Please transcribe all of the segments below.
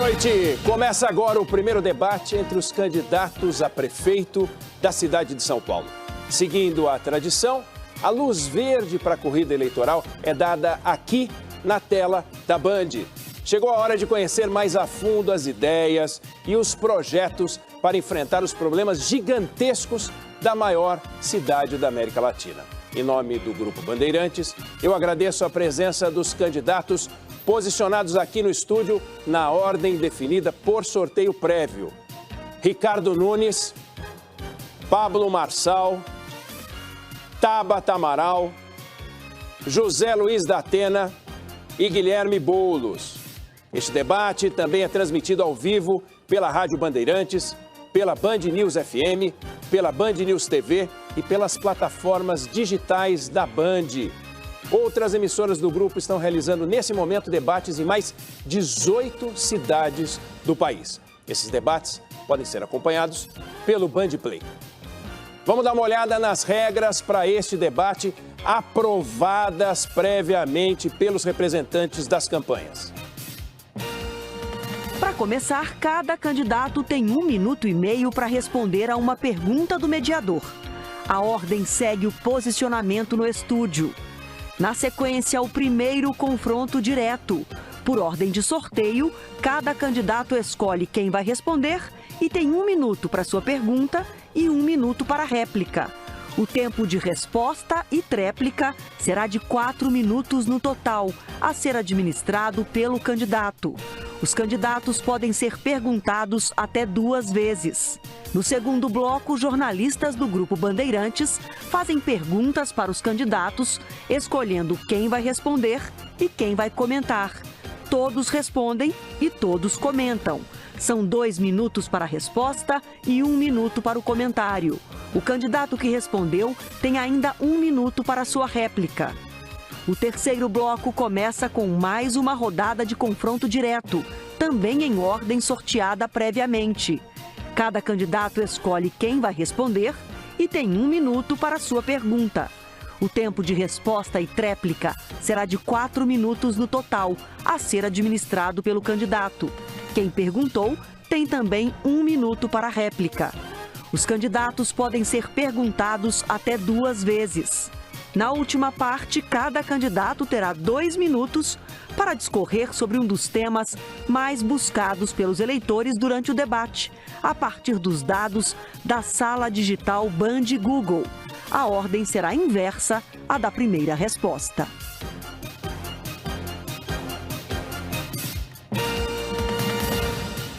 noite. Começa agora o primeiro debate entre os candidatos a prefeito da cidade de São Paulo. Seguindo a tradição, a luz verde para a corrida eleitoral é dada aqui na tela da Band. Chegou a hora de conhecer mais a fundo as ideias e os projetos para enfrentar os problemas gigantescos da maior cidade da América Latina. Em nome do Grupo Bandeirantes, eu agradeço a presença dos candidatos posicionados aqui no estúdio na ordem definida por sorteio prévio. Ricardo Nunes, Pablo Marçal, Tabata Amaral, José Luiz da Atena e Guilherme Boulos. Este debate também é transmitido ao vivo pela Rádio Bandeirantes, pela Band News FM, pela Band News TV e pelas plataformas digitais da Band. Outras emissoras do grupo estão realizando nesse momento debates em mais 18 cidades do país. Esses debates podem ser acompanhados pelo Band Play. Vamos dar uma olhada nas regras para este debate aprovadas previamente pelos representantes das campanhas. Para começar, cada candidato tem 1 minuto e meio para responder a uma pergunta do mediador. A ordem segue o posicionamento no estúdio. Na sequência, o primeiro confronto direto. Por ordem de sorteio, cada candidato escolhe quem vai responder e tem 1 minuto para sua pergunta e 1 minuto para a réplica. O tempo de resposta e tréplica será de 4 minutos no total, a ser administrado pelo candidato. Os candidatos podem ser perguntados até 2 vezes. No segundo bloco, jornalistas do Grupo Bandeirantes fazem perguntas para os candidatos, escolhendo quem vai responder e quem vai comentar. Todos respondem e todos comentam. São 2 minutos para a resposta e 1 minuto para o comentário. O candidato que respondeu tem ainda 1 minuto para a sua réplica. O terceiro bloco começa com mais uma rodada de confronto direto, também em ordem sorteada previamente. Cada candidato escolhe quem vai responder e tem 1 minuto para a sua pergunta. O tempo de resposta e tréplica será de 4 minutos no total, a ser administrado pelo candidato. Quem perguntou tem também 1 minuto para a réplica. Os candidatos podem ser perguntados até 2 vezes. Na última parte, cada candidato terá 2 minutos para discorrer sobre um dos temas mais buscados pelos eleitores durante o debate, a partir dos dados da sala digital Band Google. A ordem será inversa à da primeira resposta.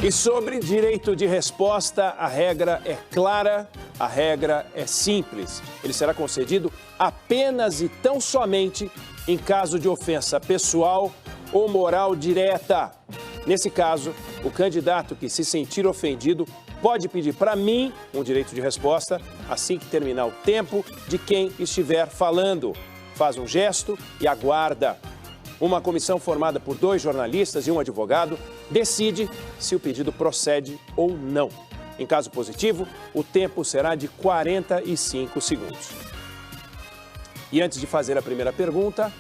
E sobre direito de resposta, a regra é clara, a regra é simples. Ele será concedido apenas e tão somente em caso de ofensa pessoal ou moral direta. Nesse caso, o candidato que se sentir ofendido pode pedir para mim um direito de resposta assim que terminar o tempo de quem estiver falando. Faz um gesto e aguarda. Uma comissão formada por 2 jornalistas e um advogado decide se o pedido procede ou não. Em caso positivo, o tempo será de 45 segundos. E antes de fazer a primeira pergunta,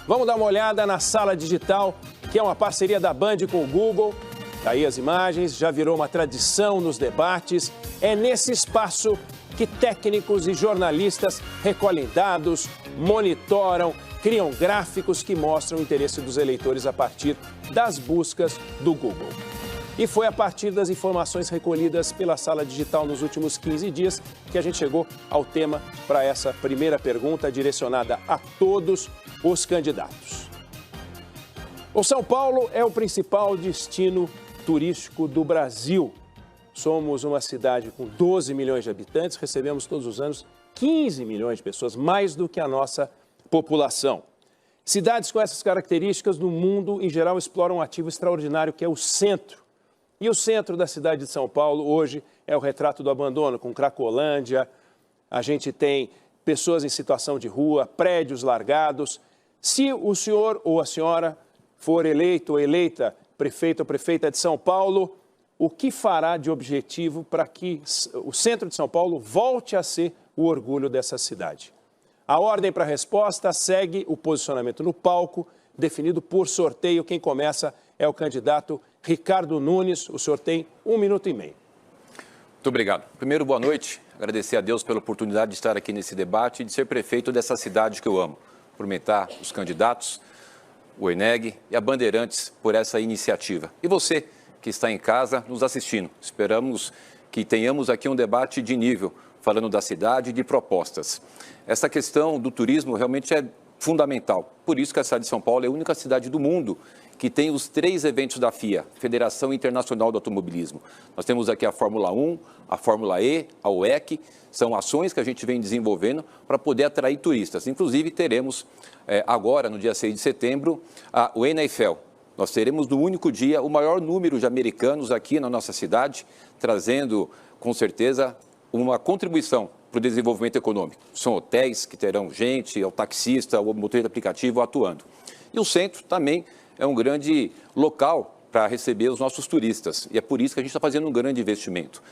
vamos dar uma olhada na sala digital, que é uma parceria da Band com o Google. Aí as imagens, já virou uma tradição nos debates. É nesse espaço que técnicos e jornalistas recolhem dados, monitoram, criam gráficos que mostram o interesse dos eleitores a partir das buscas do Google. E foi a partir das informações recolhidas pela sala digital nos últimos 15 dias que a gente chegou ao tema para essa primeira pergunta direcionada a todos os candidatos. O São Paulo é o principal destino turístico do Brasil. Somos uma cidade com 12 milhões de habitantes, recebemos todos os anos 15 milhões de pessoas, mais do que a nossa população. Cidades com essas características no mundo, em geral, exploram um ativo extraordinário que é o centro. E o centro da cidade de São Paulo hoje é o retrato do abandono, com Cracolândia. A gente tem pessoas em situação de rua, prédios largados. Se o senhor ou a senhora for eleito ou eleita prefeito ou prefeita de São Paulo, o que fará de objetivo para que o centro de São Paulo volte a ser o orgulho dessa cidade? A ordem para a resposta segue o posicionamento no palco, definido por sorteio. Quem começa é o candidato Ricardo Nunes. O senhor tem 1 minuto e meio. Muito obrigado. Primeiro, boa noite. Agradecer a Deus pela oportunidade de estar aqui nesse debate e de ser prefeito dessa cidade que eu amo. Cumprimentar os candidatos, o ENEG e a Bandeirantes por essa iniciativa. E você que está em casa nos assistindo. Esperamos que tenhamos aqui um debate de nível, falando da cidade e de propostas. Essa questão do turismo realmente é fundamental. Por isso que a cidade de São Paulo é a única cidade do mundo que tem os 3 eventos da FIA, Federação Internacional do Automobilismo. Nós temos aqui a Fórmula 1, a Fórmula E, a WEC, são ações que a gente vem desenvolvendo para poder atrair turistas. Inclusive, teremos agora, no dia 6 de setembro, o NFL. Nós teremos no único dia o maior número de americanos aqui na nossa cidade, trazendo, com certeza, uma contribuição para o desenvolvimento econômico. São hotéis que terão gente, o taxista, o motorista aplicativo atuando. E o centro também é um grande local para receber os nossos turistas. E é por isso que a gente está fazendo um grande investimento.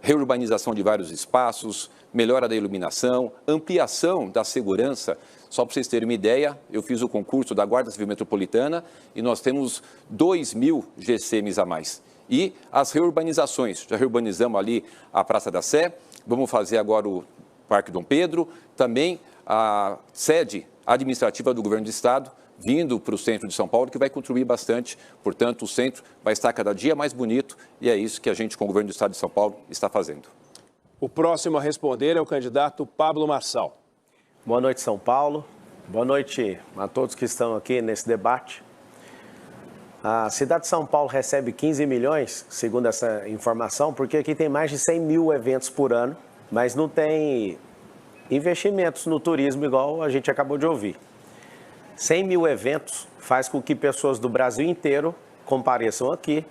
Reurbanização de vários espaços, melhora da iluminação, ampliação da segurança. Só para vocês terem uma ideia, eu fiz o concurso da Guarda Civil Metropolitana e nós temos 2.000 GCMs a mais. E as reurbanizações, já reurbanizamos ali a Praça da Sé, vamos fazer agora o Parque Dom Pedro, também a sede administrativa do Governo do Estado, vindo para o centro de São Paulo, que vai contribuir bastante. Portanto, o centro vai estar cada dia mais bonito e é isso que a gente, com o Governo do Estado de São Paulo, está fazendo. O próximo a responder é o candidato Pablo Marçal. Boa noite, São Paulo. Boa noite a todos que estão aqui nesse debate. A cidade de São Paulo recebe 15 milhões, segundo essa informação, porque aqui tem mais de 100 mil eventos por ano, mas não tem investimentos no turismo igual a gente acabou de ouvir. 100 mil eventos faz com que pessoas do Brasil inteiro compareçam aqui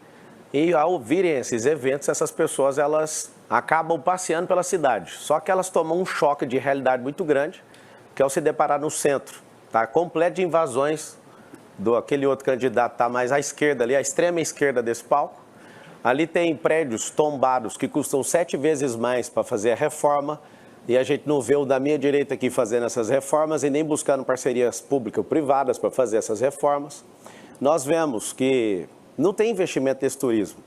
e, ao ouvirem esses eventos, essas pessoas elas acabam passeando pela cidade. Só que elas tomam um choque de realidade muito grande, que é ao se deparar no centro, tá completo de invasões do aquele outro candidato, tá mais à esquerda ali, à extrema esquerda desse palco. Ali tem prédios tombados que custam 7 vezes mais para fazer a reforma. E a gente não vê o da minha direita aqui fazendo essas reformas e nem buscando parcerias públicas ou privadas para fazer essas reformas. Nós vemos que não tem investimento nesse turismo.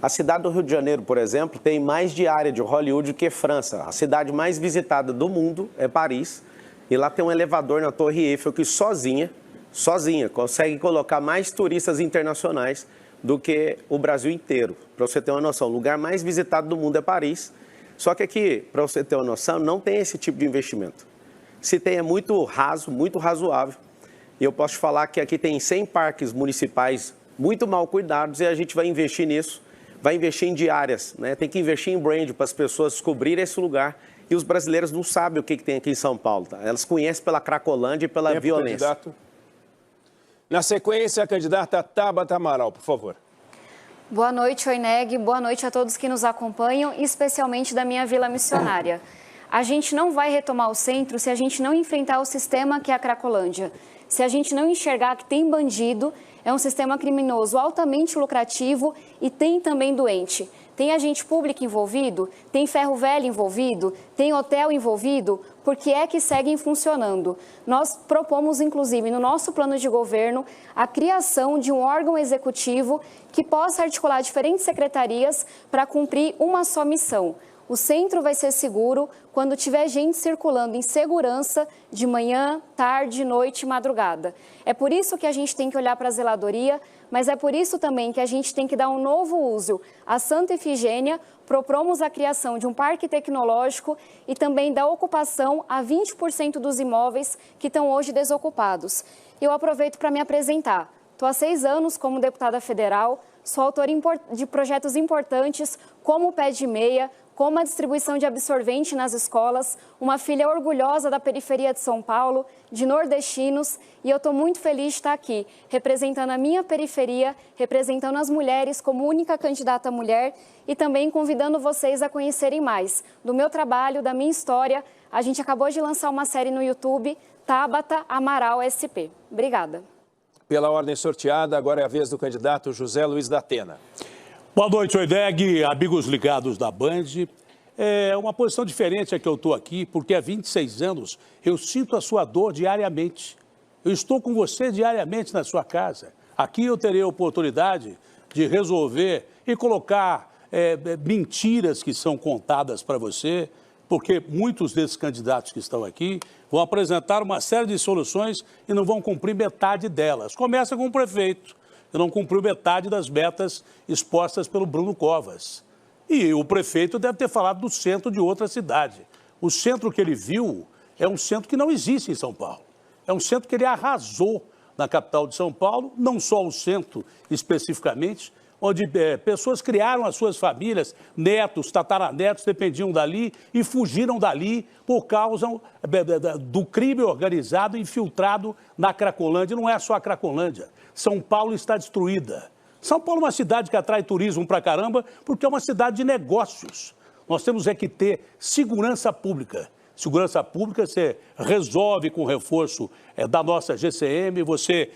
A cidade do Rio de Janeiro, por exemplo, tem mais de área de Hollywood que França. A cidade mais visitada do mundo é Paris. E lá tem um elevador na Torre Eiffel que sozinha, consegue colocar mais turistas internacionais do que o Brasil inteiro. Para você ter uma noção, o lugar mais visitado do mundo é Paris. Só que aqui, para você ter uma noção, não tem esse tipo de investimento. Se tem, é muito raso, muito razoável. E eu posso te falar que aqui tem 100 parques municipais muito mal cuidados e a gente vai investir nisso, vai investir em diárias, né? Tem que investir em brand para as pessoas descobrirem esse lugar. E os brasileiros não sabem o que tem aqui em São Paulo, tá? Elas conhecem pela Cracolândia e pela violência. Candidato. Na sequência, a candidata Tabata Amaral, por favor. Boa noite, OINEG. Boa noite a todos que nos acompanham, especialmente da minha Vila Missionária. A gente não vai retomar o centro se a gente não enfrentar o sistema que é a Cracolândia. Se a gente não enxergar que tem bandido, é um sistema criminoso altamente lucrativo e tem também doente. Tem agente público envolvido, tem ferro velho envolvido, tem hotel envolvido, porque é que seguem funcionando. Nós propomos, inclusive, no nosso plano de governo, a criação de um órgão executivo que possa articular diferentes secretarias para cumprir uma só missão. O centro vai ser seguro quando tiver gente circulando em segurança de manhã, tarde, noite e madrugada. É por isso que a gente tem que olhar para a zeladoria, mas é por isso também que a gente tem que dar um novo uso à Santa Efigênia. Propomos a criação de um parque tecnológico e também da ocupação a 20% dos imóveis que estão hoje desocupados. Eu aproveito para me apresentar. Estou há 6 anos como deputada federal, sou autora de projetos importantes como o Pé de Meia, como a distribuição de absorvente nas escolas, uma filha orgulhosa da periferia de São Paulo, de nordestinos, e eu estou muito feliz de estar aqui, representando a minha periferia, representando as mulheres como única candidata mulher e também convidando vocês a conhecerem mais do meu trabalho, da minha história. A gente acabou de lançar uma série no YouTube, Tabata Amaral SP. Obrigada. Pela ordem sorteada, agora é a vez do candidato José Luiz da Atena. Boa noite, OINEG, amigos ligados da Band. É uma posição diferente a que eu estou aqui, porque há 26 anos eu sinto a sua dor diariamente. Eu estou com você diariamente na sua casa. Aqui eu terei a oportunidade de resolver e colocar mentiras que são contadas para você, porque muitos desses candidatos que estão aqui vão apresentar uma série de soluções e não vão cumprir metade delas. Começa com o prefeito, que não cumpriu metade das metas expostas pelo Bruno Covas. E o prefeito deve ter falado do centro de outra cidade. O centro que ele viu é um centro que não existe em São Paulo. É um centro que ele arrasou na capital de São Paulo, não só o centro especificamente, onde pessoas criaram as suas famílias, netos, tataranetos dependiam dali e fugiram dali por causa do crime organizado infiltrado na Cracolândia. Não é só a Cracolândia. São Paulo está destruída. São Paulo é uma cidade que atrai turismo pra caramba porque é uma cidade de negócios. Nós temos que ter segurança pública. Segurança pública você resolve com o reforço da nossa GCM, você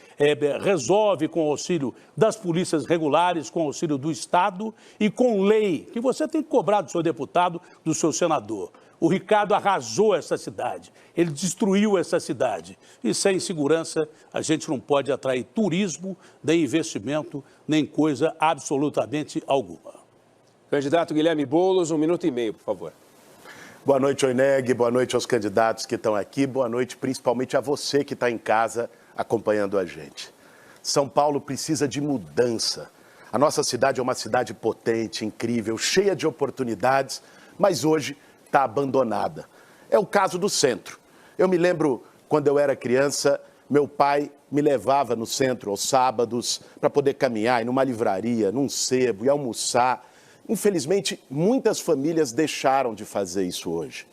resolve com o auxílio das polícias regulares, com o auxílio do Estado e com lei, que você tem que cobrar do seu deputado, do seu senador. O Ricardo arrasou essa cidade, ele destruiu essa cidade. E sem segurança a gente não pode atrair turismo, nem investimento, nem coisa absolutamente alguma. Candidato Guilherme Boulos, 1 minuto e meio, por favor. Boa noite, Oineg, boa noite aos candidatos que estão aqui, boa noite principalmente a você que está em casa acompanhando a gente. São Paulo precisa de mudança. A nossa cidade é uma cidade potente, incrível, cheia de oportunidades, mas hoje está abandonada. É o caso do centro. Eu me lembro, quando eu era criança, meu pai me levava no centro aos sábados para poder caminhar, ir numa livraria, num sebo e almoçar. Infelizmente, muitas famílias deixaram de fazer isso hoje.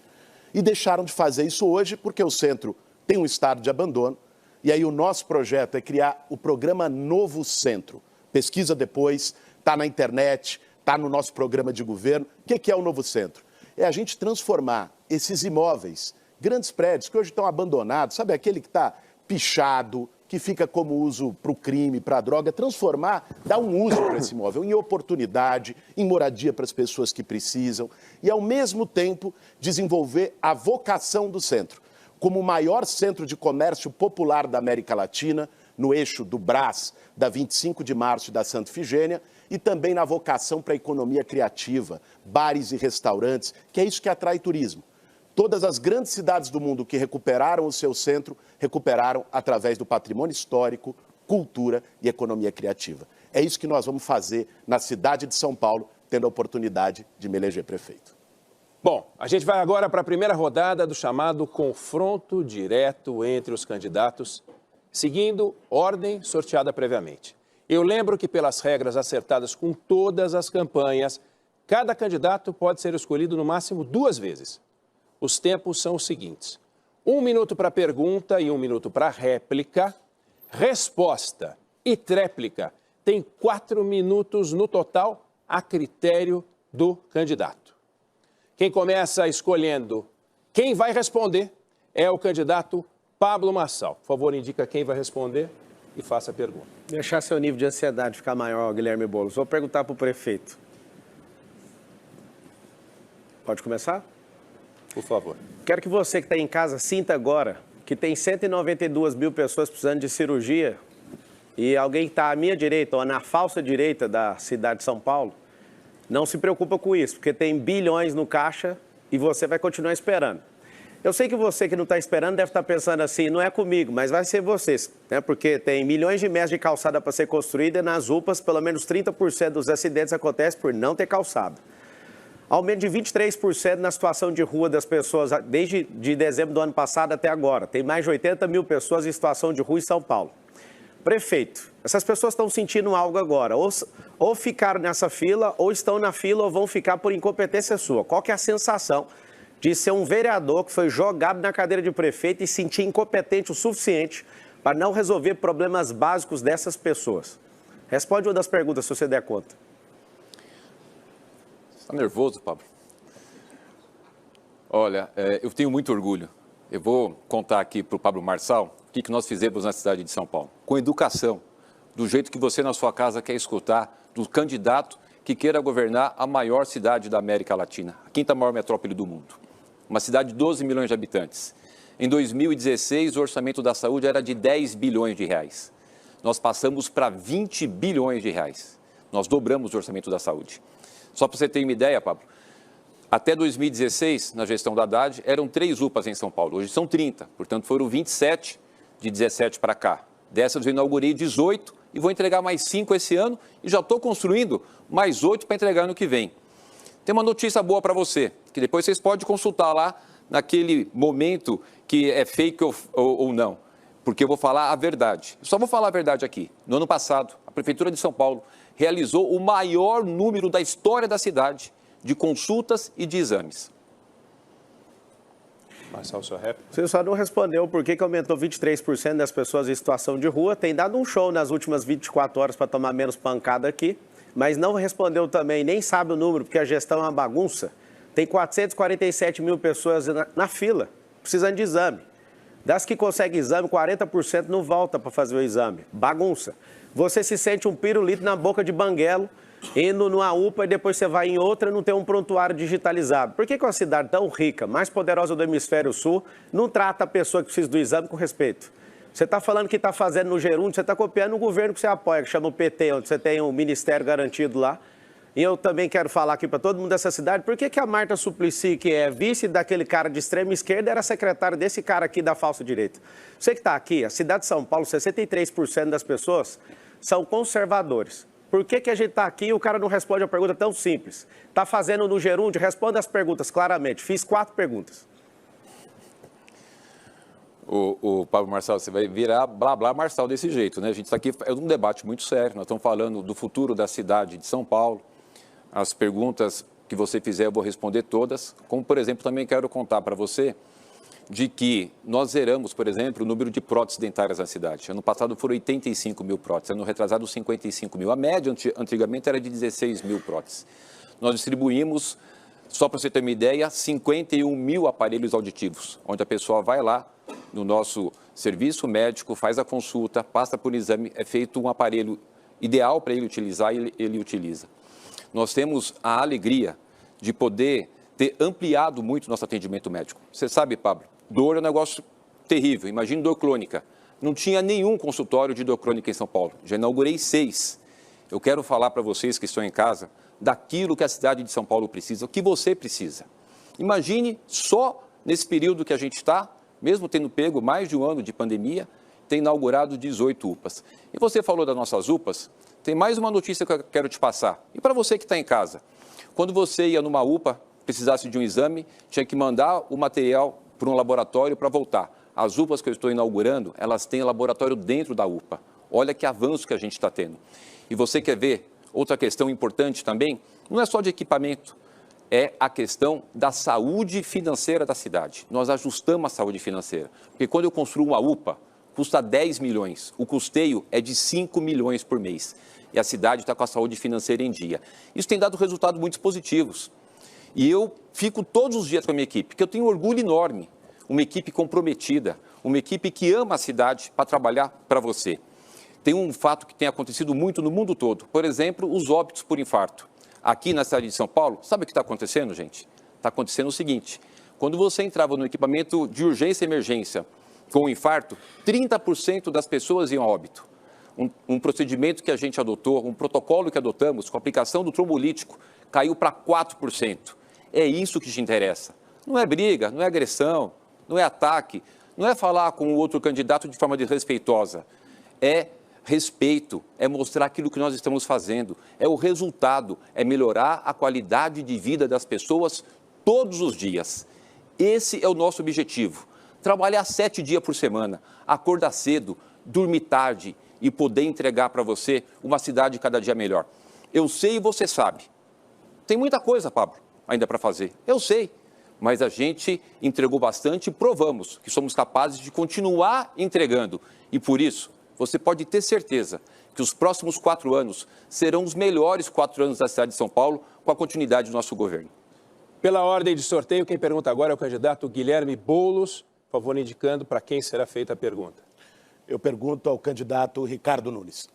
E deixaram de fazer isso hoje porque o centro tem um estado de abandono. E aí o nosso projeto é criar o programa Novo Centro. Pesquisa depois, está na internet, está no nosso programa de governo. O que é o Novo Centro? É a gente transformar esses imóveis, grandes prédios que hoje estão abandonados, sabe aquele que está pichado, que fica como uso para o crime, para a droga, transformar, dar um uso para esse imóvel em oportunidade, em moradia para as pessoas que precisam e, ao mesmo tempo, desenvolver a vocação do centro, como o maior centro de comércio popular da América Latina, no eixo do Brás, da 25 de março e da Santa Ifigênia, e também na vocação para a economia criativa, bares e restaurantes, que é isso que atrai turismo. Todas as grandes cidades do mundo que recuperaram o seu centro, recuperaram através do patrimônio histórico, cultura e economia criativa. É isso que nós vamos fazer na cidade de São Paulo, tendo a oportunidade de me eleger prefeito. Bom, a gente vai agora para a primeira rodada do chamado confronto direto entre os candidatos, seguindo ordem sorteada previamente. Eu lembro que, pelas regras acertadas com todas as campanhas, cada candidato pode ser escolhido no máximo 2 vezes. Os tempos são os seguintes: 1 minuto para pergunta e 1 minuto para réplica. Resposta e tréplica tem 4 minutos no total, a critério do candidato. Quem começa escolhendo quem vai responder é o candidato Pablo Marçal. Por favor, indica quem vai responder e faça a pergunta. Deixar seu nível de ansiedade ficar maior, Guilherme Boulos. Vou perguntar para o prefeito. Pode começar? Por favor. Quero que você que está em casa sinta agora que tem 192 mil pessoas precisando de cirurgia e alguém que está à minha direita ou na falsa direita da cidade de São Paulo, não se preocupa com isso, porque tem bilhões no caixa e você vai continuar esperando. Eu sei que você que não está esperando deve estar pensando assim, não é comigo, mas vai ser vocês, né? Porque tem milhões de metros de calçada para ser construída e nas UPAs pelo menos 30% dos acidentes acontecem por não ter calçado. Aumento de 23% na situação de rua das pessoas desde dezembro do ano passado até agora. Tem mais de 80 mil pessoas em situação de rua em São Paulo. Prefeito, essas pessoas estão sentindo algo agora. Ou ficaram nessa fila, ou estão na fila, ou vão ficar por incompetência sua. Qual que é a sensação de ser um vereador que foi jogado na cadeira de prefeito e sentir incompetente o suficiente para não resolver problemas básicos dessas pessoas? Responde uma das perguntas, se você der conta. Está nervoso, Pablo? Olha, eu tenho muito orgulho. Eu vou contar aqui para o Pablo Marçal o que nós fizemos na cidade de São Paulo. Com educação, do jeito que você na sua casa quer escutar, do candidato que queira governar a maior cidade da América Latina, a 5ª maior metrópole do mundo. Uma cidade de 12 milhões de habitantes. Em 2016, o orçamento da saúde era de 10 bilhões de reais. nós passamos para 20 bilhões de reais. Nós dobramos o orçamento da saúde. Só para você ter uma ideia, Pablo, até 2016, na gestão da Haddad, eram 3 UPAs em São Paulo. Hoje são 30, portanto foram 27 de 17 para cá. Dessas eu inaugurei 18 e vou entregar mais 5 esse ano e já estou construindo mais 8 para entregar ano que vem. Tem uma notícia boa para você, que depois vocês podem consultar lá naquele momento que é fake ou não, porque eu vou falar a verdade. Só vou falar a verdade aqui. No ano passado, a Prefeitura de São Paulo realizou o maior número da história da cidade de consultas e de exames. Marcelo, sua réplica. Você só não respondeu por que aumentou 23% das pessoas em situação de rua. Tem dado um show nas últimas 24 horas para tomar menos pancada aqui, mas não respondeu também, nem sabe o número, porque a gestão é uma bagunça. Tem 447 mil pessoas na fila, precisando de exame. Das que conseguem exame, 40% não volta para fazer o exame. Bagunça. Você se sente um pirulito na boca de banguelo, indo numa UPA e depois você vai em outra e não tem um prontuário digitalizado. Por que uma cidade tão rica, mais poderosa do hemisfério sul, não trata a pessoa que precisa do exame com respeito? Você está falando que está fazendo no Gerúndio, você está copiando um governo que você apoia, que chama o PT, onde você tem um ministério garantido lá. E eu também quero falar aqui para todo mundo dessa cidade, por que a Marta Suplicy, que é vice daquele cara de extrema esquerda, era secretária desse cara aqui da falsa direita? Você que está aqui, a cidade de São Paulo, 63% das pessoas são conservadores. Por que a gente está aqui e o cara não responde a pergunta tão simples? Está fazendo no Gerúndio? Responda as perguntas claramente. Fiz 4 perguntas. O Pablo Marçal, você vai virar blá blá Marçal desse jeito, né? A gente está aqui, é um debate muito sério, nós estamos falando do futuro da cidade de São Paulo. As perguntas que você fizer eu vou responder todas, como por exemplo também quero contar para você de que nós zeramos, por exemplo, o número de próteses dentárias na cidade. Ano passado foram 85 mil próteses, ano retrasado 55 mil. A média antigamente era de 16 mil próteses. Nós distribuímos, só para você ter uma ideia, 51 mil aparelhos auditivos, onde a pessoa vai lá no nosso serviço médico, faz a consulta, passa por um exame, é feito um aparelho ideal para ele utilizar e ele utiliza. Nós temos a alegria de poder ter ampliado muito nosso atendimento médico. Você sabe, Pablo, dor é um negócio terrível. Imagina dor crônica. Não tinha nenhum consultório de dor crônica em São Paulo. Já inaugurei 6. Eu quero falar para vocês que estão em casa daquilo que a cidade de São Paulo precisa, o que você precisa. Imagine só nesse período que a gente está, mesmo tendo pego mais de um ano de pandemia, ter inaugurado 18 UPAs. E você falou das nossas UPAs, tem mais uma notícia que eu quero te passar. E para você que está em casa, quando você ia numa UPA, precisasse de um exame, tinha que mandar o material para um laboratório para voltar. As UPAs que eu estou inaugurando, elas têm laboratório dentro da UPA. Olha que avanço que a gente está tendo. E você quer ver outra questão importante também? Não é só de equipamento, é a questão da saúde financeira da cidade. Nós ajustamos a saúde financeira. Porque quando eu construo uma UPA, custa 10 milhões. O custeio é de 5 milhões por mês. E a cidade está com a saúde financeira em dia. Isso tem dado resultados muito positivos. E eu fico todos os dias com a minha equipe, porque eu tenho um orgulho enorme. Uma equipe comprometida, uma equipe que ama a cidade para trabalhar para você. Tem um fato que tem acontecido muito no mundo todo. Por exemplo, os óbitos por infarto. Aqui na cidade de São Paulo, sabe o que está acontecendo, gente? Está acontecendo o seguinte, quando você entrava no equipamento de urgência e emergência com um infarto, 30% das pessoas iam a óbito. Um procedimento que a gente adotou, um protocolo que adotamos com a aplicação do trombolítico, caiu para 4%. É isso que te interessa. Não é briga, não é agressão, não é ataque, não é falar com o outro candidato de forma desrespeitosa. É respeito, é mostrar aquilo que nós estamos fazendo, é o resultado, é melhorar a qualidade de vida das pessoas todos os dias. Esse é o nosso objetivo. Trabalhar 7 dias por semana, acordar cedo, dormir tarde e poder entregar para você uma cidade cada dia melhor. Eu sei e você sabe. Tem muita coisa, Pablo, ainda para fazer. Eu sei, mas a gente entregou bastante e provamos que somos capazes de continuar entregando. E por isso, você pode ter certeza que os próximos 4 anos serão os melhores 4 anos da cidade de São Paulo com a continuidade do nosso governo. Pela ordem de sorteio, quem pergunta agora é o candidato Guilherme Boulos. Por favor, indicando para quem será feita a pergunta. Eu pergunto ao candidato Ricardo Nunes.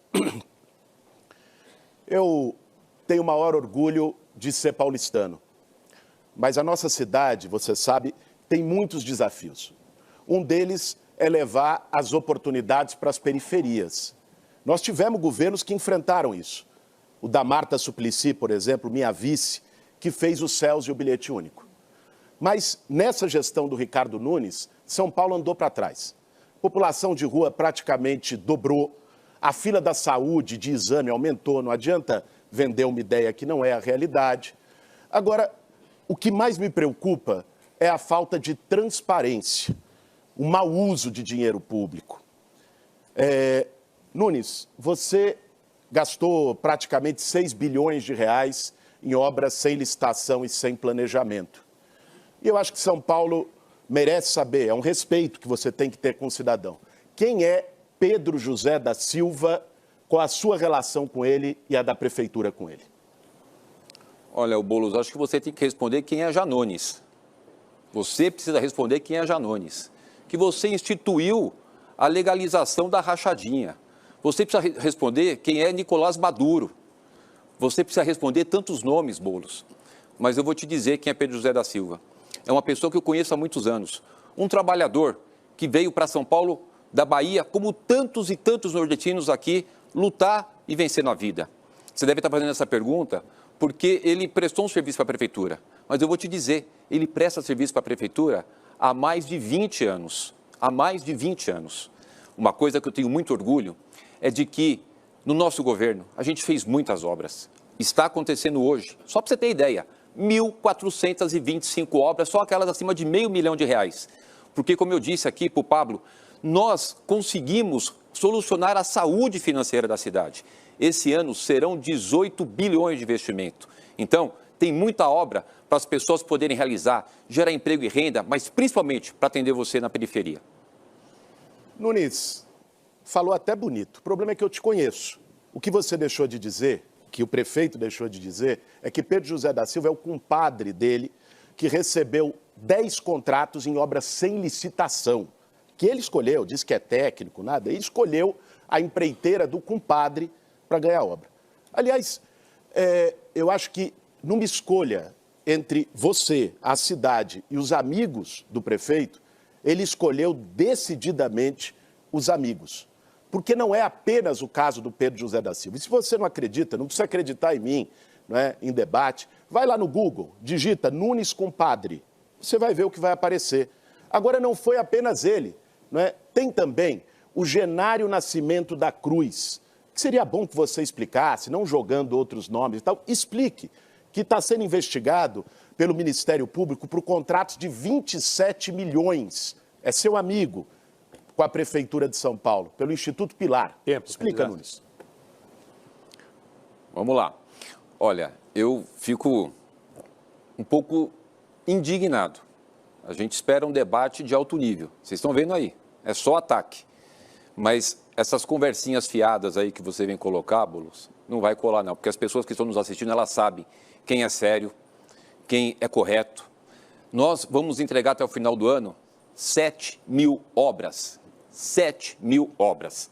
Eu tenho o maior orgulho de ser paulistano, mas a nossa cidade, você sabe, tem muitos desafios. Um deles é levar as oportunidades para as periferias. Nós tivemos governos que enfrentaram isso. O da Marta Suplicy, por exemplo, minha vice, que fez o CELS e o bilhete único. Mas nessa gestão do Ricardo Nunes, São Paulo andou para trás. A população de rua praticamente dobrou, a fila da saúde de exame aumentou, não adianta vender uma ideia que não é a realidade. Agora, o que mais me preocupa é a falta de transparência, o mau uso de dinheiro público. Nunes, você gastou praticamente 6 bilhões de reais em obras sem licitação e sem planejamento. E eu acho que São Paulo merece saber, é um respeito que você tem que ter com o cidadão. Quem é Pedro José da Silva, qual a sua relação com ele e a da prefeitura com ele? Olha, Boulos, acho que você tem que responder quem é Janones. Você precisa responder quem é Janones. Que você instituiu a legalização da rachadinha. Você precisa responder quem é Nicolás Maduro. Você precisa responder tantos nomes, Boulos. Mas eu vou te dizer quem é Pedro José da Silva. É uma pessoa que eu conheço há muitos anos. Um trabalhador que veio para São Paulo, da Bahia, como tantos e tantos nordestinos aqui, lutar e vencer na vida. Você deve estar fazendo essa pergunta porque ele prestou um serviço para a prefeitura. Mas eu vou te dizer, ele presta serviço para a prefeitura há mais de 20 anos. Há mais de 20 anos. Uma coisa que eu tenho muito orgulho é de que, no nosso governo, a gente fez muitas obras. Está acontecendo hoje, só para você ter ideia, 1.425 obras, só aquelas acima de R$500 milhão. Porque, como eu disse aqui para o Pablo, nós conseguimos solucionar a saúde financeira da cidade. Esse ano serão 18 bilhões de investimento. Então, tem muita obra para as pessoas poderem realizar, gerar emprego e renda, mas principalmente para atender você na periferia. Nunes, falou até bonito. O problema é que eu te conheço. O que você deixou de dizer, que o prefeito deixou de dizer, é que Pedro José da Silva é o compadre dele que recebeu 10 contratos em obras sem licitação. Que ele escolheu, disse que é técnico, nada. Ele escolheu a empreiteira do compadre para ganhar a obra. Aliás, eu acho que numa escolha entre você, a cidade e os amigos do prefeito, ele escolheu decididamente os amigos. Porque não é apenas o caso do Pedro José da Silva. E se você não acredita, não precisa acreditar em mim, não é, em debate, vai lá no Google, digita Nunes compadre, você vai ver o que vai aparecer. Agora, não foi apenas ele, não é? Tem também o Genário Nascimento da Cruz, que seria bom que você explicasse, não jogando outros nomes e tal, explique que está sendo investigado pelo Ministério Público por contratos de 27 milhões. É seu amigo com a Prefeitura de São Paulo, pelo Instituto Pilar. Explica, Nunes. Vamos lá. Olha, eu fico um pouco indignado. A gente espera um debate de alto nível. Vocês estão vendo aí, é só ataque. Mas essas conversinhas fiadas aí que você vem colocar, Boulos, não vai colar não, porque as pessoas que estão nos assistindo, elas sabem quem é sério, quem é correto. Nós vamos entregar até o final do ano 7.000 obras. 7.000 obras.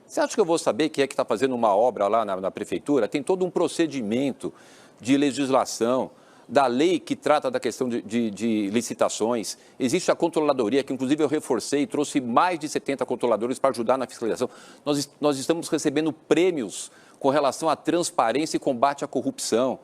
Você acha que eu vou saber quem é que está fazendo uma obra lá na prefeitura? Tem todo um procedimento de legislação, da lei que trata da questão de licitações. Existe a controladoria, que inclusive eu reforcei, trouxe mais de 70 controladores para ajudar na fiscalização. Nós estamos recebendo prêmios com relação à transparência e combate à corrupção.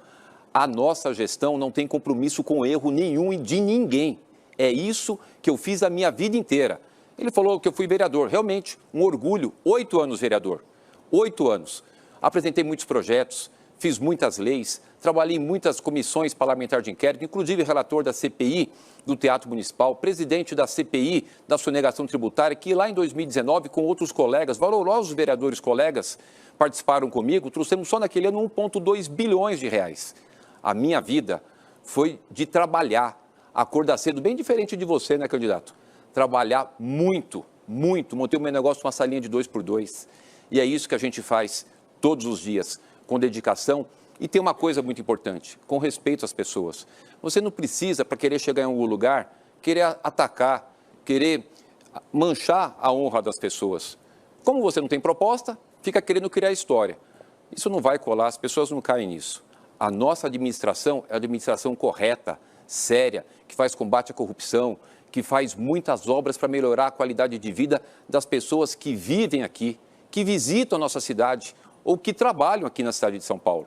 A nossa gestão não tem compromisso com erro nenhum e de ninguém. É isso que eu fiz a minha vida inteira. Ele falou que eu fui vereador. Realmente, um orgulho. 8 anos vereador. 8 anos. Apresentei muitos projetos, fiz muitas leis, trabalhei em muitas comissões parlamentares de inquérito, inclusive relator da CPI do Teatro Municipal, presidente da CPI da sonegação tributária, que lá em 2019, com outros colegas, valorosos vereadores colegas, participaram comigo, trouxemos só naquele ano 1,2 bilhões de reais. A minha vida foi de trabalhar, acordar cedo, bem diferente de você, né, candidato? Trabalhar muito, muito, montei o meu negócio numa salinha de 2x2. E é isso que a gente faz todos os dias, com dedicação. E tem uma coisa muito importante, com respeito às pessoas. Você não precisa, para querer chegar em algum lugar, querer atacar, querer manchar a honra das pessoas. Como você não tem proposta, fica querendo criar história. Isso não vai colar, as pessoas não caem nisso. A nossa administração é a administração correta, séria, que faz combate à corrupção, que faz muitas obras para melhorar a qualidade de vida das pessoas que vivem aqui, que visitam a nossa cidade ou que trabalham aqui na cidade de São Paulo.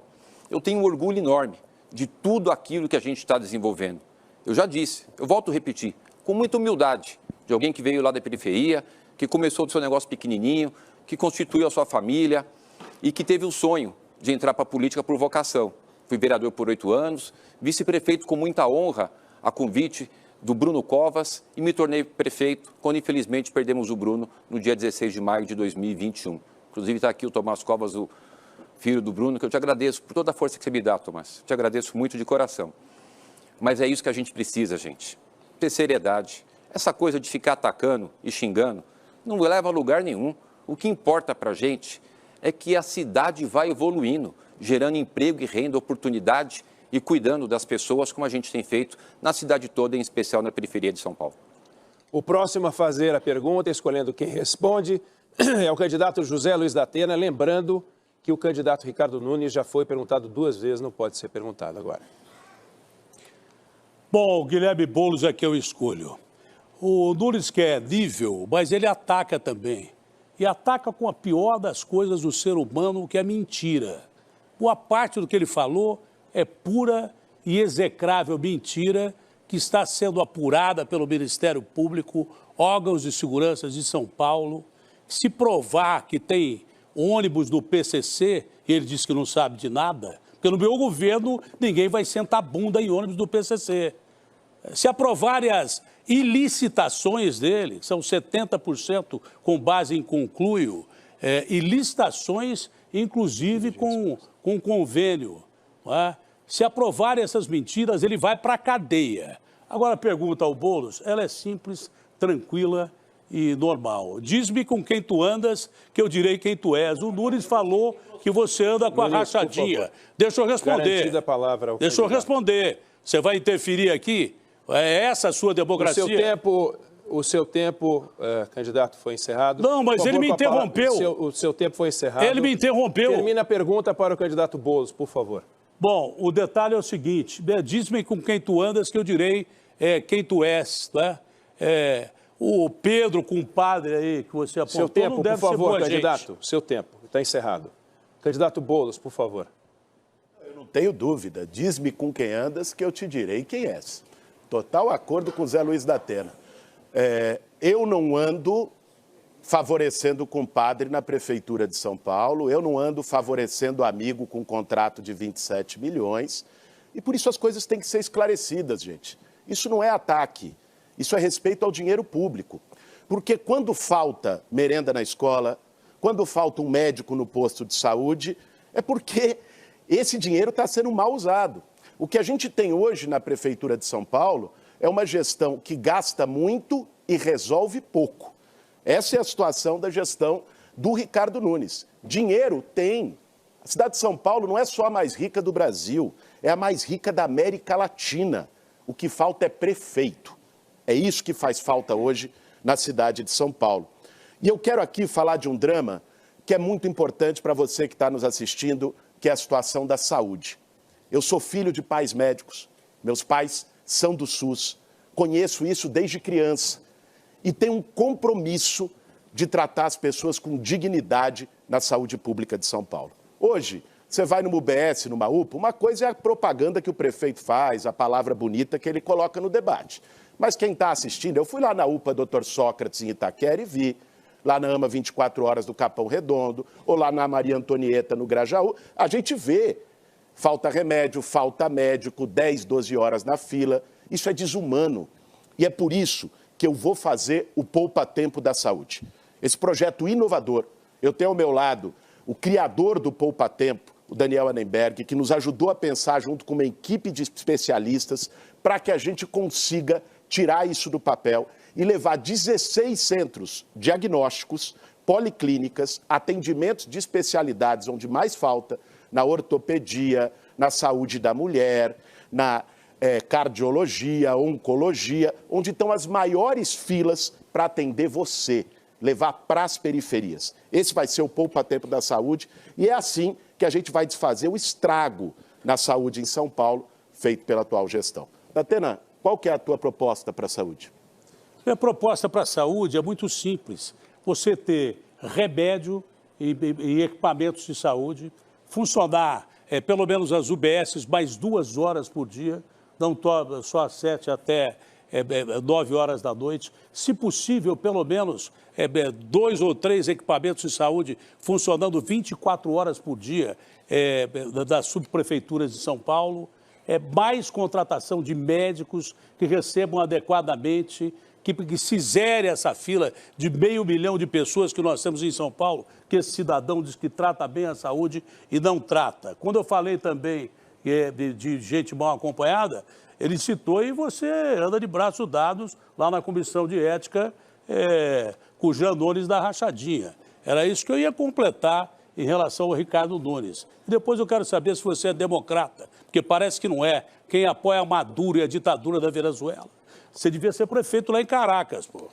Eu tenho um orgulho enorme de tudo aquilo que a gente está desenvolvendo. Eu já disse, eu volto a repetir, com muita humildade, de alguém que veio lá da periferia, que começou do seu negócio pequenininho, que constituiu a sua família e que teve o sonho de entrar para a política por vocação. Fui vereador por 8 anos, vice-prefeito com muita honra a convite do Bruno Covas e me tornei prefeito quando, infelizmente, perdemos o Bruno no dia 16 de maio de 2021. Inclusive está aqui o Tomás Covas, o filho do Bruno, que eu te agradeço por toda a força que você me dá, Tomás. Te agradeço muito de coração. Mas é isso que a gente precisa, gente. Ter seriedade. Essa coisa de ficar atacando e xingando não leva a lugar nenhum. O que importa para a gente é que a cidade vai evoluindo, gerando emprego e renda, oportunidade e cuidando das pessoas, como a gente tem feito na cidade toda, em especial na periferia de São Paulo. O próximo a fazer a pergunta, escolhendo quem responde, é o candidato José Luiz da Atena, lembrando que o candidato Ricardo Nunes já foi perguntado 2 vezes, não pode ser perguntado agora. Bom, o Guilherme Boulos é que eu escolho. O Nunes quer nível, mas ele ataca também. E ataca com a pior das coisas do ser humano, que é mentira. Boa parte do que ele falou é pura e execrável mentira que está sendo apurada pelo Ministério Público, órgãos de segurança de São Paulo. Se provar que tem ônibus do PCC, e ele diz que não sabe de nada, porque no meu governo ninguém vai sentar bunda em ônibus do PCC. Se aprovarem as ilicitações dele, que são 70% com base em concluio, e licitações, inclusive, com convênio. Não é? Se aprovarem essas mentiras, ele vai para a cadeia. Agora, a pergunta ao Boulos, ela é simples, tranquila e normal. Diz-me com quem tu andas, que eu direi quem tu és. O Nunes falou que você anda com a rachadinha. Deixa eu responder. Garantida a palavra ao Deixa eu candidato. responder. Você vai interferir aqui? É essa a sua democracia? O seu tempo, candidato, foi encerrado. Não, mas Por favor, ele me com a palavra. interrompeu. O seu tempo foi encerrado. Ele me interrompeu. Termina a pergunta para o candidato Boulos, por favor. Bom, o detalhe é o seguinte, diz-me com quem tu andas que eu direi quem tu és, né? O Pedro, compadre aí que você apontou, Seu tempo, não deve por favor, ser boa candidato. gente. Seu tempo, está encerrado. Candidato Boulos, por favor. Eu não tenho dúvida. Diz-me com quem andas que eu te direi quem és. Total acordo com o Zé Luiz da Atena. Eu não ando favorecendo o compadre na Prefeitura de São Paulo, eu não ando favorecendo o amigo com um contrato de 27 milhões, e por isso as coisas têm que ser esclarecidas, gente. Isso não é ataque, isso é respeito ao dinheiro público. Porque quando falta merenda na escola, quando falta um médico no posto de saúde, é porque esse dinheiro está sendo mal usado. O que a gente tem hoje na Prefeitura de São Paulo é uma gestão que gasta muito e resolve pouco. Essa é a situação da gestão do Ricardo Nunes. Dinheiro tem. A cidade de São Paulo não é só a mais rica do Brasil, é a mais rica da América Latina. O que falta é prefeito. É isso que faz falta hoje na cidade de São Paulo. E eu quero aqui falar de um drama que é muito importante para você que está nos assistindo, que é a situação da saúde. Eu sou filho de pais médicos, meus pais são do SUS, conheço isso desde criança e tenho um compromisso de tratar as pessoas com dignidade na saúde pública de São Paulo. Hoje, você vai numa UBS, numa UPA, uma coisa é a propaganda que o prefeito faz, a palavra bonita que ele coloca no debate. Mas quem está assistindo, eu fui lá na UPA Dr. Sócrates em Itaquera e vi, lá na AMA 24 Horas do Capão Redondo, ou lá na Maria Antonieta no Grajaú, a gente vê. Falta remédio, falta médico, 10, 12 horas na fila. Isso é desumano. E é por isso que eu vou fazer o Poupa Tempo da Saúde. Esse projeto inovador, eu tenho ao meu lado o criador do Poupa Tempo, o Daniel Annenberg, que nos ajudou a pensar junto com uma equipe de especialistas para que a gente consiga tirar isso do papel e levar 16 centros diagnósticos, policlínicas, atendimentos de especialidades onde mais falta, na ortopedia, na saúde da mulher, na cardiologia, oncologia, onde estão as maiores filas para atender você, levar para as periferias. Esse vai ser o Poupa Tempo da Saúde e é assim que a gente vai desfazer o estrago na saúde em São Paulo, feito pela atual gestão. Datena, qual que é a tua proposta para a saúde? Minha proposta para a saúde é muito simples. Você ter remédio e equipamentos de saúde, funcionar pelo menos as UBSs mais 2 horas por dia, não só às 7 até 9 horas da noite. Se possível, pelo menos 2 ou 3 equipamentos de saúde funcionando 24 horas por dia das subprefeituras de São Paulo. Mais contratação de médicos que recebam adequadamente, que se zere essa fila de 500 mil de pessoas que nós temos em São Paulo, que esse cidadão diz que trata bem a saúde e não trata. Quando eu falei também de gente mal acompanhada, ele citou e você anda de braços dados lá na Comissão de Ética com o Jean Nunes da Rachadinha. Era isso que eu ia completar em relação ao Ricardo Nunes. E depois eu quero saber se você é democrata, porque parece que não é. Quem apoia a Maduro e a ditadura da Venezuela. Você devia ser prefeito lá em Caracas, pô.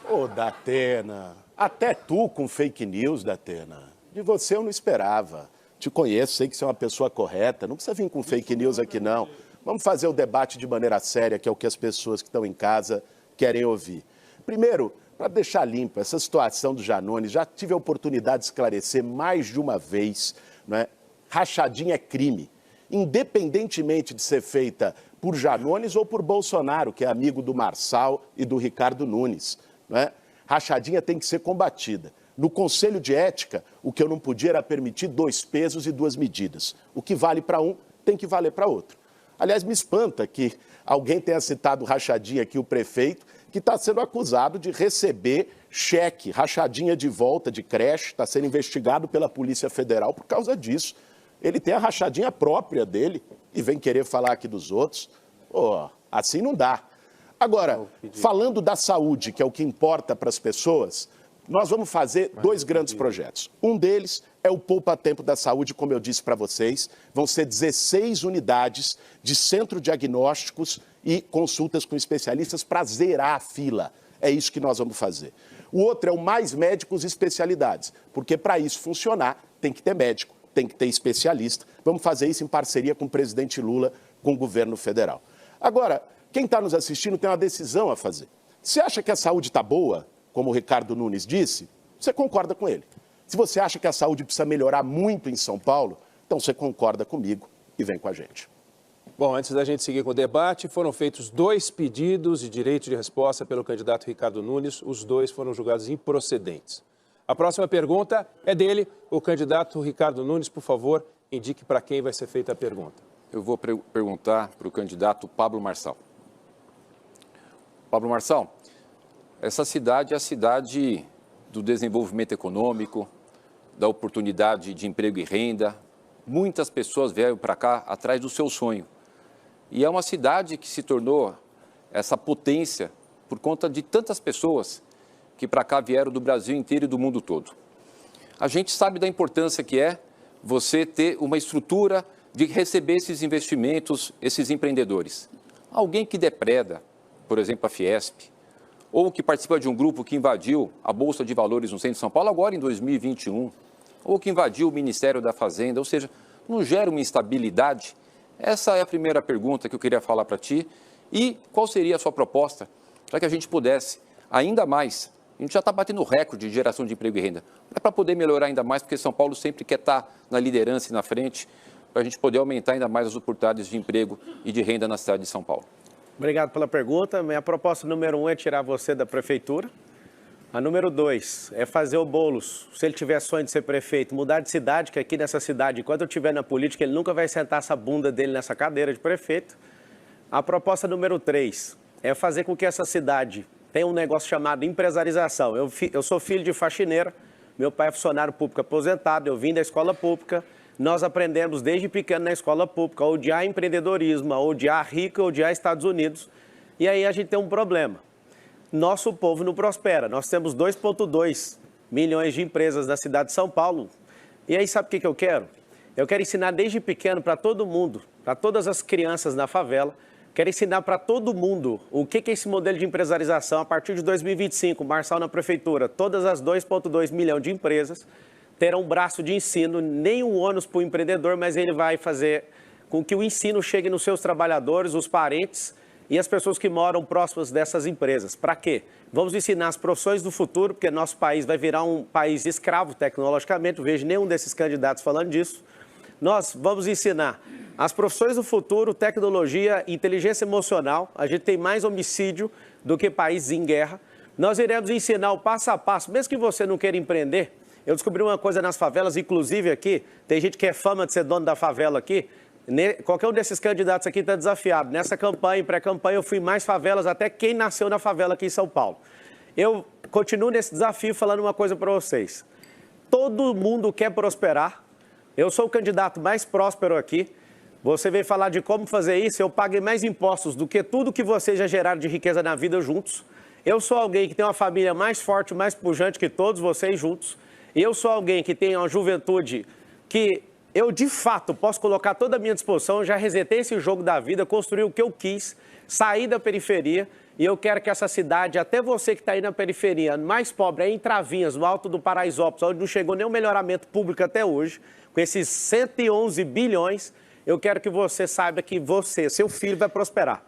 Ô, Datena, até tu com fake news, Datena. De você eu não esperava. Te conheço, sei que você é uma pessoa correta. Não precisa vir com fake news aqui, não. Vamos fazer o debate de maneira séria, que é o que as pessoas que estão em casa querem ouvir. Primeiro, para deixar limpo essa situação do Janones, já tive a oportunidade de esclarecer mais de uma vez, não é? Rachadinha é crime, independentemente de ser feita por Janones ou por Bolsonaro, que é amigo do Marçal e do Ricardo Nunes, não é? Rachadinha tem que ser combatida. No Conselho de Ética, o que eu não podia era permitir 2 pesos e 2 medidas. O que vale para um tem que valer para outro. Aliás, me espanta que alguém tenha citado Rachadinha aqui, o prefeito, que está sendo acusado de receber cheque, rachadinha de volta de creche, está sendo investigado pela Polícia Federal por causa disso. Ele tem a rachadinha própria dele e vem querer falar aqui dos outros. Oh, assim não dá. Agora, falando da saúde, que é o que importa para as pessoas, nós vamos fazer 2 grandes projetos. Um deles é o Poupa Tempo da Saúde, como eu disse para vocês. Vão ser 16 unidades de centro diagnósticos e consultas com especialistas para zerar a fila. É isso que nós vamos fazer. O outro é o Mais Médicos e Especialidades, porque para isso funcionar tem que ter médico, tem que ter especialista. Vamos fazer isso em parceria com o presidente Lula, com o governo federal. Agora, quem está nos assistindo tem uma decisão a fazer. Você acha que a saúde está boa, como o Ricardo Nunes disse, você concorda com ele. Se você acha que a saúde precisa melhorar muito em São Paulo, então você concorda comigo e vem com a gente. Bom, antes da gente seguir com o debate, foram feitos 2 pedidos de direito de resposta pelo candidato Ricardo Nunes. Os 2 foram julgados improcedentes. A próxima pergunta é dele, o candidato Ricardo Nunes. Por favor, indique para quem vai ser feita a pergunta. Eu vou perguntar para o candidato Pablo Marçal. Pablo Marçal, essa cidade é a cidade do desenvolvimento econômico, da oportunidade de emprego e renda. Muitas pessoas vieram para cá atrás do seu sonho. E é uma cidade que se tornou essa potência por conta de tantas pessoas que para cá vieram do Brasil inteiro e do mundo todo. A gente sabe da importância que é você ter uma estrutura de receber esses investimentos, esses empreendedores. Alguém que depreda, por exemplo, a Fiesp, ou que participa de um grupo que invadiu a Bolsa de Valores no centro de São Paulo agora em 2021, ou que invadiu o Ministério da Fazenda, ou seja, não gera uma instabilidade? Essa é a primeira pergunta que eu queria falar para ti. E qual seria a sua proposta para que a gente pudesse ainda mais, a gente já está batendo recorde de geração de emprego e renda, para poder melhorar ainda mais, porque São Paulo sempre quer estar na liderança e na frente, para a gente poder aumentar ainda mais as oportunidades de emprego e de renda na cidade de São Paulo. Obrigado pela pergunta. Minha proposta número 1 é tirar você da prefeitura. A número 2 é fazer o Boulos, se ele tiver sonho de ser prefeito, mudar de cidade, que aqui nessa cidade, enquanto eu estiver na política, ele nunca vai sentar essa bunda dele nessa cadeira de prefeito. A proposta número 3 é fazer com que essa cidade tenha um negócio chamado empresarização. Eu sou filho de faxineira, meu pai é funcionário público aposentado, eu vim da escola pública. Nós aprendemos desde pequeno na escola pública a odiar empreendedorismo, a odiar rico, a odiar Estados Unidos. E aí a gente tem um problema. Nosso povo não prospera. Nós temos 2,2 milhões de empresas na cidade de São Paulo. E aí sabe o que eu quero? Eu quero ensinar desde pequeno para todo mundo, para todas as crianças na favela, quero ensinar para todo mundo o que é esse modelo de empresarização. A partir de 2025, Marçal na prefeitura, todas as 2,2 milhões de empresas terão um braço de ensino, nenhum ônus para o empreendedor, mas ele vai fazer com que o ensino chegue nos seus trabalhadores, os parentes, e as pessoas que moram próximas dessas empresas. Para quê? Vamos ensinar as profissões do futuro, porque nosso país vai virar um país escravo tecnologicamente, não vejo nenhum desses candidatos falando disso. Nós vamos ensinar as profissões do futuro, tecnologia, inteligência emocional. A gente tem mais homicídio do que países em guerra. Nós iremos ensinar o passo a passo, mesmo que você não queira empreender. Eu descobri uma coisa nas favelas, inclusive aqui, tem gente que é fama de ser dono da favela aqui. Qualquer um desses candidatos aqui está desafiado. Nessa campanha, pré-campanha, eu fui em mais favelas, até quem nasceu na favela aqui em São Paulo. Eu continuo nesse desafio falando uma coisa para vocês. Todo mundo quer prosperar. Eu sou o candidato mais próspero aqui. Você veio falar de como fazer isso, eu paguei mais impostos do que tudo que vocês já geraram de riqueza na vida juntos. Eu sou alguém que tem uma família mais forte, mais pujante que todos vocês juntos. Eu sou alguém que tem uma juventude que eu, de fato, posso colocar toda a minha disposição. Eu já resetei esse jogo da vida, construí o que eu quis, saí da periferia. E eu quero que essa cidade, até você que está aí na periferia, mais pobre, é em Travinhas, no alto do Paraisópolis, onde não chegou nenhum melhoramento público até hoje, com esses 111 bilhões, eu quero que você saiba que você, seu filho, vai prosperar.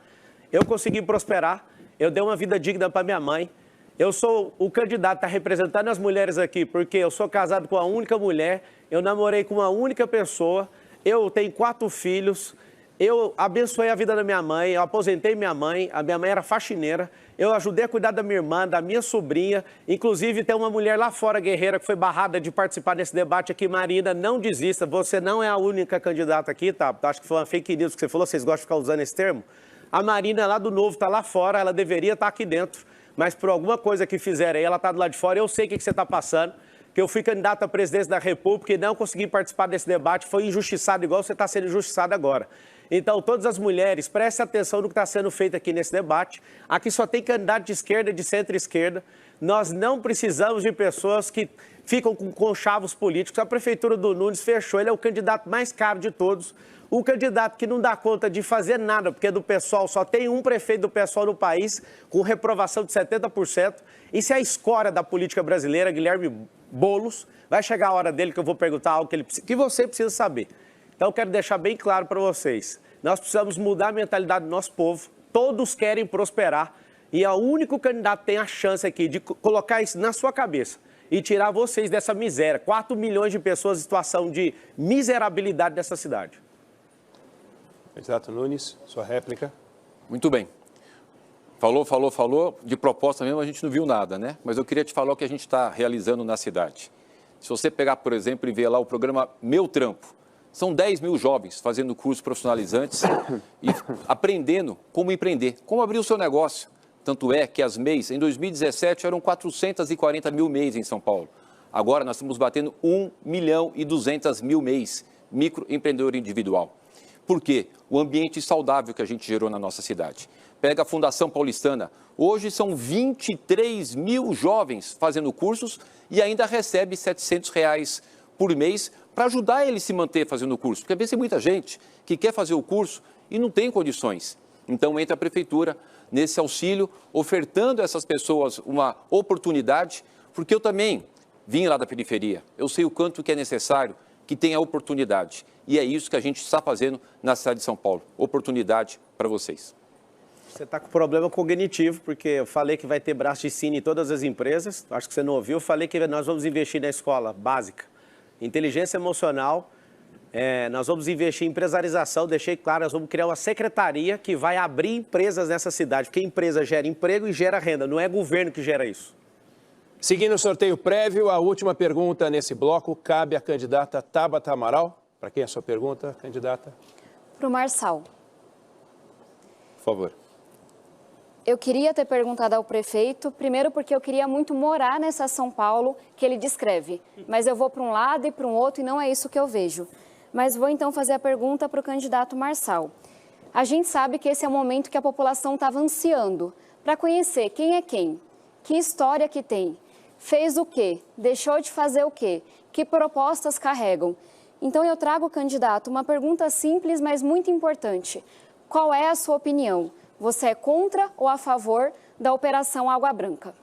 Eu consegui prosperar, eu dei uma vida digna para minha mãe. Eu sou o candidato que está representando as mulheres aqui, porque eu sou casado com uma única mulher, eu namorei com uma única pessoa, eu tenho 4 filhos, eu abençoei a vida da minha mãe, eu aposentei minha mãe, a minha mãe era faxineira, eu ajudei a cuidar da minha irmã, da minha sobrinha, inclusive tem uma mulher lá fora, guerreira, que foi barrada de participar desse debate aqui. Marina, não desista, você não é a única candidata aqui, tá? Acho que foi uma fake news que você falou, vocês gostam de ficar usando esse termo? A Marina lá do Novo está lá fora, ela deveria estar aqui dentro, mas por alguma coisa que fizeram aí, ela está do lado de fora. Eu sei o que você está passando, que eu fui candidato à presidência da República e não consegui participar desse debate, foi injustiçado igual você está sendo injustiçado agora. Então, todas as mulheres, prestem atenção no que está sendo feito aqui nesse debate. Aqui só tem candidato de esquerda e de centro-esquerda. Nós não precisamos de pessoas que ficam com conchavos políticos. A prefeitura do Nunes fechou, ele é o candidato mais caro de todos. O candidato que não dá conta de fazer nada, porque do PSOL só tem um prefeito do PSOL no país, com reprovação de 70%. Isso é a escória da política brasileira, Guilherme Boulos. Vai chegar a hora dele que eu vou perguntar algo que você precisa saber. Então, eu quero deixar bem claro para vocês. Nós precisamos mudar a mentalidade do nosso povo. Todos querem prosperar. E é o único candidato que tem a chance aqui de colocar isso na sua cabeça e tirar vocês dessa miséria. 4 milhões de pessoas em situação de miserabilidade nessa cidade. Candidato Nunes, sua réplica. Muito bem. Falou. De proposta mesmo a gente não viu nada, né? Mas eu queria te falar o que a gente está realizando na cidade. Se você pegar, por exemplo, e ver lá o programa Meu Trampo, são 10 mil jovens fazendo cursos profissionalizantes e aprendendo como empreender, como abrir o seu negócio. Tanto é que as MEIs, em 2017, eram 440 mil MEIs em São Paulo. Agora nós estamos batendo 1.200.000 MEIs, microempreendedor individual. Por quê? O ambiente saudável que a gente gerou na nossa cidade. Pega a Fundação Paulistana. Hoje são 23 mil jovens fazendo cursos e ainda recebe R$700 por mês para ajudar ele a se manter fazendo o curso. Porque às vezes tem muita gente que quer fazer o curso e não tem condições. Então entra a prefeitura nesse auxílio, ofertando a essas pessoas uma oportunidade, porque eu também vim lá da periferia. Eu sei o quanto que é necessário que tenha oportunidade. E é isso que a gente está fazendo na cidade de São Paulo. Oportunidade para vocês. Você está com problema cognitivo, porque eu falei que vai ter braço de ensino em todas as empresas. Acho que você não ouviu. Eu falei que nós vamos investir na escola básica. Inteligência emocional, nós vamos investir em empresarização, deixei claro, nós vamos criar uma secretaria que vai abrir empresas nessa cidade, porque empresa gera emprego e gera renda, não é governo que gera isso. Seguindo o sorteio prévio, a última pergunta nesse bloco cabe à candidata Tabata Amaral. Para quem é a sua pergunta, candidata? Para o Marçal. Por favor. Eu queria ter perguntado ao prefeito, primeiro porque eu queria muito morar nessa São Paulo que ele descreve, mas eu vou para um lado e para um outro e não é isso que eu vejo. Mas vou então fazer a pergunta para o candidato Marçal. A gente sabe que esse é o momento que a população estava ansiando para conhecer quem é quem, que história que tem, fez o quê, deixou de fazer o quê, que propostas carregam. Então eu trago, candidato, uma pergunta simples, mas muito importante. Qual é a sua opinião? Você é contra ou a favor da Operação Água Branca?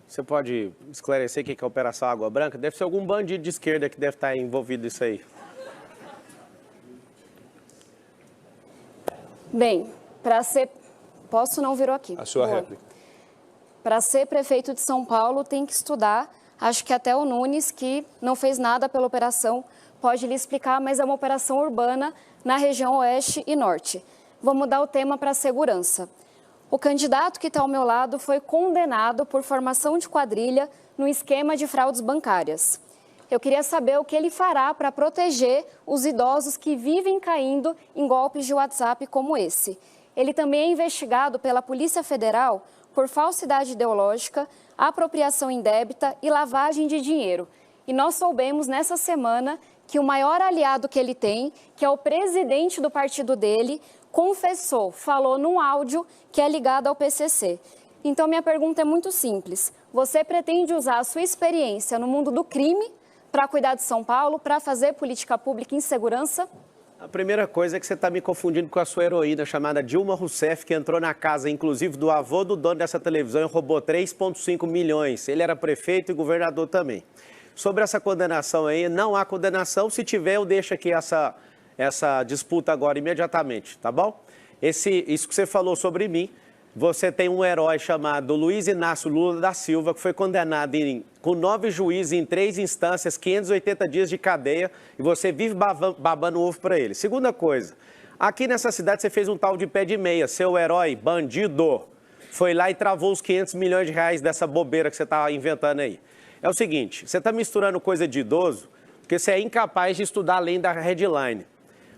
Você pode esclarecer o que é a Operação Água Branca? Deve ser algum bandido de esquerda que deve estar envolvido nisso aí. Bem, Posso, não virou aqui. A sua réplica. Para ser prefeito de São Paulo, tem que estudar. Acho que até o Nunes, que não fez nada pela operação, pode lhe explicar, mas é uma operação urbana na região oeste e norte. Vou mudar o tema para a segurança. O candidato que está ao meu lado foi condenado por formação de quadrilha no esquema de fraudes bancárias. Eu queria saber o que ele fará para proteger os idosos que vivem caindo em golpes de WhatsApp como esse. Ele também é investigado pela Polícia Federal por falsidade ideológica, apropriação indébita e lavagem de dinheiro. E nós soubemos nessa semana que o maior aliado que ele tem, que é o presidente do partido dele, confessou, falou num áudio que é ligado ao PCC. Então, minha pergunta é muito simples. Você pretende usar a sua experiência no mundo do crime para cuidar de São Paulo, para fazer política pública em segurança? A primeira coisa é que você está me confundindo com a sua heroína chamada Dilma Rousseff, que entrou na casa, inclusive, do avô do dono dessa televisão e roubou 3,5 milhões. Ele era prefeito e governador também. Sobre essa condenação aí, não há condenação. Se tiver, eu deixo aqui essa disputa agora imediatamente, tá bom? Isso que você falou sobre mim, você tem um herói chamado Luiz Inácio Lula da Silva, que foi condenado com 9 juízes em 3 instâncias, 580 dias de cadeia, e você vive babando ovo para ele. Segunda coisa, aqui nessa cidade você fez um tal de pé de meia, seu herói, bandido, foi lá e travou os 500 milhões de reais dessa bobeira que você está inventando aí. É o seguinte, você está misturando coisa de idoso, porque você é incapaz de estudar além da headline.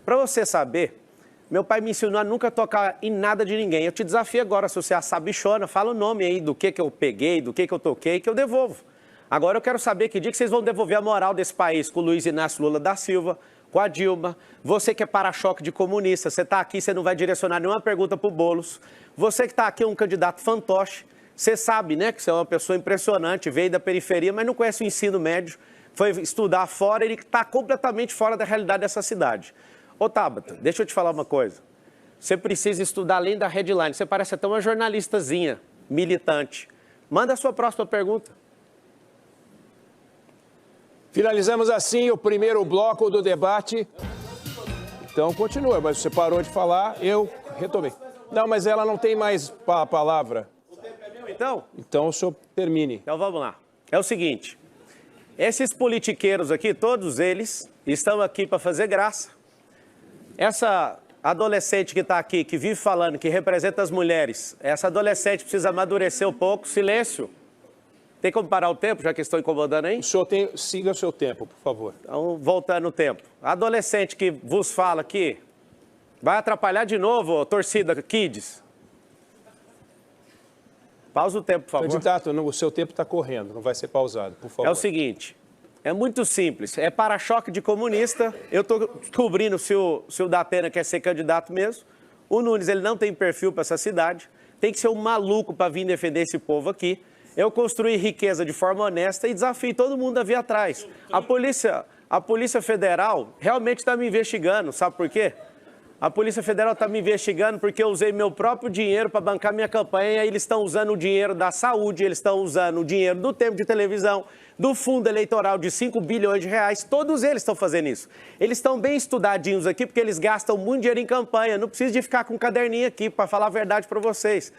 Para você saber, meu pai me ensinou a nunca tocar em nada de ninguém. Eu te desafio agora, se você é a sabichona, fala o nome aí do que eu peguei, do que eu toquei, que eu devolvo. Agora eu quero saber que dia que vocês vão devolver a moral desse país com o Luiz Inácio Lula da Silva, com a Dilma. Você que é para-choque de comunista, você está aqui, você não vai direcionar nenhuma pergunta para o Boulos. Você que está aqui é um candidato fantoche. Você sabe, né, que você é uma pessoa impressionante, veio da periferia, mas não conhece o ensino médio, foi estudar fora, ele está completamente fora da realidade dessa cidade. Ô, Tabata, deixa eu te falar uma coisa. Você precisa estudar além da headline. Você parece até uma jornalistazinha, militante. Manda a sua próxima pergunta. Finalizamos assim o primeiro bloco do debate. Então, continua, mas você parou de falar, eu retomei. Não, mas ela não tem mais a palavra. O tempo é meu, então? Então, o senhor termine. Então, vamos lá. É o seguinte, esses politiqueiros aqui, todos eles, estão aqui para fazer graça. Essa adolescente que está aqui, que vive falando, que representa as mulheres, essa adolescente precisa amadurecer um pouco. Silêncio. Tem como parar o tempo, já que estou incomodando aí? O senhor siga o seu tempo, por favor. Então, voltando o tempo. A adolescente que vos fala aqui, vai atrapalhar de novo, torcida Kids. Pausa o tempo, por favor. Candidato, o seu tempo está correndo, não vai ser pausado, por favor. É o seguinte... É muito simples, é para-choque de comunista. Eu estou descobrindo se o Datena quer ser candidato mesmo. O Nunes, ele não tem perfil para essa cidade. Tem que ser um maluco para vir defender esse povo aqui. Eu construí riqueza de forma honesta e desafio todo mundo a vir atrás. A Polícia Federal realmente está me investigando, sabe por quê? A Polícia Federal está me investigando porque eu usei meu próprio dinheiro para bancar minha campanha e eles estão usando o dinheiro da saúde, eles estão usando o dinheiro do tempo de televisão, do fundo eleitoral de 5 bilhões de reais, todos eles estão fazendo isso. Eles estão bem estudadinhos aqui porque eles gastam muito dinheiro em campanha, não precisa de ficar com um caderninho aqui para falar a verdade para vocês.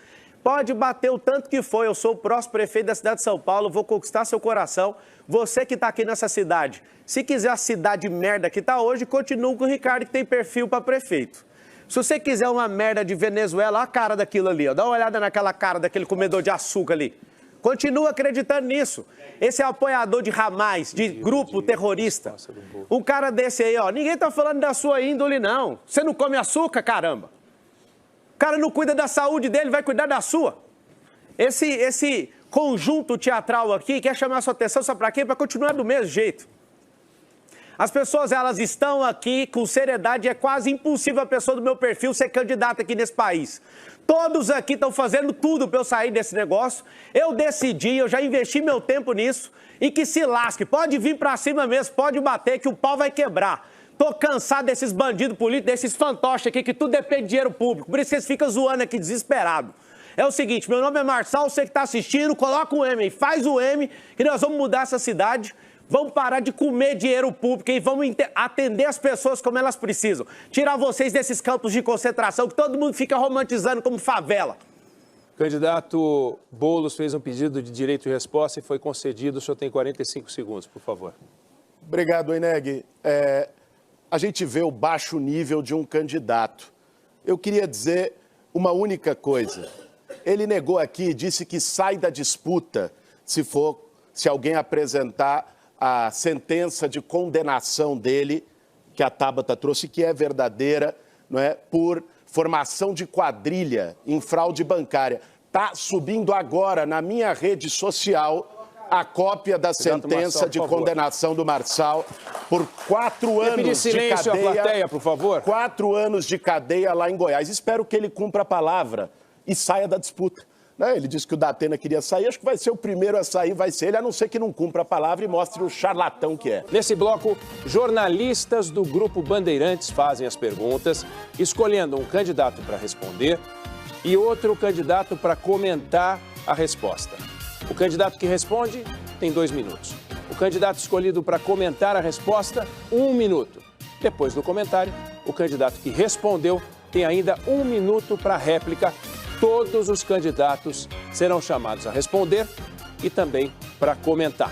Pode bater o tanto que for, eu sou o próximo prefeito da cidade de São Paulo, vou conquistar seu coração. Você que está aqui nessa cidade, se quiser a cidade merda que está hoje, continua com o Ricardo que tem perfil para prefeito. Se você quiser uma merda de Venezuela, olha a cara daquilo ali, ó. Dá uma olhada naquela cara daquele comedor de açúcar ali. Continua acreditando nisso. Esse é apoiador de Hamas, de grupo terrorista. Um cara desse aí, ó, ninguém tá falando da sua índole, não. Você não come açúcar, caramba. O cara não cuida da saúde dele, vai cuidar da sua. Esse conjunto teatral aqui quer chamar a sua atenção, sabe pra quê? Pra continuar do mesmo jeito. As pessoas, elas estão aqui com seriedade, é quase impossível a pessoa do meu perfil ser candidata aqui nesse país. Todos aqui estão fazendo tudo para eu sair desse negócio. Eu decidi, eu já investi meu tempo nisso e que se lasque. Pode vir para cima mesmo, pode bater que o pau vai quebrar. Tô cansado desses bandidos políticos, desses fantoches aqui que tudo depende de dinheiro público. Por isso vocês ficam zoando aqui desesperado. É o seguinte, meu nome é Marçal, você que está assistindo, coloca o M aí, faz o M, que nós vamos mudar essa cidade. Vamos parar de comer dinheiro público e vamos atender as pessoas como elas precisam. Tirar vocês desses campos de concentração que todo mundo fica romantizando como favela. O candidato Boulos fez um pedido de direito de resposta e foi concedido. O senhor tem 45 segundos, por favor. Obrigado, Oineg. A gente vê o baixo nível de um candidato. Eu queria dizer uma única coisa. Ele negou aqui, disse que sai da disputa se alguém apresentar a sentença de condenação dele, que a Tabata trouxe, que é verdadeira, não é? Por formação de quadrilha em fraude bancária. Está subindo agora na minha rede social a cópia da sentença de condenação do Marçal por 4 anos de cadeia. À plateia, por favor. 4 anos de cadeia lá em Goiás. Espero que ele cumpra a palavra e saia da disputa. Ele disse que o Datena queria sair, acho que vai ser o primeiro a sair, vai ser ele, a não ser que não cumpra a palavra e mostre o charlatão que é. Nesse bloco, jornalistas do Grupo Bandeirantes fazem as perguntas, escolhendo um candidato para responder e outro candidato para comentar a resposta. O candidato que responde tem 2 minutos. O candidato escolhido para comentar a resposta, 1 minuto. Depois do comentário, o candidato que respondeu tem ainda 1 minuto para réplica. Todos os candidatos serão chamados a responder e também para comentar.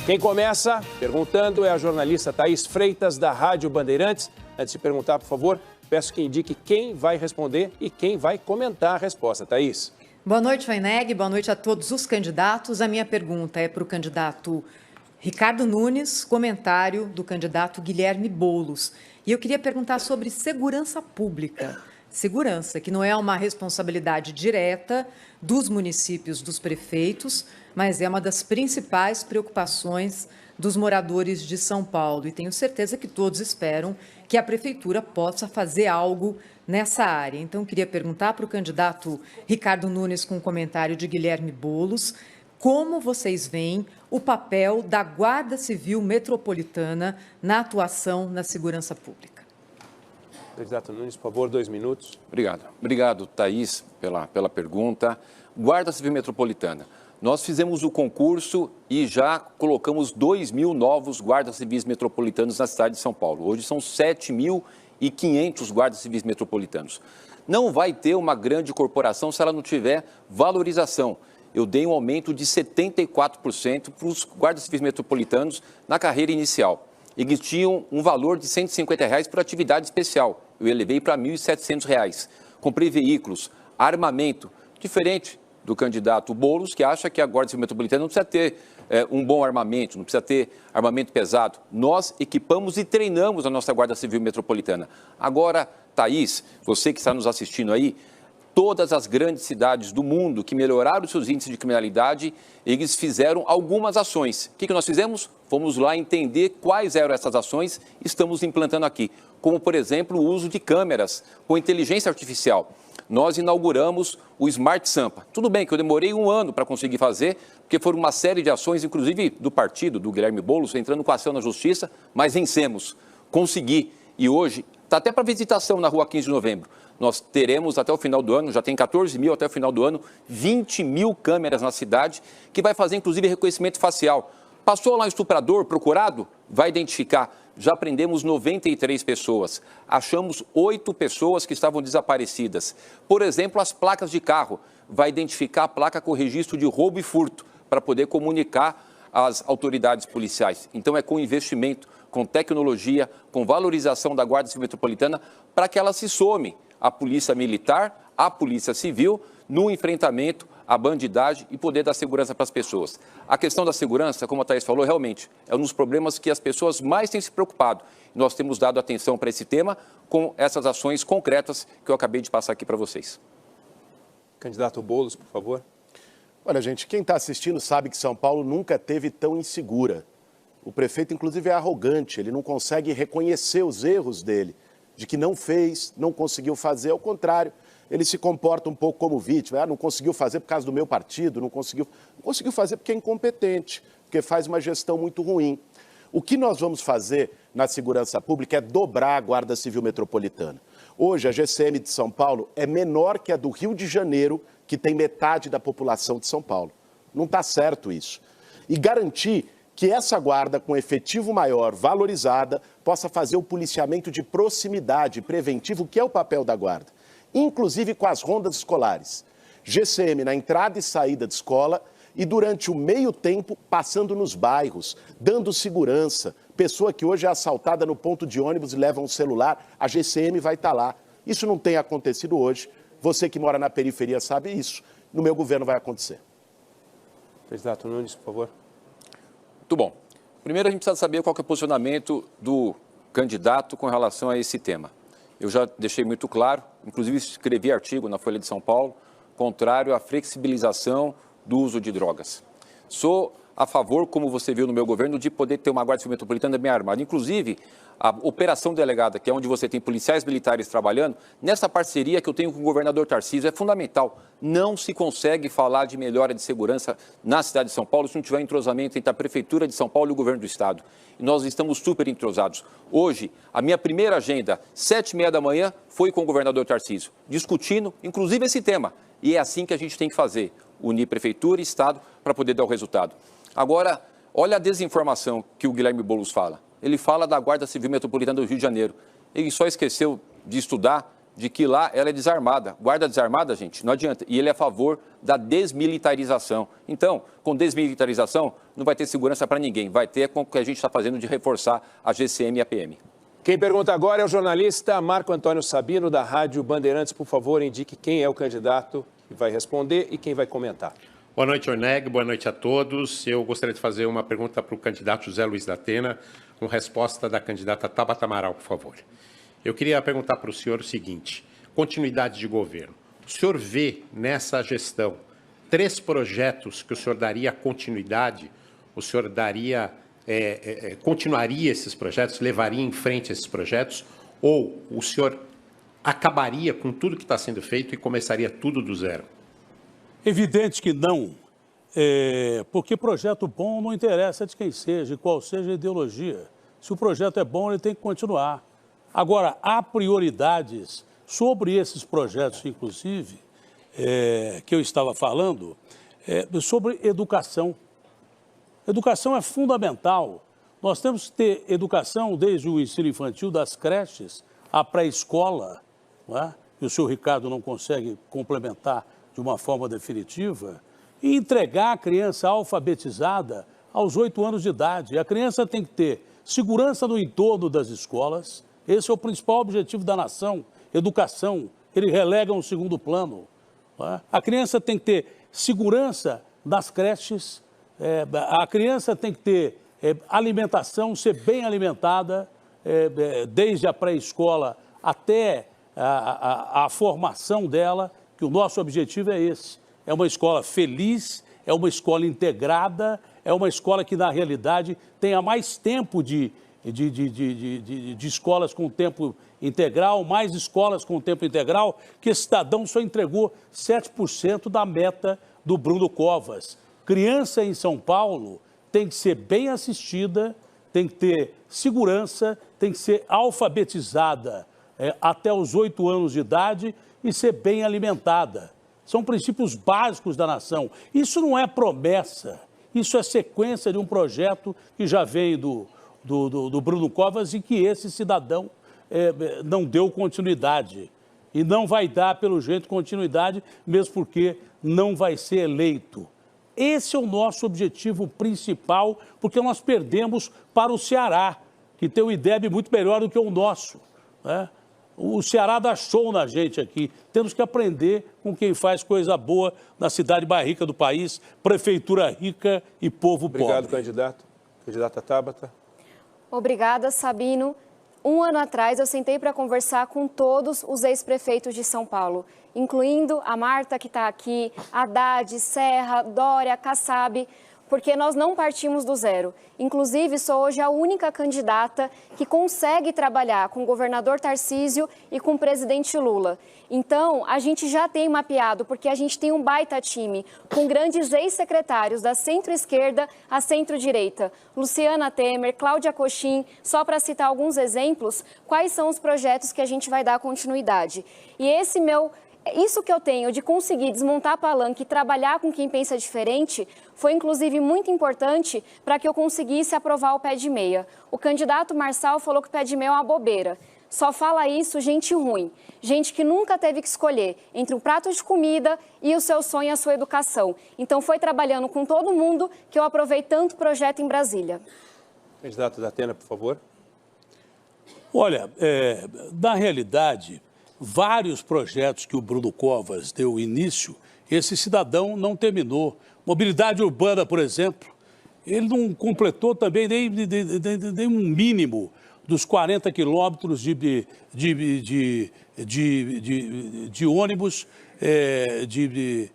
Quem começa perguntando é a jornalista Thaís Freitas, da Rádio Bandeirantes. Antes de perguntar, por favor, peço que indique quem vai responder e quem vai comentar a resposta. Thaís. Boa noite, Oineg. Boa noite a todos os candidatos. A minha pergunta é para o candidato Ricardo Nunes, comentário do candidato Guilherme Boulos. E eu queria perguntar sobre segurança pública. Segurança, que não é uma responsabilidade direta dos municípios, dos prefeitos, mas é uma das principais preocupações dos moradores de São Paulo. E tenho certeza que todos esperam que a prefeitura possa fazer algo nessa área. Então, queria perguntar para o candidato Ricardo Nunes, com um comentário de Guilherme Boulos, como vocês veem o papel da Guarda Civil Metropolitana na atuação na segurança pública. Candidato Nunes, por favor, 2 minutos. Obrigado. Obrigado, Thaís, pela pergunta. Guarda Civil Metropolitana. Nós fizemos o concurso e já colocamos 2.000 novos guardas civis metropolitanos na cidade de São Paulo. Hoje são 7.500 guardas civis metropolitanos. Não vai ter uma grande corporação se ela não tiver valorização. Eu dei um aumento de 74% para os guardas civis metropolitanos na carreira inicial. Eles tinham um valor de R$ 150 por atividade especial. Eu elevei para R$ 1.700. Comprei veículos, armamento, diferente do candidato Boulos, que acha que a Guarda Civil Metropolitana não precisa ter um bom armamento, não precisa ter armamento pesado. Nós equipamos e treinamos a nossa Guarda Civil Metropolitana. Agora, Thaís, você que está nos assistindo aí, todas as grandes cidades do mundo que melhoraram os seus índices de criminalidade, eles fizeram algumas ações. O que nós fizemos? Fomos lá entender quais eram essas ações e estamos implantando aqui. Como, por exemplo, o uso de câmeras com inteligência artificial. Nós inauguramos o Smart Sampa. Tudo bem que eu demorei 1 ano para conseguir fazer, porque foram uma série de ações, inclusive do partido, do Guilherme Boulos, entrando com ação na justiça, mas vencemos. Consegui. E hoje, está até para visitação na rua 15 de novembro. Nós teremos até o final do ano, já tem 14.000 até o final do ano, 20.000 câmeras na cidade, que vai fazer inclusive reconhecimento facial. Passou lá um estuprador procurado? Vai identificar. Já prendemos 93 pessoas. Achamos 8 pessoas que estavam desaparecidas. Por exemplo, as placas de carro. Vai identificar a placa com registro de roubo e furto, para poder comunicar às autoridades policiais. Então é com investimento, com tecnologia, com valorização da Guarda Civil Metropolitana, para que ela se some à Polícia Militar, à Polícia Civil, no enfrentamento à bandidagem e poder dar segurança para as pessoas. A questão da segurança, como a Thaís falou, realmente é um dos problemas que as pessoas mais têm se preocupado. Nós temos dado atenção para esse tema com essas ações concretas que eu acabei de passar aqui para vocês. Candidato Boulos, por favor. Olha, gente, quem está assistindo sabe que São Paulo nunca teve tão insegura. O prefeito, inclusive, é arrogante, ele não consegue reconhecer os erros dele, de que não fez, não conseguiu fazer, ao contrário. Ele se comporta um pouco como vítima. Não conseguiu fazer por causa do meu partido, não conseguiu fazer porque é incompetente, porque faz uma gestão muito ruim. O que nós vamos fazer na segurança pública é dobrar a Guarda Civil Metropolitana. Hoje, a GCM de São Paulo é menor que a do Rio de Janeiro, que tem metade da população de São Paulo. Não está certo isso. E garantir que essa guarda, com efetivo maior, valorizada, possa fazer o policiamento de proximidade, preventivo, que é o papel da guarda, inclusive com as rondas escolares. GCM na entrada e saída de escola e durante o meio tempo passando nos bairros, dando segurança. Pessoa que hoje é assaltada no ponto de ônibus e leva um celular, a GCM vai estar lá. Isso não tem acontecido hoje. Você que mora na periferia sabe isso. No meu governo vai acontecer. Candidato Nunes, por favor. Muito bom. Primeiro a gente precisa saber qual que é o posicionamento do candidato com relação a esse tema. Eu já deixei muito claro, inclusive escrevi artigo na Folha de São Paulo, contrário à flexibilização do uso de drogas. Sou a favor, como você viu no meu governo, de poder ter uma Guarda Civil Metropolitana bem armada. Inclusive, a Operação Delegada, que é onde você tem policiais militares trabalhando, nessa parceria que eu tenho com o governador Tarcísio, é fundamental. Não se consegue falar de melhora de segurança na cidade de São Paulo se não tiver entrosamento entre a Prefeitura de São Paulo e o governo do Estado. E nós estamos super entrosados. Hoje, a minha primeira agenda, 7h30 da manhã, foi com o governador Tarcísio, discutindo, inclusive, esse tema. E é assim que a gente tem que fazer, unir Prefeitura e Estado para poder dar o resultado. Agora, olha a desinformação que o Guilherme Boulos fala. Ele fala da Guarda Civil Metropolitana do Rio de Janeiro. Ele só esqueceu de estudar de que lá ela é desarmada. Guarda desarmada, gente, não adianta. E ele é a favor da desmilitarização. Então, com desmilitarização, não vai ter segurança para ninguém. Vai ter com o que a gente está fazendo de reforçar a GCM e a PM. Quem pergunta agora é o jornalista Marco Antônio Sabino, da Rádio Bandeirantes. Por favor, indique quem é o candidato que vai responder e quem vai comentar. Boa noite, Orneg. Boa noite a todos. Eu gostaria de fazer uma pergunta para o candidato José Luiz da Atena, com resposta da candidata Tabata Amaral, por favor. Eu queria perguntar para o senhor o seguinte: continuidade de governo. O senhor vê nessa gestão 3 projetos que o senhor daria continuidade? O senhor daria, continuaria esses projetos, levaria em frente esses projetos? Ou o senhor acabaria com tudo que está sendo feito e começaria tudo do zero? Evidente que não, porque projeto bom não interessa de quem seja, de qual seja a ideologia. Se o projeto é bom, ele tem que continuar. Agora, há prioridades sobre esses projetos, inclusive, que eu estava falando, sobre educação. Educação é fundamental. Nós temos que ter educação desde o ensino infantil, das creches, à pré-escola, não é? E o senhor Ricardo não consegue complementar de uma forma definitiva, e entregar a criança alfabetizada aos 8 anos de idade. A criança tem que ter segurança no entorno das escolas. Esse é o principal objetivo da nação, educação. Ele relega um segundo plano. A criança tem que ter segurança nas creches, a criança tem que ter alimentação, ser bem alimentada, desde a pré-escola até a formação dela, que o nosso objetivo é esse. É uma escola feliz, é uma escola integrada, é uma escola que, na realidade, tenha mais tempo de escolas com tempo integral, mais escolas com tempo integral, que esse cidadão só entregou 7% da meta do Bruno Covas. Criança em São Paulo tem que ser bem assistida, tem que ter segurança, tem que ser alfabetizada até os 8 anos de idade e ser bem alimentada. São princípios básicos da nação. Isso não é promessa, isso é sequência de um projeto que já veio do Bruno Covas e que esse cidadão não deu continuidade. E não vai dar, pelo jeito, continuidade, mesmo porque não vai ser eleito. Esse é o nosso objetivo principal, porque nós perdemos para o Ceará, que tem um IDEB muito melhor do que o nosso, né? O Ceará dá show na gente aqui. Temos que aprender com quem faz coisa boa na cidade mais rica do país, prefeitura rica e povo pobre. Obrigado, candidato. Candidata Tabata. Obrigada, Sabino. Um ano atrás, eu sentei para conversar com todos os ex-prefeitos de São Paulo, incluindo a Marta, que está aqui, Haddad, Serra, Dória, Kassab, porque nós não partimos do zero. Inclusive, sou hoje a única candidata que consegue trabalhar com o governador Tarcísio e com o presidente Lula. Então, a gente já tem mapeado, porque a gente tem um baita time, com grandes ex-secretários da centro-esquerda à centro-direita. Luciana Temer, Cláudia Cochin, só para citar alguns exemplos, quais são os projetos que a gente vai dar continuidade. E esse meu Isso que eu tenho de conseguir desmontar a palanca e trabalhar com quem pensa diferente foi, inclusive, muito importante para que eu conseguisse aprovar o pé de meia. O candidato Marçal falou que o pé de meia é uma bobeira. Só fala isso gente ruim, gente que nunca teve que escolher entre um prato de comida e o seu sonho e a sua educação. Então foi trabalhando com todo mundo que eu aprovei tanto projeto em Brasília. Candidato da Atena, por favor. Olha, na realidade, vários projetos que o Bruno Covas deu início, esse cidadão não terminou. Mobilidade urbana, por exemplo, ele não completou também nem um mínimo dos 40 quilômetros de ônibus, de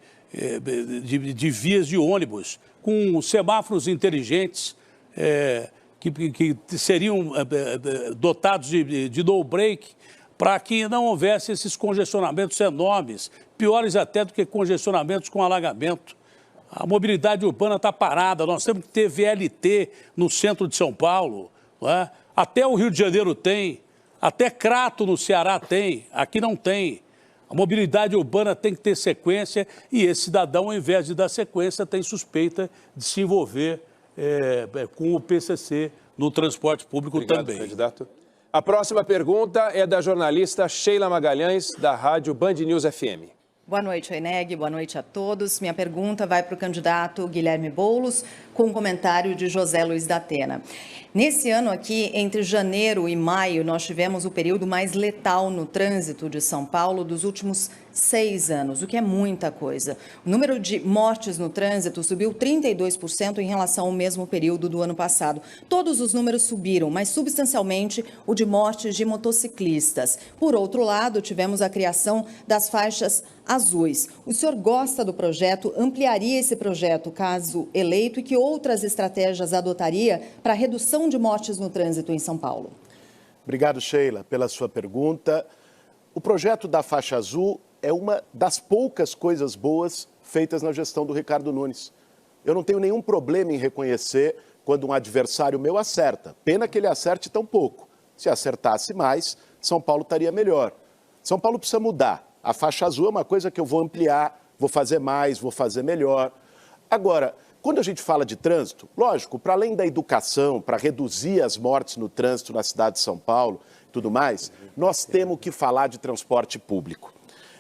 vias de ônibus, com semáforos inteligentes que seriam dotados de no break, para que não houvesse esses congestionamentos enormes, piores até do que congestionamentos com alagamento. A mobilidade urbana está parada, nós temos que ter VLT no centro de São Paulo, não é? Até o Rio de Janeiro tem, até Crato no Ceará tem, aqui não tem. A mobilidade urbana tem que ter sequência e esse cidadão, ao invés de dar sequência, tem suspeita de se envolver com o PCC no transporte público. Obrigado, também. Candidato. A próxima pergunta é da jornalista Sheila Magalhães, da rádio Band News FM. Boa noite, Oineg. Boa noite a todos. Minha pergunta vai para o candidato Guilherme Boulos, com um comentário de José Luiz da Atena. Nesse ano aqui, entre janeiro e maio, nós tivemos o período mais letal no trânsito de São Paulo dos últimos 6 anos, o que é muita coisa. O número de mortes no trânsito subiu 32% em relação ao mesmo período do ano passado. Todos os números subiram, mas substancialmente o de mortes de motociclistas. Por outro lado, tivemos a criação das faixas azuis. O senhor gosta do projeto? Ampliaria esse projeto caso eleito e que outras estratégias adotaria para a redução de mortes no trânsito em São Paulo? Obrigado, Sheila, pela sua pergunta. O projeto da faixa azul é uma das poucas coisas boas feitas na gestão do Ricardo Nunes. Eu não tenho nenhum problema em reconhecer quando um adversário meu acerta. Pena que ele acerte tão pouco. Se acertasse mais, São Paulo estaria melhor. São Paulo precisa mudar. A faixa azul é uma coisa que eu vou ampliar, vou fazer mais, vou fazer melhor. Agora, quando a gente fala de trânsito, lógico, para além da educação, para reduzir as mortes no trânsito na cidade de São Paulo e tudo mais, nós temos que falar de transporte público.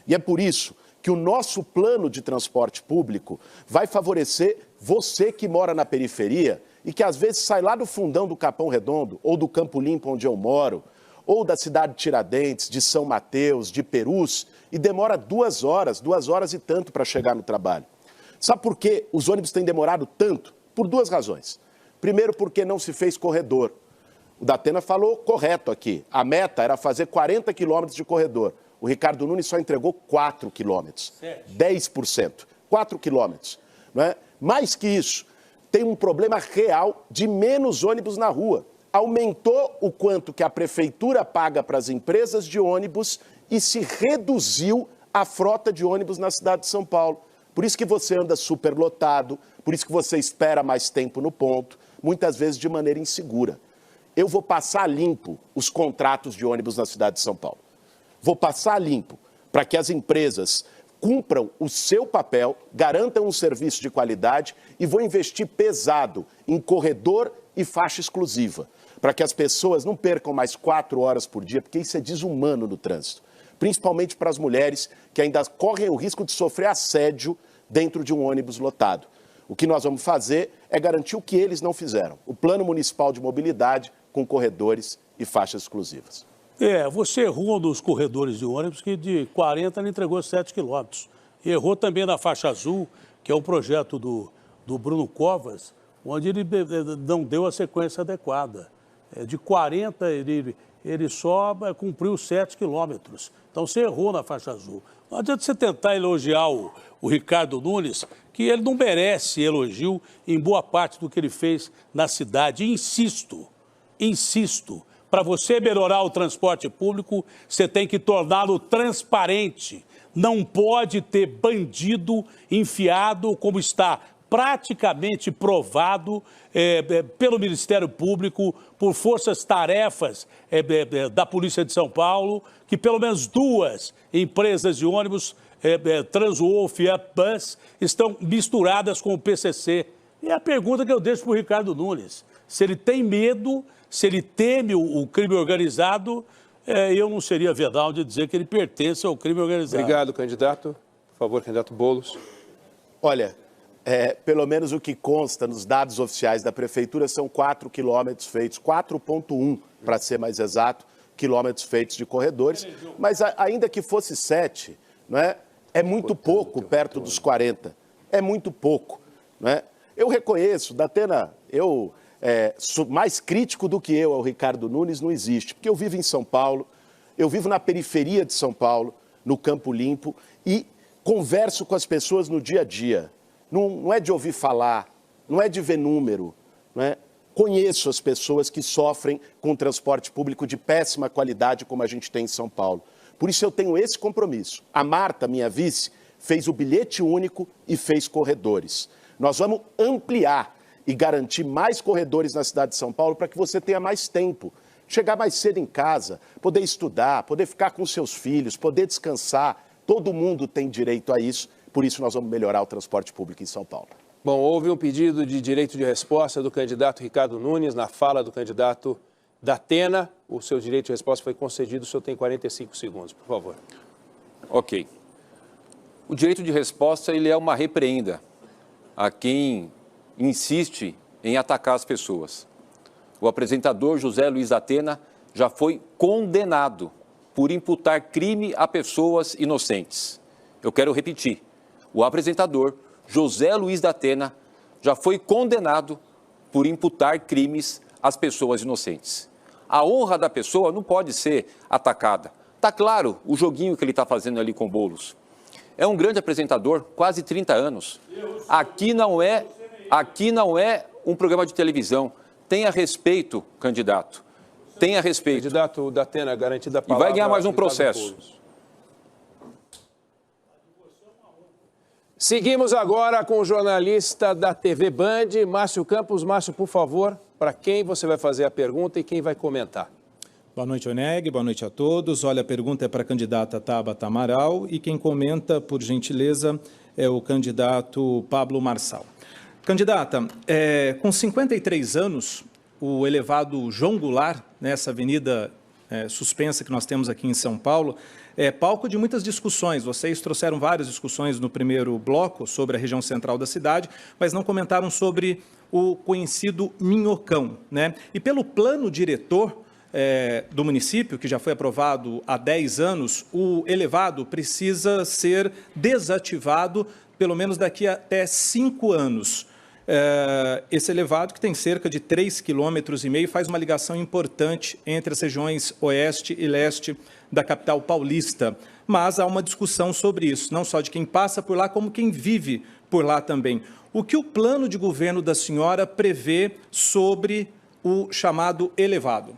E é por isso que o nosso plano de transporte público vai favorecer você que mora na periferia e que às vezes sai lá do fundão do Capão Redondo, ou do Campo Limpo onde eu moro, ou da cidade de Tiradentes, de São Mateus, de Perus, e demora 2 horas e tanto para chegar no trabalho. Sabe por que os ônibus têm demorado tanto? Por 2 razões. Primeiro, porque não se fez corredor. O da Atena falou correto aqui. A meta era fazer 40 quilômetros de corredor. O Ricardo Nunes só entregou 4 quilômetros. 10%. 4 quilômetros. Não é? Mais que isso, tem um problema real de menos ônibus na rua. Aumentou o quanto que a prefeitura paga para as empresas de ônibus e se reduziu a frota de ônibus na cidade de São Paulo. Por isso que você anda superlotado, por isso que você espera mais tempo no ponto, muitas vezes de maneira insegura. Eu vou passar limpo os contratos de ônibus na cidade de São Paulo. Vou passar limpo para que as empresas cumpram o seu papel, garantam um serviço de qualidade e vou investir pesado em corredor e faixa exclusiva, para que as pessoas não percam mais 4 horas por dia, porque isso é desumano no trânsito. Principalmente para as mulheres que ainda correm o risco de sofrer assédio dentro de um ônibus lotado. O que nós vamos fazer é garantir o que eles não fizeram, o Plano Municipal de Mobilidade com corredores e faixas exclusivas. Você errou nos corredores de ônibus que de 40 ele entregou 7 quilômetros. E errou também na faixa azul, que é um projeto do Bruno Covas, onde ele não deu a sequência adequada. De 40 ele só cumpriu 7 quilômetros. Então você errou na faixa azul. Não adianta você tentar elogiar o Ricardo Nunes, que ele não merece elogio em boa parte do que ele fez na cidade. Insisto, para você melhorar o transporte público, você tem que torná-lo transparente. Não pode ter bandido enfiado, como está praticamente provado pelo Ministério Público, por forças-tarefas da Polícia de São Paulo, que pelo menos 2 empresas de ônibus, Transwolf e Bus, estão misturadas com o PCC. E a pergunta que eu deixo para o Ricardo Nunes, se ele tem medo, se ele teme o crime organizado, eu não seria vedado de dizer que ele pertence ao crime organizado. Obrigado, candidato. Por favor, candidato Boulos. Olha, pelo menos o que consta nos dados oficiais da Prefeitura são 4 quilômetros feitos, 4,1 para ser mais exato, quilômetros feitos de corredores, mas ainda que fosse 7, não é? É muito pouco perto dos 40, é muito pouco, não é? Eu reconheço, Datena, mais crítico do que eu ao Ricardo Nunes não existe, porque eu vivo em São Paulo, eu vivo na periferia de São Paulo, no Campo Limpo, e converso com as pessoas no dia a dia. Não é de ouvir falar, não é de ver número, não é? Conheço as pessoas que sofrem com transporte público de péssima qualidade, como a gente tem em São Paulo. Por isso eu tenho esse compromisso. A Marta, minha vice, fez o bilhete único e fez corredores. Nós vamos ampliar e garantir mais corredores na cidade de São Paulo para que você tenha mais tempo. Chegar mais cedo em casa, poder estudar, poder ficar com seus filhos, poder descansar. Todo mundo tem direito a isso, por isso nós vamos melhorar o transporte público em São Paulo. Bom, houve um pedido de direito de resposta do candidato Ricardo Nunes na fala do candidato Datena. O seu direito de resposta foi concedido, o senhor tem 45 segundos, por favor. Ok. O direito de resposta, ele é uma repreenda a quem insiste em atacar as pessoas. O apresentador José Luiz Datena já foi condenado por imputar crime a pessoas inocentes. Eu quero repetir, o apresentador José Luiz Datena já foi condenado por imputar crimes às pessoas inocentes. A honra da pessoa não pode ser atacada. Está claro o joguinho que ele está fazendo ali com Boulos. É um grande apresentador, quase 30 anos. Aqui não é um programa de televisão. Tenha respeito, candidato. Tenha respeito. Candidato Datena, garantida a palavra. E vai ganhar mais um processo. Seguimos agora com o jornalista da TV Band, Márcio Campos. Márcio, por favor, para quem você vai fazer a pergunta e quem vai comentar? Boa noite, Oneg. Boa noite a todos. Olha, a pergunta é para a candidata Tabata Amaral e quem comenta, por gentileza, é o candidato Pablo Marçal. Candidata, com 53 anos, o elevado João Goulart, nessa avenida suspensa que nós temos aqui em São Paulo, é palco de muitas discussões. Vocês trouxeram várias discussões no primeiro bloco sobre a região central da cidade, mas não comentaram sobre o conhecido Minhocão, né? E pelo plano diretor do município, que já foi aprovado há 10 anos, o elevado precisa ser desativado pelo menos daqui a até 5 anos. Esse elevado, que tem cerca de 3,5 km, faz uma ligação importante entre as regiões oeste e leste da capital paulista. Mas há uma discussão sobre isso, não só de quem passa por lá, como quem vive por lá também. O que o plano de governo da senhora prevê sobre o chamado elevado?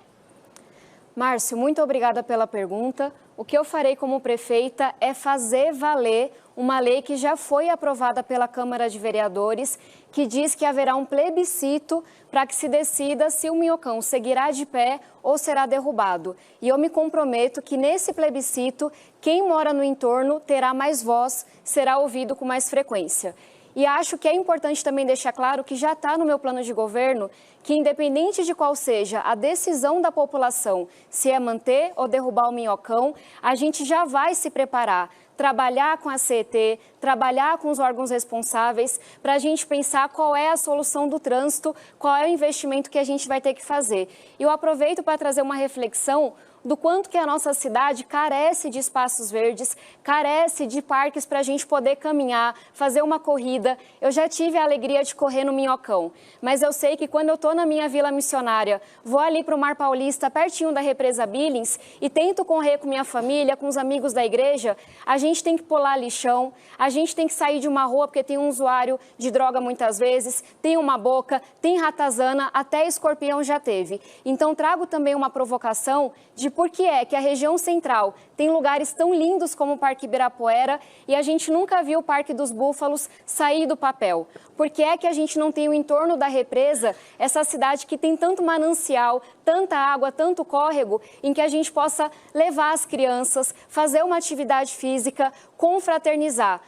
Márcio, muito obrigada pela pergunta. O que eu farei como prefeita é fazer valer uma lei que já foi aprovada pela Câmara de Vereadores, que diz que haverá um plebiscito para que se decida se o Minhocão seguirá de pé ou será derrubado. E eu me comprometo que nesse plebiscito, quem mora no entorno terá mais voz, será ouvido com mais frequência. E acho que é importante também deixar claro que já está no meu plano de governo que, independente de qual seja a decisão da população, se é manter ou derrubar o Minhocão, a gente já vai se preparar, trabalhar com a CET, trabalhar com os órgãos responsáveis, para a gente pensar qual é a solução do trânsito, qual é o investimento que a gente vai ter que fazer. E eu aproveito para trazer uma reflexão do quanto que a nossa cidade carece de espaços verdes, carece de parques para a gente poder caminhar, fazer uma corrida. Eu já tive a alegria de correr no Minhocão, mas eu sei que quando eu estou na minha vila missionária, vou ali para o Mar Paulista, pertinho da represa Billings, e tento correr com minha família, com os amigos da igreja, a gente tem que pular lixão, a gente tem que sair de uma rua porque tem um usuário de droga muitas vezes, tem uma boca, tem ratazana, até escorpião já teve. Então trago também uma provocação de por que é que a região central tem lugares tão lindos como o Parque Ibirapuera e a gente nunca viu o Parque dos Búfalos sair do papel. Por que é que a gente não tem o entorno da represa, essa cidade que tem tanto manancial, tanta água, tanto córrego, em que a gente possa levar as crianças, fazer uma atividade física, confraternizar.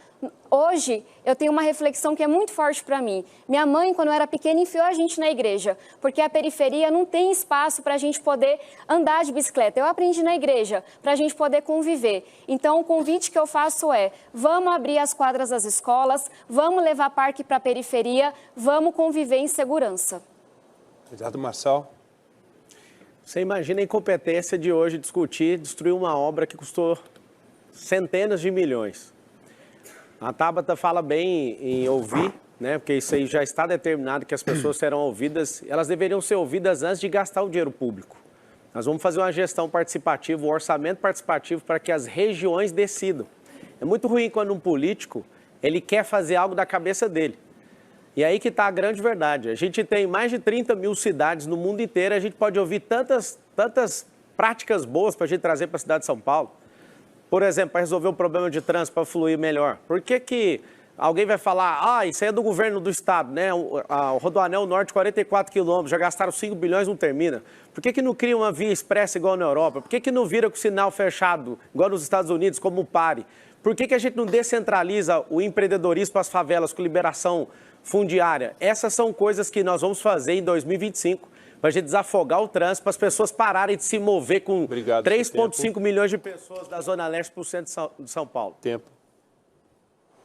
Hoje, eu tenho uma reflexão que é muito forte para mim. Minha mãe, quando eu era pequena, enfiou a gente na igreja, porque a periferia não tem espaço para a gente poder andar de bicicleta. Eu aprendi na igreja, para a gente poder conviver. Então, o convite que eu faço é, vamos abrir as quadras das escolas, vamos levar parque para a periferia, vamos conviver em segurança. Candidato Marçal. Você imagina a incompetência de hoje discutir, destruir uma obra que custou centenas de milhões. A Tabata fala bem em ouvir, né? Porque isso aí já está determinado que as pessoas serão ouvidas. Elas deveriam ser ouvidas antes de gastar o dinheiro público. Nós vamos fazer uma gestão participativa, um orçamento participativo para que as regiões decidam. É muito ruim quando um político ele quer fazer algo da cabeça dele. E aí que está a grande verdade. A gente tem mais de 30 mil cidades no mundo inteiro, a gente pode ouvir tantas práticas boas para a gente trazer para a cidade de São Paulo. Por exemplo, para resolver o problema de trânsito, para fluir melhor. Por que alguém vai falar, isso aí é do governo do estado, né? O Rodoanel Norte, 44 quilômetros, já gastaram 5 bilhões, não termina. Por que não cria uma via expressa igual na Europa? Por que não vira com o sinal fechado, igual nos Estados Unidos, como o PARE? Por que a gente não descentraliza o empreendedorismo para as favelas com liberação fundiária? Essas são coisas que nós vamos fazer em 2025. Para a gente desafogar o trânsito, para as pessoas pararem de se mover com 3,5 milhões de pessoas da Zona Leste para o centro de São Paulo. Tempo.